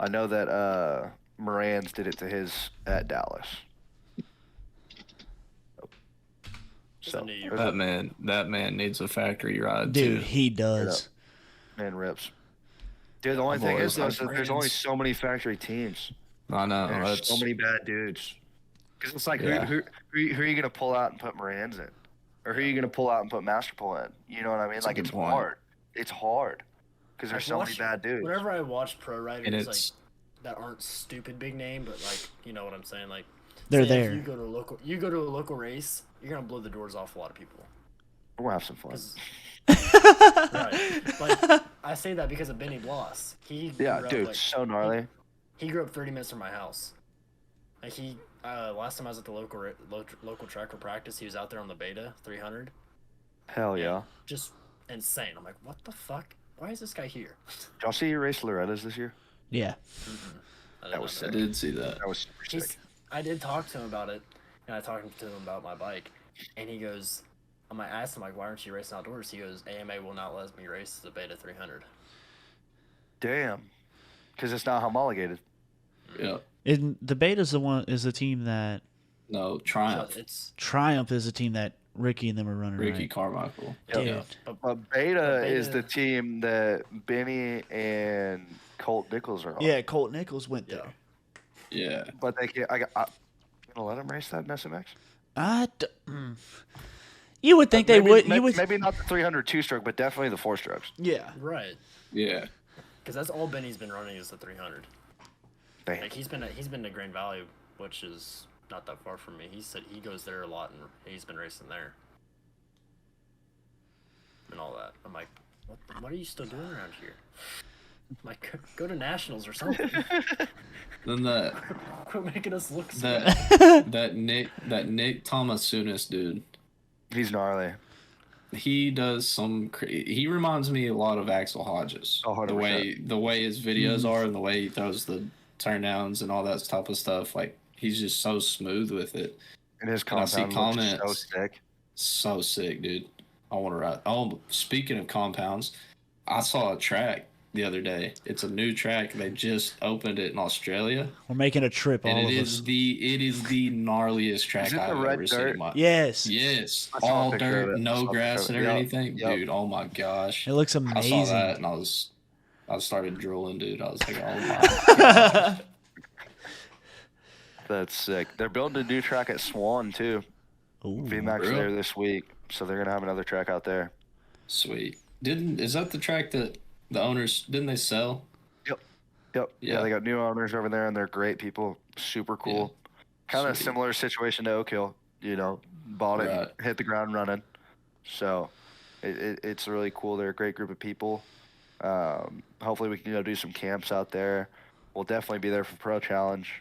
[SPEAKER 3] I know that Moran's did it to his at Dallas.
[SPEAKER 5] Just a New Year.
[SPEAKER 1] That man needs a factory ride
[SPEAKER 2] Dude,
[SPEAKER 1] too.
[SPEAKER 2] he does.
[SPEAKER 3] Man rips. Dude, the only
[SPEAKER 1] I'm
[SPEAKER 3] thing
[SPEAKER 1] always
[SPEAKER 3] is though,
[SPEAKER 1] like
[SPEAKER 3] is that there's only so many factory teams.
[SPEAKER 1] I know.
[SPEAKER 3] And there's
[SPEAKER 1] That's
[SPEAKER 3] so many bad dudes. Because it's like,
[SPEAKER 1] Yeah.
[SPEAKER 3] who are you gonna pull out and put Moran's in, or who are you gonna pull out and put Masterpool in? You know what I mean?
[SPEAKER 1] That's a
[SPEAKER 3] Like
[SPEAKER 1] good
[SPEAKER 3] it's
[SPEAKER 1] point.
[SPEAKER 3] hard. It's hard because there's
[SPEAKER 5] I've
[SPEAKER 3] so many
[SPEAKER 5] watched-
[SPEAKER 3] bad dudes.
[SPEAKER 5] Whenever I watch pro
[SPEAKER 1] and
[SPEAKER 5] riders like
[SPEAKER 1] it's
[SPEAKER 5] that aren't stupid big name, but like you know what I'm saying, like
[SPEAKER 2] They're
[SPEAKER 5] say if
[SPEAKER 2] there.
[SPEAKER 5] You go to a local race, you're gonna blow the doors off a lot of people.
[SPEAKER 3] We're gonna have some fun.
[SPEAKER 5] 'Cause- right. Like I say that because of Benny Bloss. He
[SPEAKER 3] Yeah,
[SPEAKER 5] grew up,
[SPEAKER 3] dude,
[SPEAKER 5] like,
[SPEAKER 3] so gnarly.
[SPEAKER 5] he grew up 30 minutes from my house. Like he last time I was at the local track for practice, he was out there on the Beta 300.
[SPEAKER 3] Hell yeah.
[SPEAKER 5] Just insane. I'm like, what the fuck? Why is this guy here?
[SPEAKER 3] Did y'all see you race Loretta's this year?
[SPEAKER 2] Yeah.
[SPEAKER 5] I
[SPEAKER 3] That was
[SPEAKER 5] did
[SPEAKER 1] I
[SPEAKER 5] not know.
[SPEAKER 1] did see that.
[SPEAKER 3] That was super
[SPEAKER 5] He's,
[SPEAKER 3] sick.
[SPEAKER 5] I did talk to him about it, and I talked to him about my bike, and he goes, I asked him like, why aren't you racing outdoors? He goes, AMA will not let me race the Beta 300.
[SPEAKER 3] Damn. Because it's not homologated.
[SPEAKER 1] Yeah.
[SPEAKER 2] And the Beta's the team that
[SPEAKER 1] No,
[SPEAKER 5] So
[SPEAKER 1] Triumph.
[SPEAKER 5] it's
[SPEAKER 2] Triumph is the team that Ricky and them are running.
[SPEAKER 1] Ricky
[SPEAKER 2] right?
[SPEAKER 1] Carmichael.
[SPEAKER 5] yeah,
[SPEAKER 2] Yeah.
[SPEAKER 3] But Beta is
[SPEAKER 5] Beta-
[SPEAKER 3] the team that Benny and Colt Nichols are on.
[SPEAKER 2] Yeah, Colt Nichols went
[SPEAKER 5] Yeah.
[SPEAKER 2] there.
[SPEAKER 1] Yeah.
[SPEAKER 3] But they can't. I'm gonna let them race that in SMX.
[SPEAKER 2] You would think they
[SPEAKER 3] Maybe-
[SPEAKER 2] would.
[SPEAKER 3] Maybe,
[SPEAKER 2] You would.
[SPEAKER 3] maybe not the 300 two-stroke, but definitely the four-strokes.
[SPEAKER 2] Yeah.
[SPEAKER 5] right.
[SPEAKER 1] Yeah.
[SPEAKER 5] Because that's all Benny's been running is the 300.
[SPEAKER 3] Damn.
[SPEAKER 5] Like he's been to Grand Valley, which is not that far from me. He said he goes there a lot, and he's been racing there and all that. I'm like, what are you still doing around here? I'm like, go to nationals or something.
[SPEAKER 1] Then that
[SPEAKER 5] Quit making us look so
[SPEAKER 1] that that Nick Thomas dude.
[SPEAKER 3] He's gnarly.
[SPEAKER 1] He does he reminds me a lot of Axel Hodges.
[SPEAKER 3] Oh, 100%.
[SPEAKER 1] The way his videos are and the way he throws the turndowns and all that type of stuff. Like he's just so smooth with it.
[SPEAKER 3] And his
[SPEAKER 1] And I see
[SPEAKER 3] compound looks so
[SPEAKER 1] comments.
[SPEAKER 3] sick.
[SPEAKER 1] So sick, dude. I want to ride. Oh, speaking of compounds, I saw a track the other day. It's a new track. They just opened it in Australia,
[SPEAKER 2] We're making a trip, all
[SPEAKER 1] and
[SPEAKER 2] of
[SPEAKER 1] it
[SPEAKER 2] us.
[SPEAKER 1] is the gnarliest track
[SPEAKER 3] Is it the
[SPEAKER 1] I've
[SPEAKER 3] red
[SPEAKER 1] ever seen in
[SPEAKER 3] dirt?
[SPEAKER 1] my.
[SPEAKER 2] Yes.
[SPEAKER 1] Yes,
[SPEAKER 3] I saw a
[SPEAKER 1] all
[SPEAKER 3] picture of
[SPEAKER 1] dirt,
[SPEAKER 3] it. I saw
[SPEAKER 1] no
[SPEAKER 3] a
[SPEAKER 1] grass
[SPEAKER 3] picture
[SPEAKER 1] and
[SPEAKER 3] of it.
[SPEAKER 1] everything,
[SPEAKER 3] Yep.
[SPEAKER 1] dude. Oh my gosh,
[SPEAKER 2] It looks
[SPEAKER 1] I saw
[SPEAKER 2] amazing.
[SPEAKER 1] that and I started drooling, dude. I was like, oh my gosh.
[SPEAKER 3] That's sick. They're building a new track at Swan too.
[SPEAKER 2] Ooh.
[SPEAKER 3] VMAX
[SPEAKER 1] Really?
[SPEAKER 3] there this week, so they're gonna have another track out there.
[SPEAKER 1] Sweet. Is that the track that the owners didn't they sell?
[SPEAKER 3] Yep. Yeah,
[SPEAKER 1] Yeah.
[SPEAKER 3] they got new owners over there, and they're great people. Super cool. Kind of
[SPEAKER 1] Sweet.
[SPEAKER 3] similar situation to Oak Hill. You know, bought it,
[SPEAKER 1] Right.
[SPEAKER 3] hit the ground running. So, it's really cool. They're a great group of people. Hopefully, we can go do some camps out there. We'll definitely be there for Pro Challenge.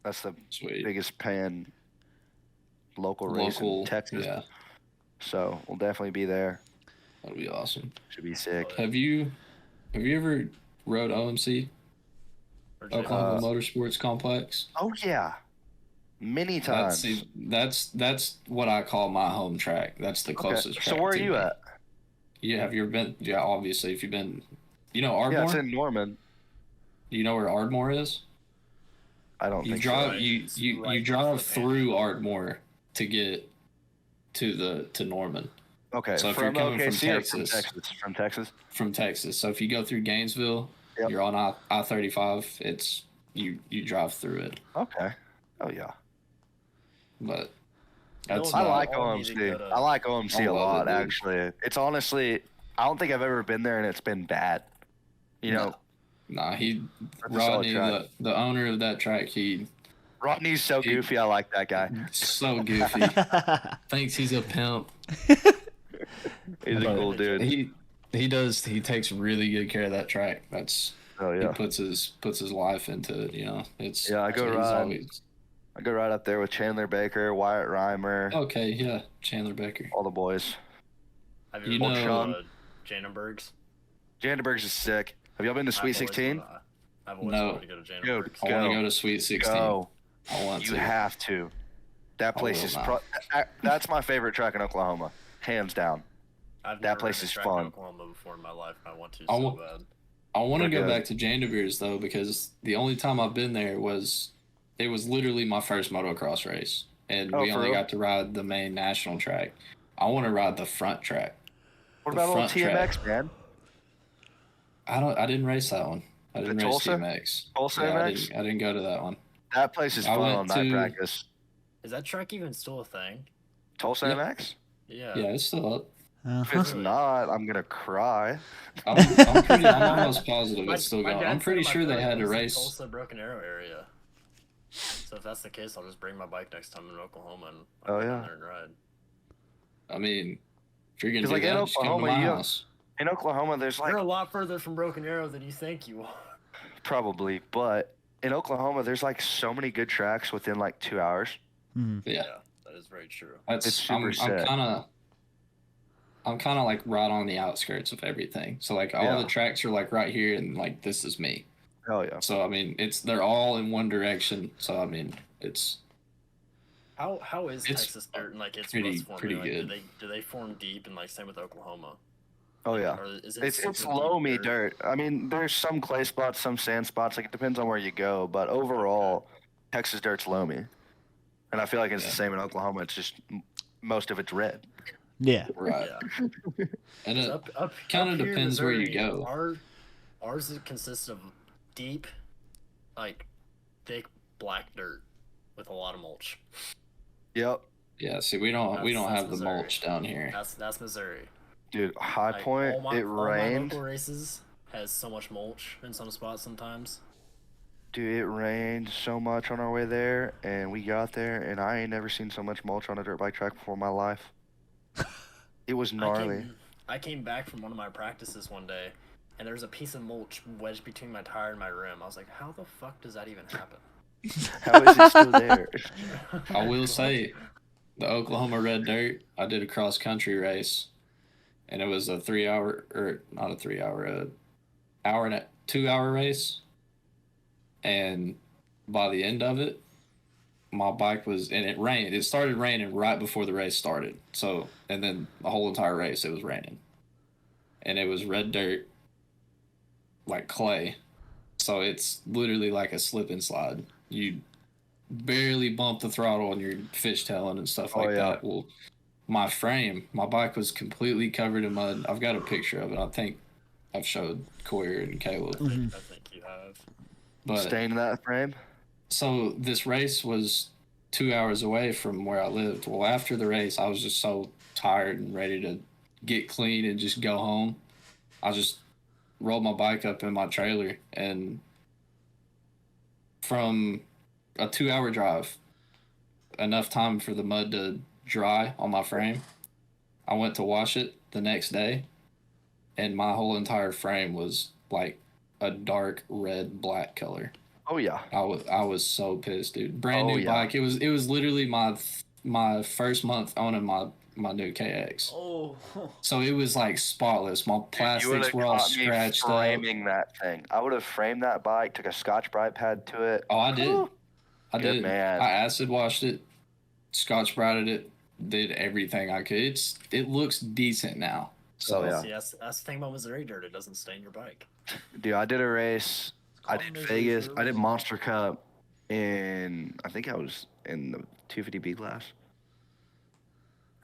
[SPEAKER 3] That's the
[SPEAKER 1] Sweet.
[SPEAKER 3] biggest paying local race in Texas.
[SPEAKER 1] Yeah,
[SPEAKER 3] So we'll definitely be there.
[SPEAKER 1] that'd be awesome.
[SPEAKER 3] Should be sick.
[SPEAKER 1] Have you ever rode OMC, Oklahoma Motorsports Complex?
[SPEAKER 3] Oh yeah, many times.
[SPEAKER 1] That's what I call my home track. That's the
[SPEAKER 3] Okay,
[SPEAKER 1] closest track.
[SPEAKER 3] So where are
[SPEAKER 1] to
[SPEAKER 3] you
[SPEAKER 1] me.
[SPEAKER 3] at?
[SPEAKER 1] Yeah, have you ever been? Yeah, obviously, if you've been,
[SPEAKER 3] Yeah,
[SPEAKER 1] Ardmore.
[SPEAKER 3] it's in Norman.
[SPEAKER 1] Do you know where Ardmore is?
[SPEAKER 3] I don't
[SPEAKER 1] You
[SPEAKER 3] think
[SPEAKER 1] drive
[SPEAKER 3] so.
[SPEAKER 1] you
[SPEAKER 5] right
[SPEAKER 1] drive
[SPEAKER 5] next to the
[SPEAKER 1] through Ardmore to get to Norman
[SPEAKER 3] Okay,
[SPEAKER 1] So if you're
[SPEAKER 3] from
[SPEAKER 1] coming from
[SPEAKER 3] OKC or
[SPEAKER 1] Texas.
[SPEAKER 3] from Texas. From Texas.
[SPEAKER 1] from Texas. So if you go through Gainesville,
[SPEAKER 3] Yep.
[SPEAKER 1] you're on I-35. It's you drive through it,
[SPEAKER 3] Okay. Oh yeah.
[SPEAKER 1] but that's
[SPEAKER 3] I
[SPEAKER 5] about
[SPEAKER 3] like
[SPEAKER 5] all music
[SPEAKER 3] OMC.
[SPEAKER 5] go to-
[SPEAKER 3] I like OMC a
[SPEAKER 1] I love
[SPEAKER 3] lot,
[SPEAKER 1] it, dude.
[SPEAKER 3] actually. It's honestly, I don't think I've ever been there and it's been bad. You know,
[SPEAKER 1] nah. He
[SPEAKER 3] That's a solid
[SPEAKER 1] Rodney,
[SPEAKER 3] track.
[SPEAKER 1] the owner of that track, he
[SPEAKER 3] Rodney's so
[SPEAKER 1] He-
[SPEAKER 3] goofy. I like that guy.
[SPEAKER 1] so goofy. Thinks he's a pimp.
[SPEAKER 3] He's a
[SPEAKER 1] But
[SPEAKER 3] cool dude.
[SPEAKER 1] He takes really good care of that track. That's
[SPEAKER 3] Oh
[SPEAKER 1] he
[SPEAKER 3] yeah.
[SPEAKER 1] puts his life into it. It's
[SPEAKER 3] Yeah, I go
[SPEAKER 1] he's
[SPEAKER 3] ride.
[SPEAKER 1] always-
[SPEAKER 3] I go right up there with Chandler Baker, Wyatt Reimer,
[SPEAKER 1] okay, yeah, Chandler Becker.
[SPEAKER 3] all the boys.
[SPEAKER 5] Have
[SPEAKER 1] You
[SPEAKER 5] you ever
[SPEAKER 1] know-
[SPEAKER 5] been to Janenberg's?
[SPEAKER 3] Jandenberg's is sick. Have y'all been to Sweet 16?
[SPEAKER 5] I've always
[SPEAKER 1] No.
[SPEAKER 5] wanted to go to
[SPEAKER 3] Dude,
[SPEAKER 5] Janenberg's.
[SPEAKER 1] I want to
[SPEAKER 3] Go.
[SPEAKER 1] go to Sweet 16.
[SPEAKER 3] Go.
[SPEAKER 1] I want
[SPEAKER 3] You
[SPEAKER 1] to.
[SPEAKER 3] have to. That place
[SPEAKER 1] will
[SPEAKER 3] is
[SPEAKER 1] not.
[SPEAKER 3] that's my favorite track in Oklahoma, hands down.
[SPEAKER 5] I've
[SPEAKER 3] that
[SPEAKER 5] never
[SPEAKER 3] place
[SPEAKER 5] ridden a
[SPEAKER 3] is
[SPEAKER 5] track in
[SPEAKER 3] fun.
[SPEAKER 5] Oklahoma before in my life. And I want to
[SPEAKER 1] I
[SPEAKER 5] so
[SPEAKER 1] want-
[SPEAKER 5] bad.
[SPEAKER 1] I want to
[SPEAKER 3] They're
[SPEAKER 1] go
[SPEAKER 3] good.
[SPEAKER 1] back to Janderbeers though, because the only time I've been there it was literally my first motocross race, and
[SPEAKER 3] Oh,
[SPEAKER 1] we
[SPEAKER 3] for
[SPEAKER 1] only
[SPEAKER 3] real?
[SPEAKER 1] got to ride the main national track. I want to ride the front track.
[SPEAKER 3] What
[SPEAKER 1] The
[SPEAKER 3] about old
[SPEAKER 1] front track.
[SPEAKER 3] TMX, man?
[SPEAKER 1] I didn't race that one. I didn't race
[SPEAKER 3] Tulsa?
[SPEAKER 1] TMX.
[SPEAKER 3] Tulsa
[SPEAKER 1] Yeah,
[SPEAKER 3] MX?
[SPEAKER 1] I didn't go to that one.
[SPEAKER 3] That place is
[SPEAKER 1] I
[SPEAKER 3] fun
[SPEAKER 1] went
[SPEAKER 3] on night
[SPEAKER 1] to-
[SPEAKER 3] practice.
[SPEAKER 5] Is that track even still a thing?
[SPEAKER 3] Tulsa
[SPEAKER 1] Yeah.
[SPEAKER 3] MX?
[SPEAKER 5] Yeah.
[SPEAKER 1] Yeah, it's still up.
[SPEAKER 3] If it's
[SPEAKER 5] Really?
[SPEAKER 3] not, I'm gonna cry.
[SPEAKER 1] I'm almost positive
[SPEAKER 5] My-
[SPEAKER 1] it's still
[SPEAKER 5] my
[SPEAKER 1] going.
[SPEAKER 5] dad
[SPEAKER 1] I'm
[SPEAKER 5] said
[SPEAKER 1] pretty
[SPEAKER 5] my
[SPEAKER 1] sure they
[SPEAKER 5] dad
[SPEAKER 1] had a
[SPEAKER 5] lives in
[SPEAKER 1] race.
[SPEAKER 5] Tulsa, Broken Arrow area. So if that's the case, I'll just bring my bike next time in Oklahoma and I'll
[SPEAKER 3] Oh,
[SPEAKER 5] go
[SPEAKER 3] yeah.
[SPEAKER 5] down there and ride.
[SPEAKER 1] I mean, if you're gonna
[SPEAKER 3] 'Cause,
[SPEAKER 1] do
[SPEAKER 3] like, in
[SPEAKER 1] that, just come to
[SPEAKER 3] Oklahoma,
[SPEAKER 1] my
[SPEAKER 3] you have-
[SPEAKER 1] house.
[SPEAKER 3] In Oklahoma, there's like
[SPEAKER 5] You're a lot further from Broken Arrow than you think you are.
[SPEAKER 3] probably, but in Oklahoma, there's like so many good tracks within like 2 hours.
[SPEAKER 1] Yeah,
[SPEAKER 5] That is very true.
[SPEAKER 3] It's super
[SPEAKER 1] I'm
[SPEAKER 3] sick.
[SPEAKER 1] kind of like right on the outskirts of everything. So like all
[SPEAKER 3] Yeah.
[SPEAKER 1] the tracks are like right here, and like this is me.
[SPEAKER 3] Hell yeah.
[SPEAKER 1] So I mean, they're all in one direction. So I mean, it's
[SPEAKER 5] How is
[SPEAKER 1] It's
[SPEAKER 5] Texas dirt and like its
[SPEAKER 1] pretty-
[SPEAKER 5] roots forming?
[SPEAKER 1] pretty
[SPEAKER 5] Like,
[SPEAKER 1] good.
[SPEAKER 5] do they form deep and like same with Oklahoma?
[SPEAKER 3] Oh yeah.
[SPEAKER 5] Or is it
[SPEAKER 3] It's
[SPEAKER 5] super deep
[SPEAKER 3] loamy dirt. I mean, there's some clay spots, some sand spots. Like it depends on where you go, but overall, Texas dirt's loamy. And I feel like it's the same in Oklahoma. It's just most of it's red.
[SPEAKER 2] Yeah.
[SPEAKER 1] right.
[SPEAKER 5] Yeah.
[SPEAKER 1] And
[SPEAKER 5] 'Cause
[SPEAKER 1] it
[SPEAKER 5] up
[SPEAKER 1] kinda
[SPEAKER 5] here in
[SPEAKER 1] depends where you
[SPEAKER 5] Missouri,
[SPEAKER 1] go.
[SPEAKER 5] Ours consists of deep, like thick black dirt with a lot of mulch.
[SPEAKER 3] Yep.
[SPEAKER 1] Yeah. See, we don't
[SPEAKER 5] That's
[SPEAKER 1] have the
[SPEAKER 5] Missouri.
[SPEAKER 1] mulch down here.
[SPEAKER 5] That's Missouri.
[SPEAKER 3] Dude, High
[SPEAKER 5] Like,
[SPEAKER 3] Point,
[SPEAKER 5] all
[SPEAKER 3] it
[SPEAKER 5] my
[SPEAKER 3] rained.
[SPEAKER 5] local races has so much mulch in some spots sometimes.
[SPEAKER 3] Dude, it rained so much on our way there, and we got there, and I ain't never seen so much mulch on a dirt bike track before in my life. It was gnarly.
[SPEAKER 5] I came back from one of my practices one day, and there was a piece of mulch wedged between my tire and my rim. I was like, how the fuck does that even happen?
[SPEAKER 3] How is it still there?
[SPEAKER 1] I will say, the Oklahoma Red Dirt, I did a cross country race, and it was a 3 hour, or not a 3 hour, hour and 2 hour race. And by the end of it, my bike was, and it rained. It started raining right before the race started. So, and then the whole entire race, it was raining. And it was red dirt, like clay. So it's literally like a slip and slide. You barely bump the throttle and you're fishtailing and stuff like that. Well, my bike was completely covered in mud. I've got a picture of it. I think I've showed Coyer and Caleb.
[SPEAKER 5] I think you have.
[SPEAKER 1] But
[SPEAKER 3] Staying in that frame?
[SPEAKER 1] so this race was 2 hours away from where I lived. Well, after the race, I was just so tired and ready to get clean and just go home. I just rolled my bike up in my trailer, and from a 2 hour drive, enough time for the mud to dry on my frame, I went to wash it the next day, and my whole entire frame was like a dark red black color.
[SPEAKER 3] Oh yeah.
[SPEAKER 1] I was so pissed, dude. Brand
[SPEAKER 3] Oh,
[SPEAKER 1] new
[SPEAKER 3] yeah.
[SPEAKER 1] bike. It was literally my first month owning my new KX.
[SPEAKER 2] Oh.
[SPEAKER 1] So it was like spotless. My
[SPEAKER 3] You would
[SPEAKER 1] plastics
[SPEAKER 3] have
[SPEAKER 1] were all
[SPEAKER 3] caught me
[SPEAKER 1] scratched up.
[SPEAKER 3] framing that thing. I would have framed that bike, took a Scotch Brite pad to it.
[SPEAKER 1] Oh, I did.
[SPEAKER 3] Whew.
[SPEAKER 1] I
[SPEAKER 3] Good
[SPEAKER 1] did.
[SPEAKER 3] man.
[SPEAKER 1] I acid washed it, Scotch Brited it, did everything I could. It looks decent now. So
[SPEAKER 3] Oh, yeah.
[SPEAKER 5] See, that's the thing about Missouri dirt. It doesn't stain your bike.
[SPEAKER 3] Dude, I did a race. I
[SPEAKER 2] called
[SPEAKER 3] did
[SPEAKER 2] Missouri
[SPEAKER 3] Vegas.
[SPEAKER 2] Dirt.
[SPEAKER 3] I did Monster Cup I think I was in the 250B class.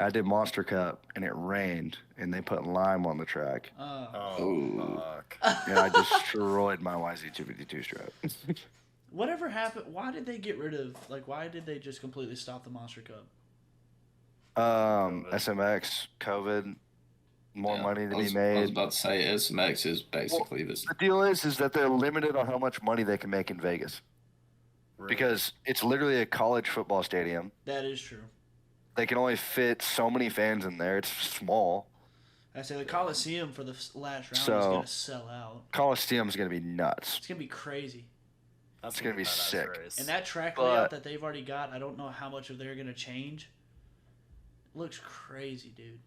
[SPEAKER 3] I did Monster Cup, and it rained, and they put lime on the track,
[SPEAKER 5] Oh,
[SPEAKER 1] Ooh.
[SPEAKER 5] fuck.
[SPEAKER 3] and I destroyed my YZ252 strap.
[SPEAKER 2] Whatever happened? Why did they get rid of? Like, why did they just completely stop the Monster Cup?
[SPEAKER 3] SMX, COVID, more
[SPEAKER 1] yeah,
[SPEAKER 3] money to
[SPEAKER 1] I was
[SPEAKER 3] be made.
[SPEAKER 1] about to say SMX is basically this.
[SPEAKER 3] The deal is that they're limited on how much money they can make in Vegas
[SPEAKER 5] Really.
[SPEAKER 3] because it's literally a college football stadium.
[SPEAKER 2] That is true.
[SPEAKER 3] They can only fit so many fans in there. It's small.
[SPEAKER 2] I say the Coliseum for the last round is
[SPEAKER 3] So-
[SPEAKER 2] gonna sell out.
[SPEAKER 3] Coliseum's gonna be nuts.
[SPEAKER 2] It's gonna be crazy.
[SPEAKER 5] That's
[SPEAKER 3] it's gonna be
[SPEAKER 5] a badass
[SPEAKER 3] sick.
[SPEAKER 5] race.
[SPEAKER 2] And that track
[SPEAKER 3] But-
[SPEAKER 2] layout that they've already got, I don't know how much of they're gonna change. Looks crazy, dude.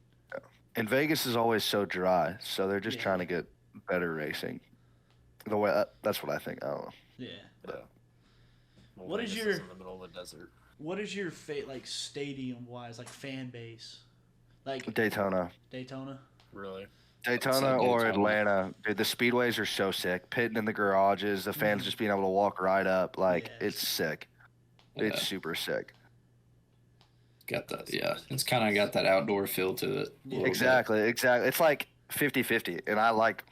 [SPEAKER 3] And Vegas is always so dry, so they're just
[SPEAKER 2] Yeah.
[SPEAKER 3] trying to get better racing. That's what I think. I don't know.
[SPEAKER 2] Yeah.
[SPEAKER 5] Well,
[SPEAKER 2] What is
[SPEAKER 5] Vegas
[SPEAKER 2] your-
[SPEAKER 5] in the middle of the desert?
[SPEAKER 2] What is your fate like stadium wise, like fan base, like
[SPEAKER 3] Daytona.
[SPEAKER 2] Daytona?
[SPEAKER 5] Really?
[SPEAKER 3] Daytona or Atlanta, dude, the speedways are so sick. Pitting in the garages, the fans just being able to walk right up, like
[SPEAKER 2] Yes.
[SPEAKER 3] it's sick. It's
[SPEAKER 1] Yeah.
[SPEAKER 3] super sick.
[SPEAKER 1] Got that. Yeah, it's kind of got that outdoor feel to it. a little
[SPEAKER 3] Exactly. It's like 50-50, and I like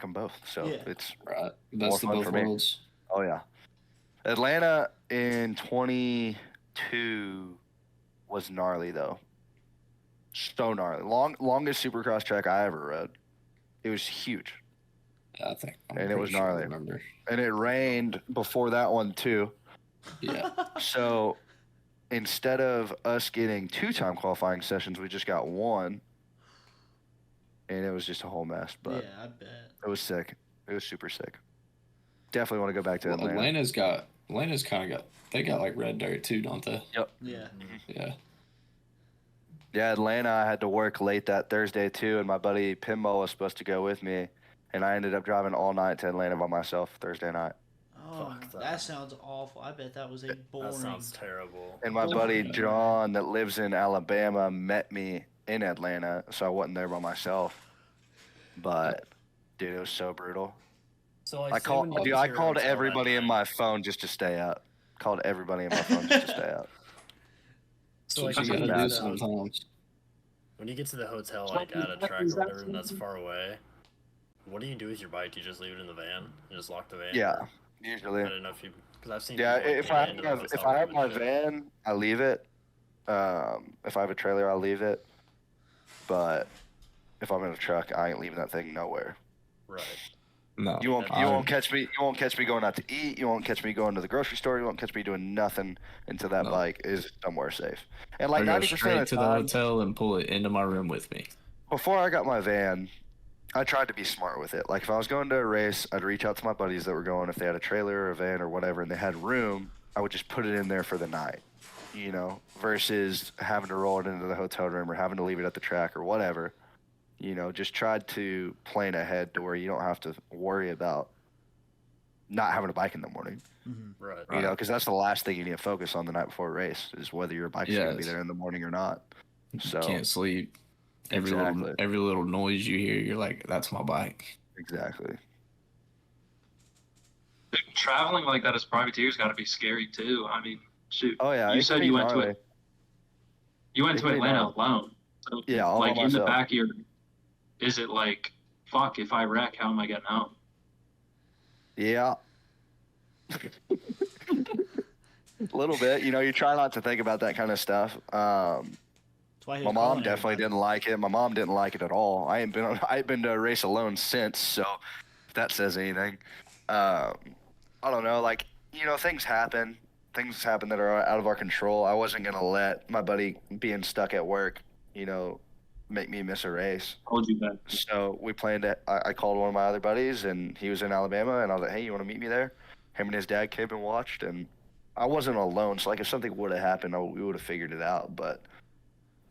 [SPEAKER 3] them both. So
[SPEAKER 2] Yeah.
[SPEAKER 3] it's
[SPEAKER 1] bit. Right.
[SPEAKER 3] More
[SPEAKER 1] Best of
[SPEAKER 3] fun
[SPEAKER 1] both
[SPEAKER 3] for me.
[SPEAKER 1] worlds.
[SPEAKER 3] oh yeah. Atlanta in 22 was gnarly though. So gnarly. Longest Supercross track I ever rode. It was huge,
[SPEAKER 1] I think. I'm
[SPEAKER 3] and it
[SPEAKER 1] pretty
[SPEAKER 3] was
[SPEAKER 1] sure I
[SPEAKER 3] gnarly.
[SPEAKER 1] remember.
[SPEAKER 3] And it rained before that one too.
[SPEAKER 1] Yeah.
[SPEAKER 3] So instead of us getting 2 time qualifying sessions, we just got 1, and it was just a whole mess. But
[SPEAKER 2] Yeah, I bet.
[SPEAKER 3] it was sick. It was super sick. Definitely want to go back to
[SPEAKER 1] Well,
[SPEAKER 3] Atlanta.
[SPEAKER 1] Atlanta's kind of got. They got like red dirt too, don't they?
[SPEAKER 3] Yep.
[SPEAKER 2] Yeah.
[SPEAKER 1] Yeah.
[SPEAKER 3] Yeah, Atlanta. I had to work late that Thursday too, and my buddy Pinball was supposed to go with me, and I ended up driving all night to Atlanta by myself Thursday night.
[SPEAKER 2] Oh,
[SPEAKER 5] Fuck that.
[SPEAKER 2] that sounds awful. I bet that was a boring.
[SPEAKER 5] That sounds terrible.
[SPEAKER 3] And my buddy
[SPEAKER 1] Yeah.
[SPEAKER 3] John, that lives in Alabama, met me in Atlanta, so I wasn't there by myself. But dude, it was so brutal.
[SPEAKER 5] So like,
[SPEAKER 3] I
[SPEAKER 5] say when
[SPEAKER 3] called,
[SPEAKER 5] you
[SPEAKER 3] dude.
[SPEAKER 5] get
[SPEAKER 3] I
[SPEAKER 5] to your
[SPEAKER 3] called
[SPEAKER 5] hotel that
[SPEAKER 3] everybody in
[SPEAKER 5] night-
[SPEAKER 3] my phone just to stay out. Called everybody in my phone just to stay out.
[SPEAKER 5] So
[SPEAKER 1] That's
[SPEAKER 5] like
[SPEAKER 1] what you
[SPEAKER 5] when you,
[SPEAKER 1] gotta
[SPEAKER 5] get
[SPEAKER 1] do
[SPEAKER 5] to the,
[SPEAKER 1] sometimes.
[SPEAKER 5] when you get to the hotel, like at a track or whatever, and that's far away, what do you do with your bike? Do you just leave it in the van? You just lock the van?
[SPEAKER 3] Yeah,
[SPEAKER 5] Or-
[SPEAKER 3] usually.
[SPEAKER 5] I didn't know if you, because I've seen.
[SPEAKER 3] Yeah,
[SPEAKER 5] people, like,
[SPEAKER 3] if
[SPEAKER 5] get
[SPEAKER 3] I
[SPEAKER 5] into the
[SPEAKER 3] have
[SPEAKER 5] hotel
[SPEAKER 3] if I have
[SPEAKER 5] room
[SPEAKER 3] my
[SPEAKER 5] and shit.
[SPEAKER 3] van, I leave it. If I have a trailer, I'll leave it. But if I'm in a truck, I ain't leaving that thing nowhere.
[SPEAKER 5] Right.
[SPEAKER 1] No.
[SPEAKER 3] You won't
[SPEAKER 5] I-
[SPEAKER 3] catch me. You won't catch me going out to eat. You won't catch me going to the grocery store. You won't catch me doing nothing until that
[SPEAKER 1] No.
[SPEAKER 3] bike is somewhere safe. And
[SPEAKER 1] I
[SPEAKER 3] like
[SPEAKER 1] go
[SPEAKER 3] 90%
[SPEAKER 1] straight
[SPEAKER 3] of
[SPEAKER 1] to
[SPEAKER 3] the
[SPEAKER 1] the
[SPEAKER 3] time,
[SPEAKER 1] hotel and pull it into my room with me.
[SPEAKER 3] before I got my van, I tried to be smart with it. Like if I was going to a race, I'd reach out to my buddies that were going. If they had a trailer or a van or whatever, and they had room, I would just put it in there for the night. You know, versus having to roll it into the hotel room or having to leave it at the track or whatever. You know, just tried to plan ahead to where you don't have to worry about not having a bike in the morning.
[SPEAKER 5] Right.
[SPEAKER 3] You know, because that's the last thing you need to focus on the night before a race is whether your bike's going to be
[SPEAKER 1] Yes.
[SPEAKER 3] there in the morning or not. So
[SPEAKER 1] Can't sleep.
[SPEAKER 3] Exactly.
[SPEAKER 1] Every little noise you hear, you're like, "That's my bike."
[SPEAKER 3] exactly.
[SPEAKER 6] Traveling like that as privateer's got to be scary too. I mean, shoot.
[SPEAKER 3] Oh yeah,
[SPEAKER 6] You
[SPEAKER 3] it
[SPEAKER 6] said
[SPEAKER 3] can be
[SPEAKER 6] you went
[SPEAKER 3] gnarly.
[SPEAKER 6] to it. You went
[SPEAKER 3] It
[SPEAKER 6] to
[SPEAKER 3] can be
[SPEAKER 6] Atlanta
[SPEAKER 3] gnarly.
[SPEAKER 6] alone. So,
[SPEAKER 3] Yeah, all by
[SPEAKER 6] like in the
[SPEAKER 3] myself.
[SPEAKER 6] back of your, is it like, fuck, if I wreck, how am I getting home?
[SPEAKER 3] Yeah. A little bit. You know, you try not to think about that kind of stuff.
[SPEAKER 2] That's why he
[SPEAKER 3] My
[SPEAKER 2] was
[SPEAKER 3] mom
[SPEAKER 2] calling
[SPEAKER 3] definitely
[SPEAKER 2] everybody.
[SPEAKER 3] didn't like it. My mom didn't like it at all. I ain't been to a race alone since. So if that says anything, I don't know. Like you know, things happen. Things happen that are out of our control. I wasn't gonna let my buddy being stuck at work, you know, make me miss a race.
[SPEAKER 6] Told you that.
[SPEAKER 3] So we planned it. I called one of my other buddies, and he was in Alabama, and I was like, "Hey, you want to meet me there?" Him and his dad came and watched, and I wasn't alone. So like, if something would have happened, we would have figured it out. But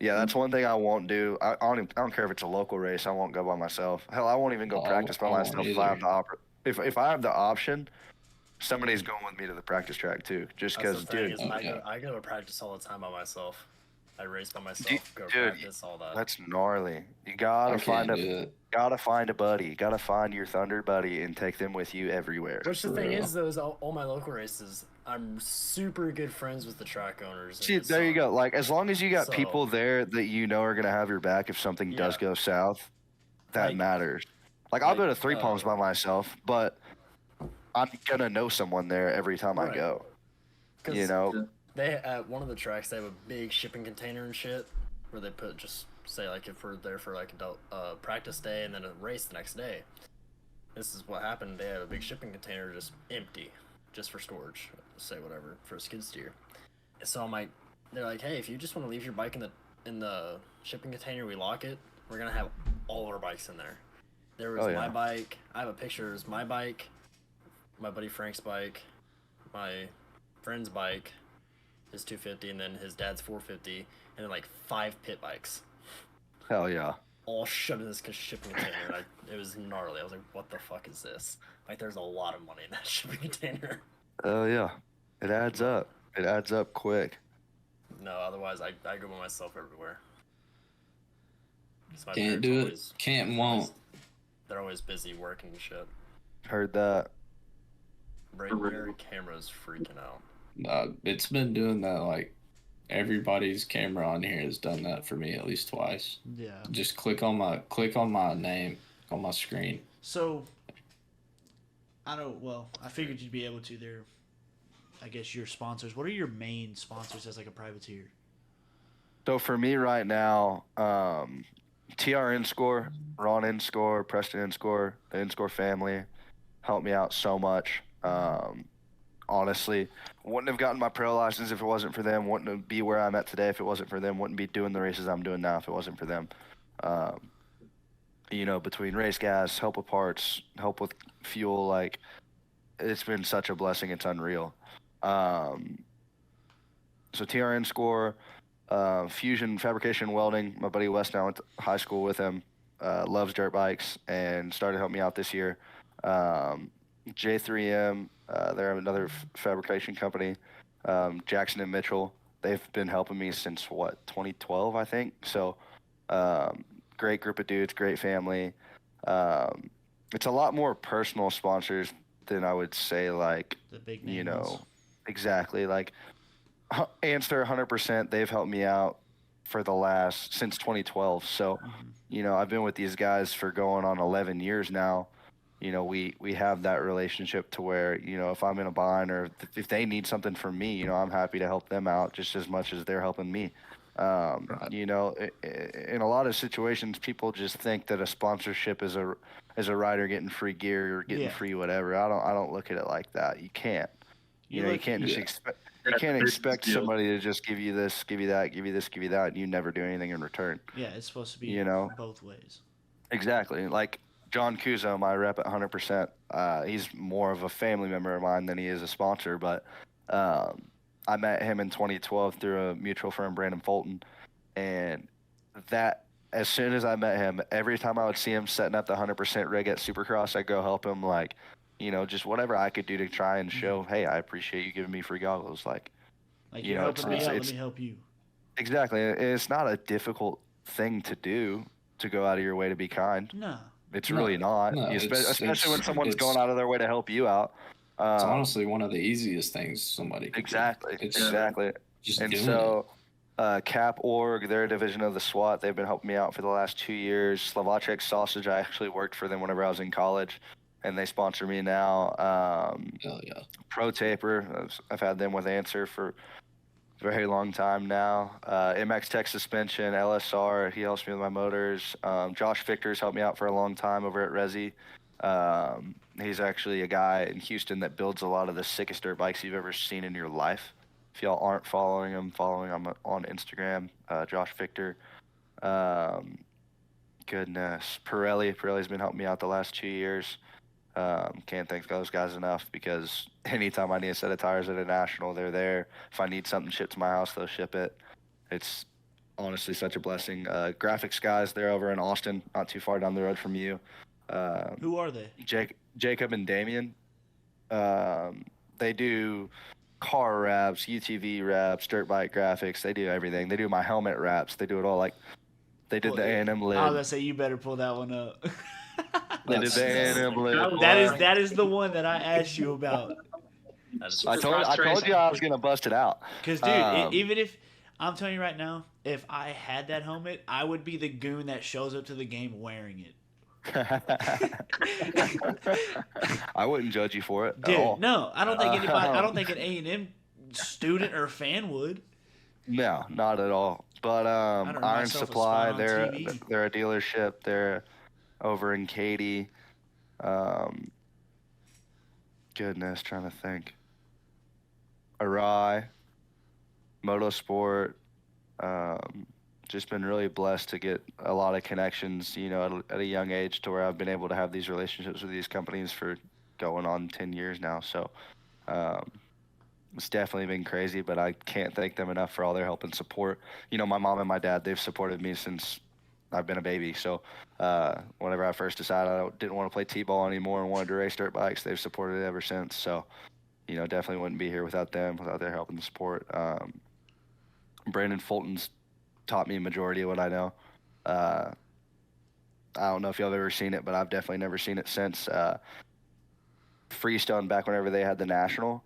[SPEAKER 3] yeah, that's one thing I won't do. I don't care if it's a local race. I won't go by myself. Hell, I won't even go
[SPEAKER 1] Oh,
[SPEAKER 3] practice by
[SPEAKER 1] I won't
[SPEAKER 3] myself if I have
[SPEAKER 1] either.
[SPEAKER 3] if I have the option. Somebody's going with me to the practice track too, just
[SPEAKER 5] That's
[SPEAKER 3] because,
[SPEAKER 5] the thing
[SPEAKER 3] dude.
[SPEAKER 5] is
[SPEAKER 1] okay.
[SPEAKER 5] I go to practice all the time by myself. I race by myself, go
[SPEAKER 3] dude,
[SPEAKER 5] practice, all that.
[SPEAKER 3] That's gnarly. You
[SPEAKER 1] I
[SPEAKER 3] gotta
[SPEAKER 1] can't
[SPEAKER 3] find
[SPEAKER 1] do
[SPEAKER 3] a
[SPEAKER 1] it.
[SPEAKER 3] gotta find a buddy. You gotta find your Thunder buddy and take them with you everywhere.
[SPEAKER 5] Which the
[SPEAKER 1] For
[SPEAKER 5] thing
[SPEAKER 1] real.
[SPEAKER 5] is, though, is all my local races, I'm super good friends with the track owners. and
[SPEAKER 3] See,
[SPEAKER 5] it's,
[SPEAKER 3] there you go. Like, as long as you got
[SPEAKER 5] so-
[SPEAKER 3] people there that you know are gonna have your back if something does
[SPEAKER 5] Yeah.
[SPEAKER 3] go south, that
[SPEAKER 5] Like-
[SPEAKER 3] matters. Like, I'll
[SPEAKER 5] like,
[SPEAKER 3] go to Three Palms by myself, but I'm gonna know someone there every time I
[SPEAKER 5] Right.
[SPEAKER 3] go.
[SPEAKER 5] 'Cause
[SPEAKER 3] You know,
[SPEAKER 5] they at one of the tracks they have a big shipping container and shit where they put just say like if we're there for like a practice day and then a race the next day. This is what happened. They have a big shipping container just empty, just for storage. Say whatever for a skid steer. So I'm like, they're like, hey, if you just want to leave your bike in the shipping container, we lock it. We're gonna have all our bikes in there. There was
[SPEAKER 3] Oh, yeah.
[SPEAKER 5] my bike. I have a picture. It was my bike, my buddy Frank's bike, my friend's bike, his 250, and then his dad's 450, and then like 5 pit bikes,
[SPEAKER 3] hell yeah.
[SPEAKER 5] all shoved in this shipping container. And it was gnarly. I was like, what the fuck is this? Like, there's a lot of money in that shipping container.
[SPEAKER 3] Oh yeah. It adds up. It adds up quick.
[SPEAKER 5] No, otherwise I go by myself everywhere. 'Cause my
[SPEAKER 1] Can't
[SPEAKER 5] parents
[SPEAKER 1] do it.
[SPEAKER 5] always-
[SPEAKER 1] Can't and won't.
[SPEAKER 5] They're always busy working and shit.
[SPEAKER 3] Heard that.
[SPEAKER 5] Your camera's freaking out.
[SPEAKER 1] It's been doing that. Like everybody's camera on here has done that for me at least twice.
[SPEAKER 2] Yeah.
[SPEAKER 1] Just click on my name on my screen.
[SPEAKER 2] So, I figured you'd be able to. They're, I guess, your sponsors. What are your main sponsors as like a privateer?
[SPEAKER 3] So for me right now, TRN Score, Ron N Score, Preston N Score, the N Score family helped me out so much. Honestly, wouldn't have gotten my pro license if it wasn't for them. Wouldn't be where I'm at today if it wasn't for them. Wouldn't be doing the races I'm doing now if it wasn't for them. Between race gas, help with parts, help with fuel, like it's been such a blessing. It's unreal. So TRN Score, Fusion Fabrication Welding. My buddy Wes, now went to high school with him. Loves dirt bikes and started helping me out this year. J3M, they're another fabrication company. Jackson and Mitchell, they've been helping me since 2012, I think. So, great group of dudes, great family. It's a lot more personal sponsors than I would say, like,
[SPEAKER 2] The big names.
[SPEAKER 3] exactly. Like, Answer 100%, they've helped me out for since 2012. So, I've been with these guys for going on 11 years now. We have that relationship to where, if I'm in a bind or if they need something from me, I'm happy to help them out just as much as they're helping me. In a lot of situations, people just think that a sponsorship is a rider getting free gear or getting free whatever. I don't look at it like that. You can't. You can't just expect. You can't expect somebody to just give you this, give you that, give you this, give you that, and you never do anything in return.
[SPEAKER 2] Yeah, it's supposed to be both ways.
[SPEAKER 3] Exactly. Like John Kuzo, my rep at 100%. He's more of a family member of mine than he is a sponsor, but I met him in 2012 through a mutual friend, Brandon Fulton, and that as soon as I met him, every time I would see him setting up the 100% rig at Supercross, I'd go help him, like, just whatever I could do to try and show, hey, I appreciate you giving me free goggles. Like
[SPEAKER 2] you're helping me out, let me help you.
[SPEAKER 3] Exactly. It's not a difficult thing to do, to go out of your way to be kind.
[SPEAKER 2] No.
[SPEAKER 3] It's really not.
[SPEAKER 1] No,
[SPEAKER 3] especially when someone's going out of their way to help you out.
[SPEAKER 1] It's honestly one of the easiest things somebody can
[SPEAKER 3] Exactly.
[SPEAKER 1] do.
[SPEAKER 3] Exactly.
[SPEAKER 1] Just
[SPEAKER 3] and
[SPEAKER 1] doing
[SPEAKER 3] so, Cap Org, they're a division of the SWAT. They've been helping me out for the last 2 years. Slovacek Sausage, I actually worked for them whenever I was in college, and they sponsor me now.
[SPEAKER 1] Hell yeah.
[SPEAKER 3] Pro Taper, I've had them with Answer for a very long time now. MX Tech Suspension, LSR, he helps me with my motors. Josh Victor's helped me out for a long time over at Resi. He's actually a guy in Houston that builds a lot of the sickest dirt bikes you've ever seen in your life. If y'all aren't following him on Instagram. Josh Victor. Goodness. Pirelli's been helping me out the last 2 years. Can't thank those guys enough, because anytime I need a set of tires at a national, they're there. If I need something shipped to my house, they'll ship it. It's honestly such a blessing. Graphics guys, they're over in Austin, not too far down the road from you.
[SPEAKER 2] Who are they?
[SPEAKER 3] Jacob and Damien. They do car wraps, UTV wraps, dirt bike graphics. They do everything. They do my helmet wraps. They do it all. Like, they did the A&M lid.
[SPEAKER 2] I was gonna say, you better pull that one up.
[SPEAKER 3] They did the A&M lid.
[SPEAKER 2] That is the one that I asked you about.
[SPEAKER 3] I told you I was gonna bust it out.
[SPEAKER 2] Because, dude, even if I'm telling you right now, if I had that helmet, I would be the goon that shows up to the game wearing it.
[SPEAKER 3] I wouldn't judge you for it.
[SPEAKER 2] Dude,
[SPEAKER 3] at all.
[SPEAKER 2] no, I don't think anybody. I don't think an A&M student or fan would.
[SPEAKER 3] No, not at all. But
[SPEAKER 2] earn
[SPEAKER 3] Iron
[SPEAKER 2] myself a
[SPEAKER 3] Supply,
[SPEAKER 2] spot on TV.
[SPEAKER 3] they're a dealership. They're over in Katy. Goodness, trying to think. Arai, Motorsport. Just been really blessed to get a lot of connections, at a young age, to where I've been able to have these relationships with these companies for going on 10 years now. So it's definitely been crazy, but I can't thank them enough for all their help and support. My mom and my dad, they've supported me since I've been a baby. So whenever I first decided I didn't want to play T-ball anymore and wanted to race dirt bikes, they've supported it ever since. So, definitely wouldn't be here without them, without their help and support. Brandon Fulton's taught me a majority of what I know. I don't know if y'all have ever seen it, but I've definitely never seen it since Freestone back whenever they had the national.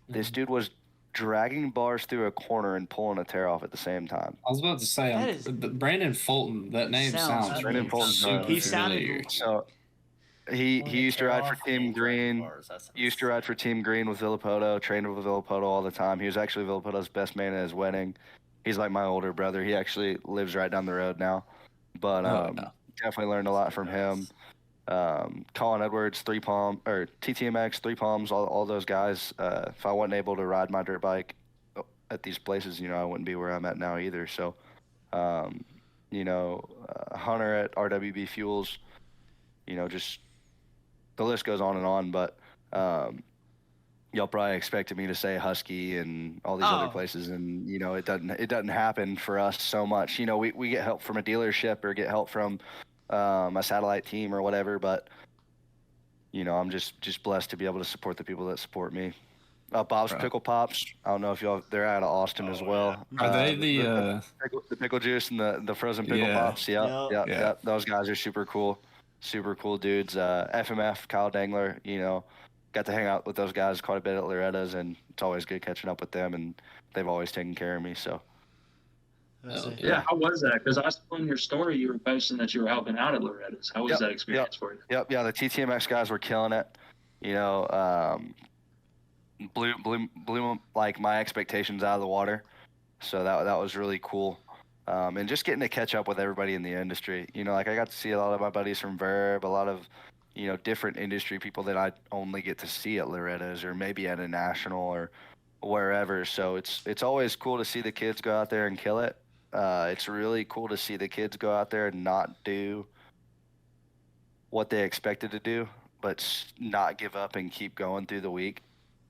[SPEAKER 3] This dude was dragging bars through a corner and pulling a tear off at the same time.
[SPEAKER 1] I was about to say,
[SPEAKER 2] That is-
[SPEAKER 1] Brandon Fulton. That name
[SPEAKER 2] Sounds
[SPEAKER 1] sounds
[SPEAKER 3] Brandon Fulton's
[SPEAKER 1] super
[SPEAKER 2] He sounded-
[SPEAKER 1] familiar.
[SPEAKER 3] So he used to ride for Team Green. Used to
[SPEAKER 5] ride.
[SPEAKER 3] ride for Team Green with Villapoto, trained with Villapoto all the time. He was actually Villapoto's best man at his wedding. He's like my older brother. He actually lives right down the road now. But
[SPEAKER 1] no.
[SPEAKER 3] definitely learned a lot from him. Colin Edwards, TTMX, Three Palms, all those guys. If I wasn't able to ride my dirt bike at these places, I wouldn't be where I'm at now either. So, Hunter at RWB Fuels, just the list goes on and on. But y'all probably expected me to say Husky and all these other places, and it doesn't happen for us so much. We get help from a dealership or get help from a satellite team or whatever, but I'm just blessed to be able to support the people that support me. Bob's
[SPEAKER 1] Right.
[SPEAKER 3] Pickle Pops. I don't know if they're out of Austin as well.
[SPEAKER 1] Are they
[SPEAKER 3] the pickle juice and the frozen pickle
[SPEAKER 1] Yeah.
[SPEAKER 3] pops?
[SPEAKER 2] Yeah.
[SPEAKER 3] Yeah. Those guys are super cool dudes. FMF, Kyle Dangler. Got to hang out with those guys quite a bit at Loretta's, and it's always good catching up with them, and they've always taken care of me. So.
[SPEAKER 2] That's it.
[SPEAKER 6] Yeah, how was that? Because I saw in your story you were posting that you were helping out at Loretta's. How was that experience for you?
[SPEAKER 3] Yep, yeah, the TTMX guys were killing it. Blew like my expectations out of the water. So that was really cool. And just getting to catch up with everybody in the industry. I got to see a lot of my buddies from Verb, a lot of different industry people that I only get to see at Loretta's or maybe at a national or wherever. So it's always cool to see the kids go out there and kill it. It's really cool to see the kids go out there and not do what they expected to do, but not give up and keep going through the week.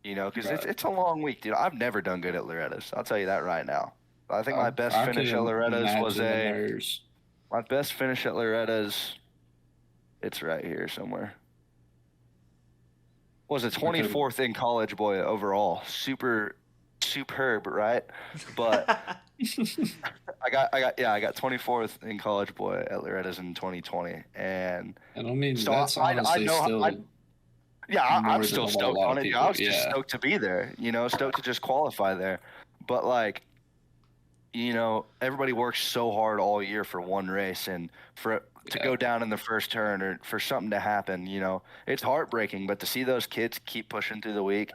[SPEAKER 3] Because it's a long week, dude. I've never done good at Loretta's. I'll tell you that right now. I think my best finish at Loretta's was my best finish at Loretta's. It's right here somewhere. Was a 24th in college boy overall. Superb, right? But I got 24th in college boy at Loretta's in 2020, and
[SPEAKER 1] I mean,
[SPEAKER 3] so
[SPEAKER 1] that's honestly
[SPEAKER 3] I'm
[SPEAKER 1] more
[SPEAKER 3] still
[SPEAKER 1] than a
[SPEAKER 3] stoked
[SPEAKER 1] lot
[SPEAKER 3] on
[SPEAKER 1] of
[SPEAKER 3] it.
[SPEAKER 1] people,
[SPEAKER 3] I was just
[SPEAKER 1] yeah.
[SPEAKER 3] stoked to be there, stoked to just qualify there. But everybody works so hard all year for one race, and to go down in the first turn or for something to happen, it's heartbreaking. But to see those kids keep pushing through the week,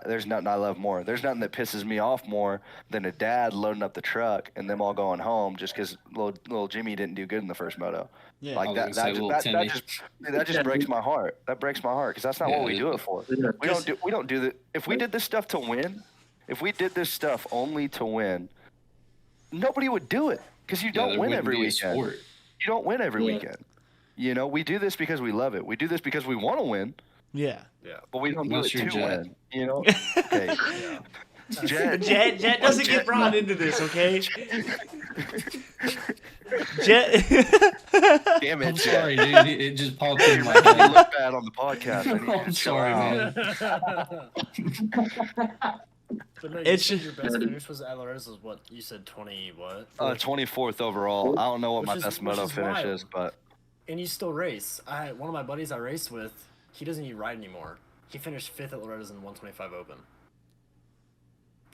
[SPEAKER 3] there's nothing I love more. There's nothing that pisses me off more than a dad loading up the truck and them all going home just because little Jimmy didn't do good in the first moto.
[SPEAKER 2] Yeah.
[SPEAKER 3] Like that just breaks my heart. That breaks my heart because that's not what we do it for. We don't do that. If we did this stuff to win, if we did this stuff only to win, nobody would do it because you don't win every weekend. You don't win every weekend. We do this because we love it. We do this because we want to win.
[SPEAKER 2] Yeah.
[SPEAKER 3] But we don't
[SPEAKER 1] Unless
[SPEAKER 3] do
[SPEAKER 1] you're
[SPEAKER 3] it to
[SPEAKER 1] Jet.
[SPEAKER 3] win. Okay.
[SPEAKER 2] Jet doesn't get brought into this, okay? Jet.
[SPEAKER 3] Damn it,
[SPEAKER 1] I'm
[SPEAKER 3] Jet.
[SPEAKER 1] sorry, dude. It just popped in my
[SPEAKER 3] You
[SPEAKER 1] head.
[SPEAKER 3] look bad on the podcast. I need you to
[SPEAKER 1] I'm
[SPEAKER 3] chill
[SPEAKER 1] sorry,
[SPEAKER 3] out.
[SPEAKER 1] man.
[SPEAKER 5] But no, you
[SPEAKER 2] It's
[SPEAKER 5] said
[SPEAKER 2] just-
[SPEAKER 5] your best finish was at Loretta's was what? You said 20 what?
[SPEAKER 3] 24th overall. I don't know what my
[SPEAKER 5] Which is-
[SPEAKER 3] best
[SPEAKER 5] which
[SPEAKER 3] moto
[SPEAKER 5] is
[SPEAKER 3] finish
[SPEAKER 5] wild.
[SPEAKER 3] is, but
[SPEAKER 5] And you still race. One of my buddies I raced with, he doesn't even ride anymore. He finished 5th at Loretta's in 125 Open.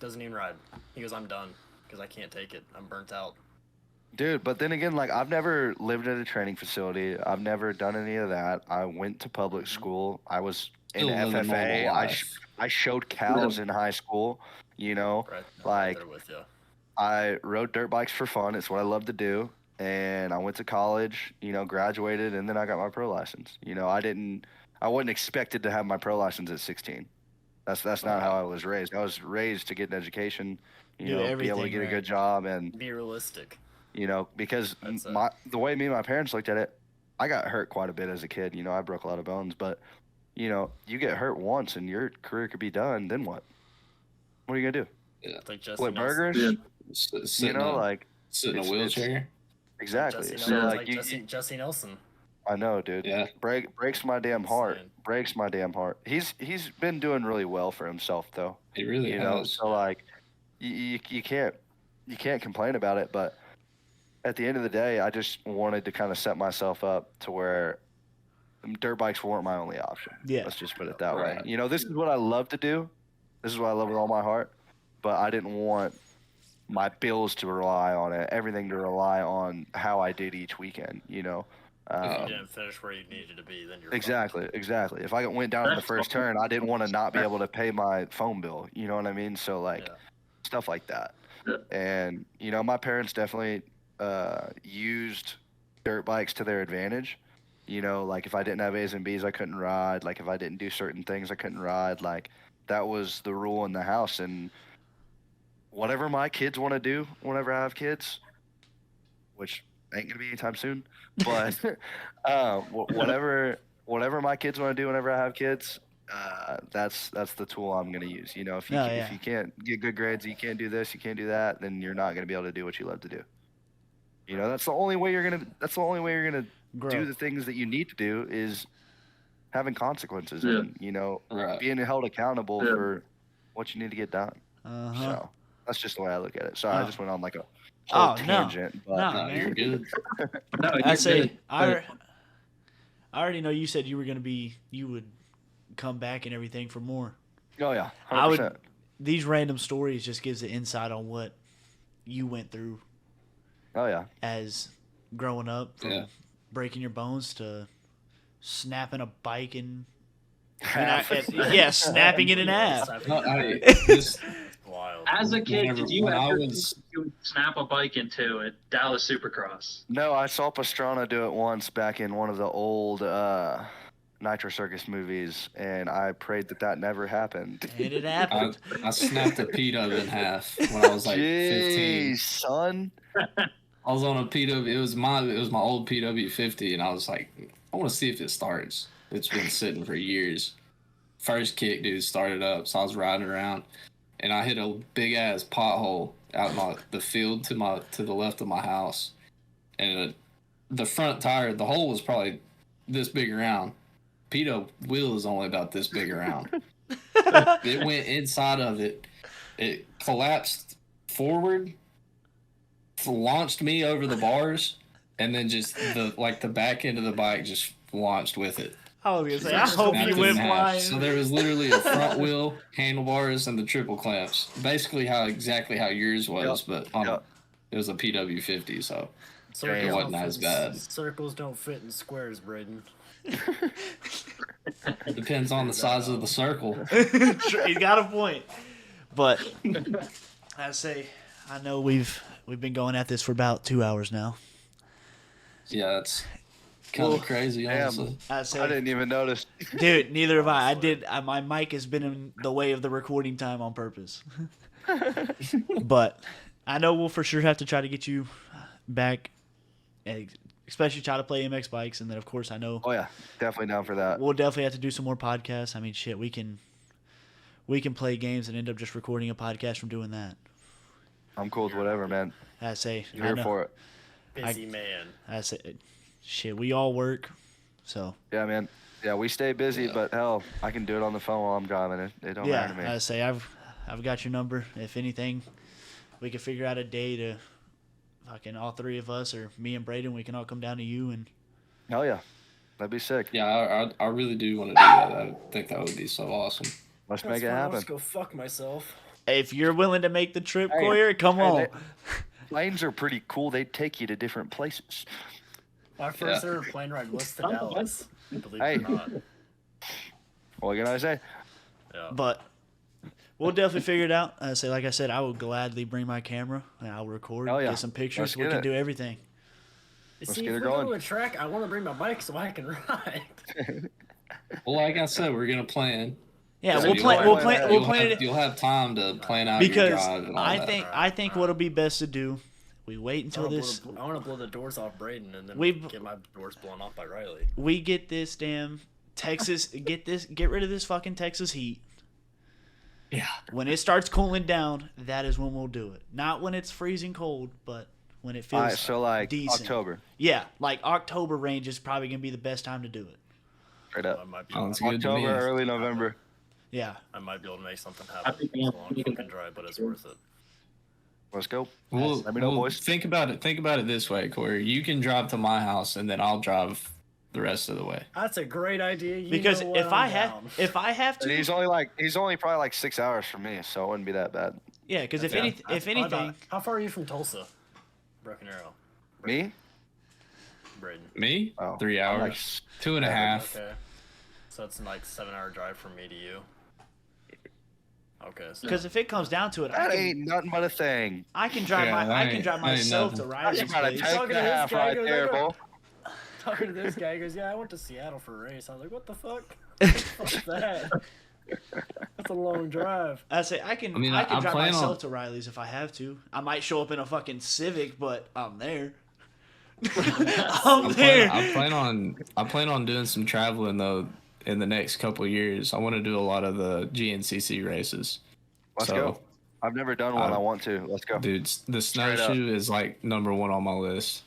[SPEAKER 5] Doesn't even ride. He goes, I'm done because I can't take it. I'm burnt out.
[SPEAKER 3] dude, but then again, I've never lived at a training facility. I've never done any of that. I went to public school. I was in
[SPEAKER 1] Still live a
[SPEAKER 3] FFA.
[SPEAKER 1] normal life.
[SPEAKER 3] I showed cows in high school.
[SPEAKER 5] Right? No,
[SPEAKER 3] Like-
[SPEAKER 5] I'm there with you.
[SPEAKER 3] I rode dirt bikes for fun. It's what I love to do. And I went to college, graduated, and then I got my pro license. I wasn't expected to have my pro license at 16. That's not how I was raised. I was raised to get an education,
[SPEAKER 2] Do
[SPEAKER 3] be able to
[SPEAKER 2] everything
[SPEAKER 3] get a
[SPEAKER 2] right.
[SPEAKER 3] good job, and
[SPEAKER 5] Be realistic.
[SPEAKER 3] because
[SPEAKER 5] That's it.
[SPEAKER 3] the way me and my parents looked at it, I got hurt quite a bit as a kid. I broke a lot of bones, but you get hurt once and your career could be done. Then what? What are you gonna do?
[SPEAKER 5] It's like Jesse
[SPEAKER 3] Flip
[SPEAKER 5] Nelson.
[SPEAKER 3] burgers?
[SPEAKER 6] Yeah.
[SPEAKER 1] Sit in a
[SPEAKER 3] it's-
[SPEAKER 1] wheelchair.
[SPEAKER 3] Exactly.
[SPEAKER 5] Jesse
[SPEAKER 3] So
[SPEAKER 5] Nelson,
[SPEAKER 3] like
[SPEAKER 5] Jesse Nelson.
[SPEAKER 3] I know, dude.
[SPEAKER 1] Yeah.
[SPEAKER 3] Breaks my damn heart.
[SPEAKER 5] Insane.
[SPEAKER 3] Breaks my damn heart. He's been doing really well for himself though.
[SPEAKER 1] It really has.
[SPEAKER 3] So you can't complain about it, but at the end of the day, I just wanted to kind of set myself up to where dirt bikes weren't my only option.
[SPEAKER 2] Yeah.
[SPEAKER 3] Let's just put it that way.
[SPEAKER 1] Right.
[SPEAKER 3] You know, this is what I love to do. This is what I love with all my heart. But I didn't want my bills to rely on it, everything to rely on how I did each weekend, you know.
[SPEAKER 1] Yeah.
[SPEAKER 5] You didn't finish where you needed to be, then you're
[SPEAKER 3] Exactly. If I went down in the first turn, I didn't want to not be able to pay my phone bill. You know what I mean? So like stuff like that.
[SPEAKER 6] Yeah.
[SPEAKER 3] And you know, my parents definitely used dirt bikes to their advantage. You know, like if I didn't have A's and B's, I couldn't ride. Like if I didn't do certain things, I couldn't ride. Like that was the rule in the house. And whatever my kids want to do whenever I have kids, which ain't gonna be anytime soon, but whatever my kids want to do whenever I have kids, that's the tool I'm gonna use. You know, if you can't get good grades, you can't do this, you can't do that, then you're not gonna be able to do what you love to do. You know, that's the only way you're gonna
[SPEAKER 2] Grow.
[SPEAKER 3] do the things that you need to do is having consequences
[SPEAKER 6] Yeah.
[SPEAKER 3] and, you know,
[SPEAKER 1] Right.
[SPEAKER 3] being held accountable
[SPEAKER 6] Yeah.
[SPEAKER 3] for what you need to get done.
[SPEAKER 2] Uh-huh.
[SPEAKER 3] So that's just the way I look at it. Sorry, I
[SPEAKER 2] Oh.
[SPEAKER 3] just went on like a
[SPEAKER 2] Oh,
[SPEAKER 3] whole
[SPEAKER 2] no.
[SPEAKER 3] tangent. But
[SPEAKER 2] No,
[SPEAKER 1] No,
[SPEAKER 2] man.
[SPEAKER 1] you're good.
[SPEAKER 6] No,
[SPEAKER 2] I
[SPEAKER 6] you're
[SPEAKER 2] say
[SPEAKER 6] good.
[SPEAKER 2] I already know you said you would come back and everything for more.
[SPEAKER 3] oh yeah, 100%.
[SPEAKER 2] I would. These random stories just gives the insight on what you went through
[SPEAKER 3] Oh yeah.
[SPEAKER 2] as growing up, from
[SPEAKER 1] Yeah.
[SPEAKER 2] breaking your bones to snapping a bike and
[SPEAKER 3] Half.
[SPEAKER 2] snapping it in half.
[SPEAKER 1] No, this,
[SPEAKER 5] Wild.
[SPEAKER 6] As a kid,
[SPEAKER 1] Whenever-
[SPEAKER 6] did you
[SPEAKER 1] when I
[SPEAKER 6] ever
[SPEAKER 1] was-
[SPEAKER 6] think you would snap a bike into a Dallas Supercross?
[SPEAKER 3] No, I saw Pastrana do it once back in one of the old Nitro Circus movies, and I prayed that never happened.
[SPEAKER 2] And it happened.
[SPEAKER 1] I snapped a P-Dub in half when I was like 15.
[SPEAKER 3] Jeez, son.
[SPEAKER 1] I was on a PW. It was my old PW50, and I was like, I want to see if it starts. It's been sitting for years. First kick, dude, started up, so I was riding around, and I hit a big ass pothole out in the field to the left of my house, and the front tire, the hole was probably this big around. PW wheel is only about this big around. It went inside of it. It collapsed forward, launched me over the bars, and then just the back end of the bike just launched with it.
[SPEAKER 2] I was gonna say, I hope
[SPEAKER 1] Snapped
[SPEAKER 2] you
[SPEAKER 1] it
[SPEAKER 2] went
[SPEAKER 1] in half.
[SPEAKER 2] flying.
[SPEAKER 1] So there was literally a front wheel, handlebars, and the triple clamps. Basically exactly how yours was, but it was a PW50, so
[SPEAKER 5] Circles
[SPEAKER 1] it wasn't
[SPEAKER 5] don't
[SPEAKER 1] as
[SPEAKER 5] fit-
[SPEAKER 1] bad.
[SPEAKER 5] Circles don't fit in squares, Braden.
[SPEAKER 1] It depends on the size of the circle.
[SPEAKER 2] He's got a point. But I know we've been going at this for about 2 hours now.
[SPEAKER 1] Yeah, it's kind of crazy,
[SPEAKER 3] Damn.
[SPEAKER 1] honestly.
[SPEAKER 2] I
[SPEAKER 3] I
[SPEAKER 2] say,
[SPEAKER 3] didn't even notice.
[SPEAKER 2] dude, neither have I. My mic has been in the way of the recording time on purpose. But I know we'll for sure have to try to get you back, especially try to play MX bikes, and then of course I know
[SPEAKER 3] Oh yeah, definitely down for that.
[SPEAKER 2] we'll definitely have to do some more podcasts. I mean, shit, we can play games and end up just recording a podcast from doing that.
[SPEAKER 3] I'm cool with whatever, man.
[SPEAKER 2] I say,
[SPEAKER 3] I'm here for it.
[SPEAKER 5] Busy man.
[SPEAKER 2] I say, shit, we all work, so
[SPEAKER 3] Yeah, man. Yeah, we stay busy, but hell, I can do it on the phone while I'm driving. It don't
[SPEAKER 2] yeah.
[SPEAKER 3] matter to me.
[SPEAKER 2] I say, I've got your number. If anything, we can figure out a day to fucking all three of us, or me and Braden, we can all come down to you and.
[SPEAKER 3] Hell yeah, that'd be sick.
[SPEAKER 1] Yeah, I really do want to do that. I think that would be so awesome.
[SPEAKER 3] Let's
[SPEAKER 5] That's
[SPEAKER 3] make it
[SPEAKER 5] fine, I'll
[SPEAKER 3] happen.
[SPEAKER 5] just go fuck myself.
[SPEAKER 2] If you're willing to make the trip,
[SPEAKER 3] Hey,
[SPEAKER 2] Coyer, come
[SPEAKER 3] hey,
[SPEAKER 2] on.
[SPEAKER 3] Planes are pretty cool. They take you to different places.
[SPEAKER 5] My first ever plane ride was to Dallas. Believe
[SPEAKER 3] Hey.
[SPEAKER 5] it or not.
[SPEAKER 3] What can I say?
[SPEAKER 5] Yeah.
[SPEAKER 2] But we'll definitely figure it out. I say, like I said, I will gladly bring my camera and I'll record,
[SPEAKER 3] Hell yeah.
[SPEAKER 2] get some pictures.
[SPEAKER 3] Let's
[SPEAKER 2] We
[SPEAKER 3] get
[SPEAKER 2] can
[SPEAKER 3] it.
[SPEAKER 2] do everything.
[SPEAKER 5] You
[SPEAKER 3] Let's
[SPEAKER 5] see,
[SPEAKER 3] get
[SPEAKER 5] if
[SPEAKER 3] her
[SPEAKER 5] we go
[SPEAKER 3] going.
[SPEAKER 5] to a track, I want to bring my bike so I can ride.
[SPEAKER 1] Well, like I said, we're gonna plan.
[SPEAKER 2] Yeah,
[SPEAKER 1] So
[SPEAKER 2] we'll
[SPEAKER 1] you'll
[SPEAKER 2] plan.
[SPEAKER 1] have-
[SPEAKER 2] We'll plan. We'll
[SPEAKER 1] you'll
[SPEAKER 2] plan
[SPEAKER 1] have,
[SPEAKER 2] it
[SPEAKER 1] You'll have time to plan out your
[SPEAKER 2] because
[SPEAKER 1] drive and all
[SPEAKER 2] I
[SPEAKER 1] that.
[SPEAKER 2] think what'll be best to do. We wait
[SPEAKER 5] I
[SPEAKER 2] until
[SPEAKER 5] wanna
[SPEAKER 2] this.
[SPEAKER 5] blow I want to blow the doors off Braden and then
[SPEAKER 2] We've-
[SPEAKER 5] get my doors blown off by Riley.
[SPEAKER 2] We get this damn Texas. Get rid of this fucking Texas heat.
[SPEAKER 1] Yeah.
[SPEAKER 2] When it starts cooling down, that is when we'll do it. Not when it's freezing cold, but when it feels
[SPEAKER 3] All right, so like
[SPEAKER 2] decent.
[SPEAKER 3] October,
[SPEAKER 2] Yeah, like October range is probably gonna be the best time to do it.
[SPEAKER 3] straight
[SPEAKER 5] I
[SPEAKER 3] up.
[SPEAKER 5] might be.
[SPEAKER 1] Sounds good to
[SPEAKER 3] October,
[SPEAKER 1] me.
[SPEAKER 3] early November.
[SPEAKER 2] Yeah.
[SPEAKER 5] I might be able to make something
[SPEAKER 6] I
[SPEAKER 5] happen.
[SPEAKER 6] think
[SPEAKER 5] It's a long fucking drive, but it's worth it.
[SPEAKER 3] Let's go.
[SPEAKER 1] Well,
[SPEAKER 3] Let me know, boys.
[SPEAKER 1] think about it. Think about it this way, Corey. You can drive to my house, and then I'll drive the rest of the way.
[SPEAKER 5] That's a great idea. You
[SPEAKER 2] Because
[SPEAKER 5] know what,
[SPEAKER 2] if
[SPEAKER 5] I'm
[SPEAKER 2] I have
[SPEAKER 5] down.
[SPEAKER 2] if I have
[SPEAKER 3] And
[SPEAKER 2] to,
[SPEAKER 3] he's only probably like 6 hours from me, so it wouldn't be that bad.
[SPEAKER 2] yeah. Because if
[SPEAKER 1] Yeah.
[SPEAKER 2] anything,
[SPEAKER 5] How far are you from Tulsa? Broken Arrow.
[SPEAKER 3] Me?
[SPEAKER 2] Braden.
[SPEAKER 1] Me?
[SPEAKER 3] Oh,
[SPEAKER 1] 3
[SPEAKER 3] I'm
[SPEAKER 1] hours. 2.5.
[SPEAKER 5] Okay. So it's like 7-hour drive from me to you. Okay. So
[SPEAKER 2] Because if it comes down to it,
[SPEAKER 3] That ain't nothing but a thing.
[SPEAKER 2] I can drive
[SPEAKER 1] Yeah,
[SPEAKER 2] I
[SPEAKER 1] that
[SPEAKER 2] can drive
[SPEAKER 1] ain't
[SPEAKER 2] myself to
[SPEAKER 1] nothing.
[SPEAKER 2] Riley's
[SPEAKER 3] That's about a
[SPEAKER 2] place.
[SPEAKER 3] tank
[SPEAKER 5] Talking
[SPEAKER 3] and a
[SPEAKER 5] to this
[SPEAKER 3] half
[SPEAKER 5] guy
[SPEAKER 3] right
[SPEAKER 5] goes,
[SPEAKER 3] there,
[SPEAKER 5] I go-
[SPEAKER 3] Bo.
[SPEAKER 5] talking to this guy, he goes, "Yeah, I went to Seattle for a race." I was like, "What the fuck? What's that? That's a long drive."
[SPEAKER 2] I say I can
[SPEAKER 1] I mean,
[SPEAKER 2] I can
[SPEAKER 1] I
[SPEAKER 2] drive
[SPEAKER 1] plan
[SPEAKER 2] myself
[SPEAKER 1] on-
[SPEAKER 2] to Riley's if I have to. I might show up in a fucking Civic, but I'm there. I'm there.
[SPEAKER 1] I plan on doing some traveling though in the next couple of years. I want to do a lot of the GNCC races.
[SPEAKER 3] Let's
[SPEAKER 1] So,
[SPEAKER 3] go. I've never done one. I want to. Let's go.
[SPEAKER 1] Dude, the
[SPEAKER 3] Straight up.
[SPEAKER 1] snowshoe is like number one on my list.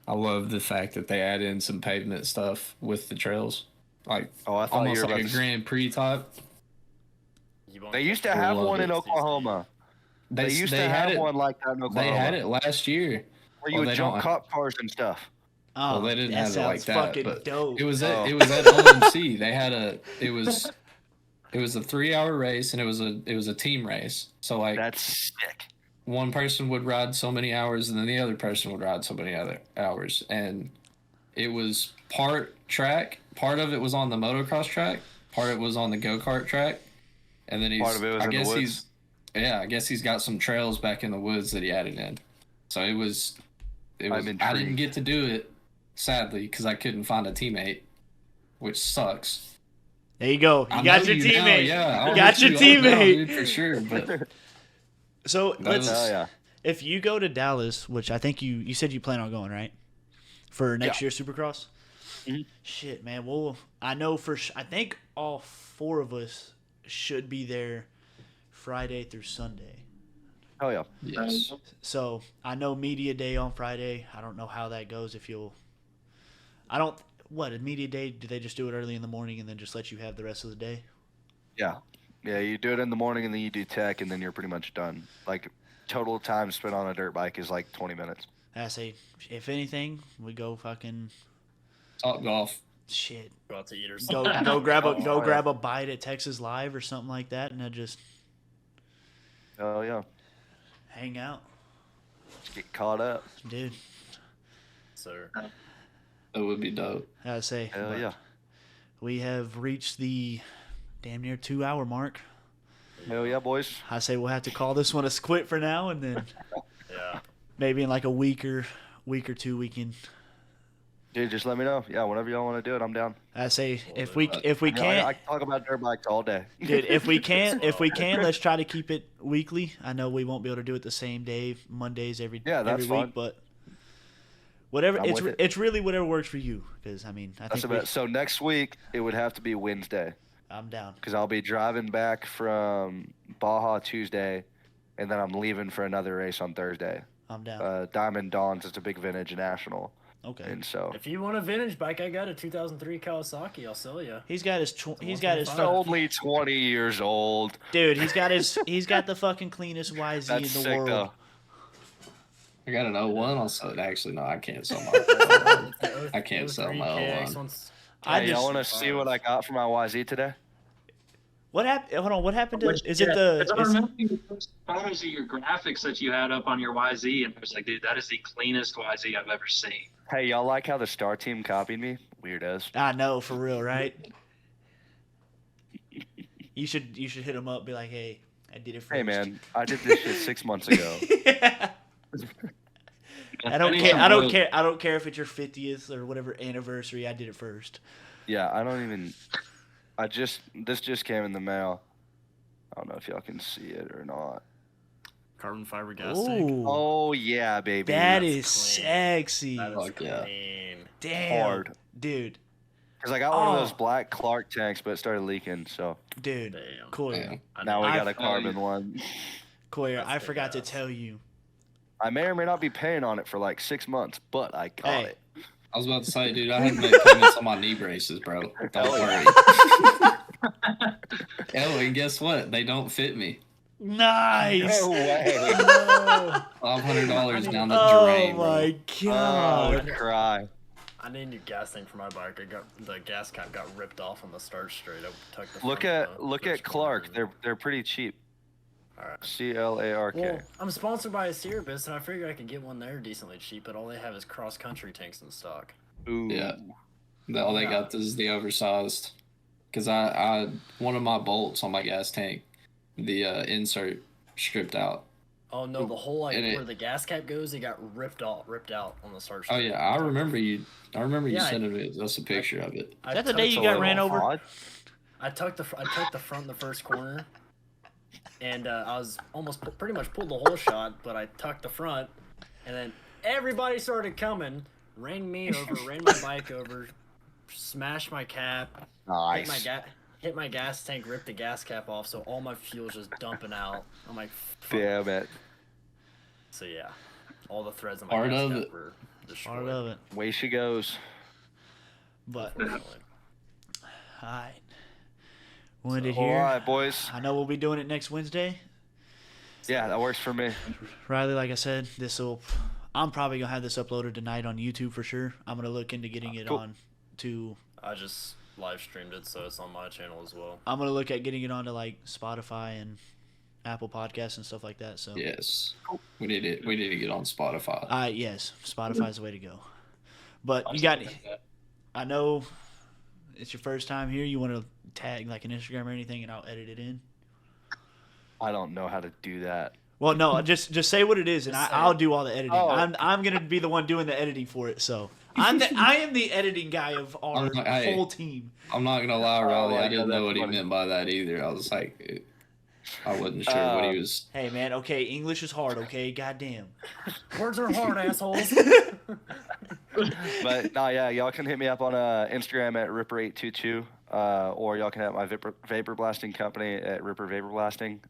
[SPEAKER 1] I love the fact that they add in some pavement stuff with the trails, like
[SPEAKER 3] Oh, I thought you
[SPEAKER 1] almost
[SPEAKER 3] were
[SPEAKER 1] like
[SPEAKER 3] about
[SPEAKER 1] a
[SPEAKER 3] to.
[SPEAKER 1] Grand Prix type.
[SPEAKER 5] You won't
[SPEAKER 3] They used to
[SPEAKER 1] I
[SPEAKER 3] have
[SPEAKER 1] love
[SPEAKER 3] one in
[SPEAKER 1] it.
[SPEAKER 3] Oklahoma. They used to
[SPEAKER 1] had
[SPEAKER 3] have
[SPEAKER 1] it.
[SPEAKER 3] one like that in Oklahoma.
[SPEAKER 1] They had it last year.
[SPEAKER 3] where you
[SPEAKER 1] well,
[SPEAKER 3] would
[SPEAKER 1] they
[SPEAKER 3] jump
[SPEAKER 1] don't-
[SPEAKER 3] cop cars and stuff.
[SPEAKER 2] Oh,
[SPEAKER 1] Well, they didn't
[SPEAKER 2] that
[SPEAKER 1] have it like
[SPEAKER 2] sounds
[SPEAKER 1] that,
[SPEAKER 2] fucking
[SPEAKER 1] but
[SPEAKER 2] dope.
[SPEAKER 1] It was
[SPEAKER 3] Oh.
[SPEAKER 1] at OMC. They had a it was a 3 hour race and it was a team race. So like
[SPEAKER 3] That's sick.
[SPEAKER 1] one person would ride so many hours and then the other person would ride so many other hours, and it was part track, part of it was on the motocross track, part of it was on the go-kart track, and then
[SPEAKER 3] Part of it was
[SPEAKER 1] I
[SPEAKER 3] in the
[SPEAKER 1] guess
[SPEAKER 3] woods.
[SPEAKER 1] I guess he's got some trails back in the woods that he added in. So it was
[SPEAKER 3] I'm
[SPEAKER 1] I didn't
[SPEAKER 3] intrigued.
[SPEAKER 1] get to do it, sadly, because I couldn't find a teammate, which sucks.
[SPEAKER 2] There you go.
[SPEAKER 1] I
[SPEAKER 2] You got
[SPEAKER 1] know
[SPEAKER 2] your
[SPEAKER 1] you now,
[SPEAKER 2] teammate.
[SPEAKER 1] yeah, I'll
[SPEAKER 2] You got
[SPEAKER 1] hit
[SPEAKER 2] your
[SPEAKER 1] you up now,
[SPEAKER 2] teammate.
[SPEAKER 1] dude, for sure. But
[SPEAKER 2] So
[SPEAKER 1] That
[SPEAKER 2] let's.
[SPEAKER 1] was-
[SPEAKER 3] Oh yeah.
[SPEAKER 2] If you go to Dallas, which I think you said you plan on going, right? For next year's Supercross?
[SPEAKER 3] Mhm.
[SPEAKER 2] Shit, man. Well, I know I think all four of us should be there Friday through Sunday.
[SPEAKER 3] Oh yeah.
[SPEAKER 1] yes,
[SPEAKER 2] So I know media day on Friday. I don't know how that goes. If you'll, I don't. What a media day? Do they just do it early in the morning and then just let you have the rest of the day?
[SPEAKER 3] Yeah. Yeah. You do it in the morning and then you do tech and then you're pretty much done. Like total time spent on a dirt bike is like 20 minutes.
[SPEAKER 2] I say, if anything, we go fucking
[SPEAKER 1] Top Golf.
[SPEAKER 2] shit.
[SPEAKER 5] Go out to eat or
[SPEAKER 2] Go
[SPEAKER 5] something.
[SPEAKER 2] go
[SPEAKER 3] yeah.
[SPEAKER 2] grab a bite at Texas Live or something like that, and then just
[SPEAKER 3] Oh yeah.
[SPEAKER 2] hang out,
[SPEAKER 3] Just get caught up.
[SPEAKER 2] dude.
[SPEAKER 5] Sir.
[SPEAKER 1] That would be dope.
[SPEAKER 2] I say,
[SPEAKER 3] Hell
[SPEAKER 2] but
[SPEAKER 3] yeah.
[SPEAKER 2] we have reached the damn near 2 hour mark.
[SPEAKER 3] Hell yeah, boys.
[SPEAKER 2] I say we'll have to call this one a quit for now, and then
[SPEAKER 5] Yeah.
[SPEAKER 2] maybe in like a week or two we can.
[SPEAKER 3] Dude, just let me know. Yeah, whenever y'all want to do it, I'm down.
[SPEAKER 2] I say if
[SPEAKER 3] I
[SPEAKER 2] we
[SPEAKER 3] mean, I
[SPEAKER 2] can't,
[SPEAKER 3] can talk about dirt bikes all day.
[SPEAKER 2] dude, if we can, let's try to keep it weekly. I know we won't be able to do it the same day, Mondays every
[SPEAKER 3] Yeah, that's
[SPEAKER 2] every week,
[SPEAKER 3] fine.
[SPEAKER 2] but whatever.
[SPEAKER 3] I'm with it.
[SPEAKER 2] It's really whatever works for you, because I mean I
[SPEAKER 3] That's
[SPEAKER 2] think
[SPEAKER 3] about, so next week it would have to be Wednesday
[SPEAKER 2] I'm down.
[SPEAKER 3] because I'll be driving back from Baja Tuesday, and then I'm leaving for another race on Thursday.
[SPEAKER 2] I'm down.
[SPEAKER 3] Diamond Dawns. It's a big vintage national,
[SPEAKER 2] Okay.
[SPEAKER 3] and so
[SPEAKER 5] If you want a vintage bike, I got a 2003 Kawasaki. I'll sell you.
[SPEAKER 2] He's got his
[SPEAKER 5] It's
[SPEAKER 3] it's only 20 years old.
[SPEAKER 2] dude. He's got the fucking cleanest YZ
[SPEAKER 3] That's
[SPEAKER 2] in the
[SPEAKER 3] sick
[SPEAKER 2] world.
[SPEAKER 3] though.
[SPEAKER 1] I got an 01. I'll sell it. Actually, no, I can't sell my. I can't sell my 01.
[SPEAKER 2] I
[SPEAKER 3] Hey,
[SPEAKER 2] just
[SPEAKER 3] y'all want to see what I got for my YZ today?
[SPEAKER 2] what happened? Hold on, what happened to? Is it
[SPEAKER 6] Because I
[SPEAKER 2] the?
[SPEAKER 6] remember the first photos of your graphics that you had up on your YZ, and I was like, dude, that is the cleanest YZ I've ever seen.
[SPEAKER 3] Hey, y'all like how the Star Team copied me? Weirdos.
[SPEAKER 2] I know, for real, right? You should hit him up, be like, hey, I did it first.
[SPEAKER 3] Hey, man, I did this shit 6 months ago.
[SPEAKER 2] Yeah. I don't care.
[SPEAKER 6] some
[SPEAKER 2] I don't
[SPEAKER 6] wood.
[SPEAKER 2] care. I don't care if it's your 50th or whatever anniversary. I did it first.
[SPEAKER 3] Yeah, I don't even. This just came in the mail. I don't know if y'all can see it or not.
[SPEAKER 5] Carbon fiber gas tank.
[SPEAKER 2] Ooh,
[SPEAKER 3] Oh yeah, baby.
[SPEAKER 2] that
[SPEAKER 5] that's
[SPEAKER 2] is
[SPEAKER 5] clean.
[SPEAKER 2] sexy.
[SPEAKER 5] That is
[SPEAKER 1] Fuck yeah.
[SPEAKER 5] clean.
[SPEAKER 2] Damn,
[SPEAKER 3] hard.
[SPEAKER 2] dude,
[SPEAKER 3] Because I got one of
[SPEAKER 2] Oh.
[SPEAKER 3] those black Clark tanks, but it started leaking. So
[SPEAKER 2] dude.
[SPEAKER 5] Damn.
[SPEAKER 2] Cool.
[SPEAKER 1] Yeah.
[SPEAKER 3] now we
[SPEAKER 2] I-
[SPEAKER 3] got a carbon one.
[SPEAKER 2] Coyer,
[SPEAKER 5] That's
[SPEAKER 2] I
[SPEAKER 5] the
[SPEAKER 2] forgot to
[SPEAKER 5] best.
[SPEAKER 2] tell you.
[SPEAKER 3] I may or may not be paying on it for like 6 months, but I got
[SPEAKER 2] Hey.
[SPEAKER 3] it.
[SPEAKER 1] I was about to say, dude, I had to make payments on my knee braces, bro. Don't worry. Oh, and guess what? They don't fit me.
[SPEAKER 2] Nice.
[SPEAKER 3] No way.
[SPEAKER 5] No.
[SPEAKER 1] $500 down the
[SPEAKER 2] Oh
[SPEAKER 1] drain, bro.
[SPEAKER 2] my
[SPEAKER 3] I
[SPEAKER 2] god.
[SPEAKER 3] would cry.
[SPEAKER 5] I need a new gas tank for my bike. The gas cap got ripped off on the start straight. I tucked the
[SPEAKER 3] Look
[SPEAKER 5] front
[SPEAKER 3] at
[SPEAKER 5] in the
[SPEAKER 3] look
[SPEAKER 5] first
[SPEAKER 3] at Clark.
[SPEAKER 5] corner
[SPEAKER 3] They're pretty cheap.
[SPEAKER 5] and- Alright.
[SPEAKER 3] CLARK.
[SPEAKER 5] Well, I'm sponsored by a Cerebus, and I figured I could get one there decently cheap, but all they have is cross-country tanks in stock.
[SPEAKER 3] Ooh.
[SPEAKER 1] Yeah. All they got is the oversized. Because I one of my bolts on my gas tank, the insert stripped out.
[SPEAKER 5] Oh no, the whole like
[SPEAKER 1] And it-
[SPEAKER 5] where the gas cap goes, it got ripped out on the start
[SPEAKER 1] Oh
[SPEAKER 5] straight.
[SPEAKER 1] yeah, I remember you
[SPEAKER 5] Yeah,
[SPEAKER 1] sending us a picture of it.
[SPEAKER 5] I
[SPEAKER 2] Is that the
[SPEAKER 5] tucked
[SPEAKER 2] day you
[SPEAKER 5] the
[SPEAKER 2] got
[SPEAKER 5] little-
[SPEAKER 2] ran over?
[SPEAKER 3] Odd.
[SPEAKER 5] I tucked the front in the first corner, and I was pretty much pulled the whole shot, but I tucked the front, and then everybody started coming, ran me over, ran my bike over, smashed my cap,
[SPEAKER 3] Nice.
[SPEAKER 5] hit my gas tank, ripped the gas cap off, so all my fuel's just dumping out. I'm like, fuck.
[SPEAKER 3] Damn it.
[SPEAKER 5] So yeah, all the threads on my
[SPEAKER 1] Part
[SPEAKER 5] gas
[SPEAKER 1] of
[SPEAKER 5] cap
[SPEAKER 1] it.
[SPEAKER 5] were destroyed.
[SPEAKER 2] Part of it.
[SPEAKER 3] Way she goes.
[SPEAKER 2] But
[SPEAKER 5] Unfortunately.
[SPEAKER 2] alright. Wanted to
[SPEAKER 3] All
[SPEAKER 2] hear.
[SPEAKER 3] right, boys.
[SPEAKER 2] I know we'll be doing it next Wednesday.
[SPEAKER 3] Yeah, that works for me.
[SPEAKER 2] Riley, like I said, I'm probably gonna have this uploaded tonight on YouTube for sure. I'm gonna look into getting it
[SPEAKER 3] Cool.
[SPEAKER 2] on to
[SPEAKER 5] I just live streamed it, so it's on my channel as well.
[SPEAKER 2] I'm gonna look at getting it onto like Spotify and Apple Podcasts and stuff like that. So
[SPEAKER 1] Yes. We need it. We need to get on Spotify.
[SPEAKER 2] yes, Spotify's the way to go. But you got I know it's your first time here. You want to tag like an Instagram or anything, and I'll edit it in.
[SPEAKER 3] I don't know how to do that.
[SPEAKER 2] Well, no, just say what it is, and
[SPEAKER 5] Just say
[SPEAKER 2] I'll
[SPEAKER 5] it.
[SPEAKER 2] do all the editing.
[SPEAKER 3] Oh.
[SPEAKER 2] I'm gonna be the one doing the editing for it. So I am the editing guy of our
[SPEAKER 1] Hey.
[SPEAKER 2] whole team.
[SPEAKER 1] I'm not gonna lie, Riley.
[SPEAKER 3] my
[SPEAKER 1] I didn't
[SPEAKER 3] God,
[SPEAKER 1] know
[SPEAKER 3] that's
[SPEAKER 1] what he
[SPEAKER 3] funny.
[SPEAKER 1] meant by that either. I was like, I wasn't sure what he was.
[SPEAKER 2] Hey man, okay, English is hard. Okay, goddamn.
[SPEAKER 5] Words are hard, assholes.
[SPEAKER 3] But no, yeah, y'all can hit me up on Instagram at Ripper822, or y'all can hit my vapor blasting company at Ripper Vapor Blasting.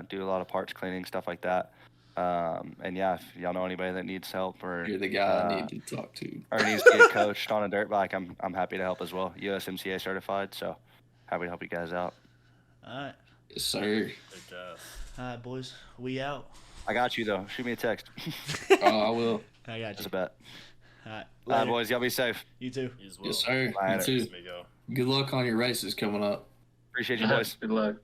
[SPEAKER 3] Do a lot of parts cleaning, stuff like that. And yeah, if y'all know anybody that needs help or
[SPEAKER 1] You're the guy I need to talk to.
[SPEAKER 3] or needs to get coached on a dirt bike, I'm happy to help as well. USMCA certified, so happy to help you guys out.
[SPEAKER 2] All right,
[SPEAKER 1] Yes, sir.
[SPEAKER 2] all right, boys, we out.
[SPEAKER 3] I got you though. Shoot me a text.
[SPEAKER 1] Oh, I will.
[SPEAKER 2] I got
[SPEAKER 3] That's
[SPEAKER 2] you.
[SPEAKER 3] a bet.
[SPEAKER 2] All right,
[SPEAKER 3] All right,
[SPEAKER 2] later.
[SPEAKER 3] boys, y'all be safe.
[SPEAKER 2] You too.
[SPEAKER 5] You as well.
[SPEAKER 1] Yes, sir.
[SPEAKER 3] Later.
[SPEAKER 1] You too.
[SPEAKER 5] Let me go.
[SPEAKER 1] Good luck on your races coming up.
[SPEAKER 3] Appreciate you, boys.
[SPEAKER 6] Good luck.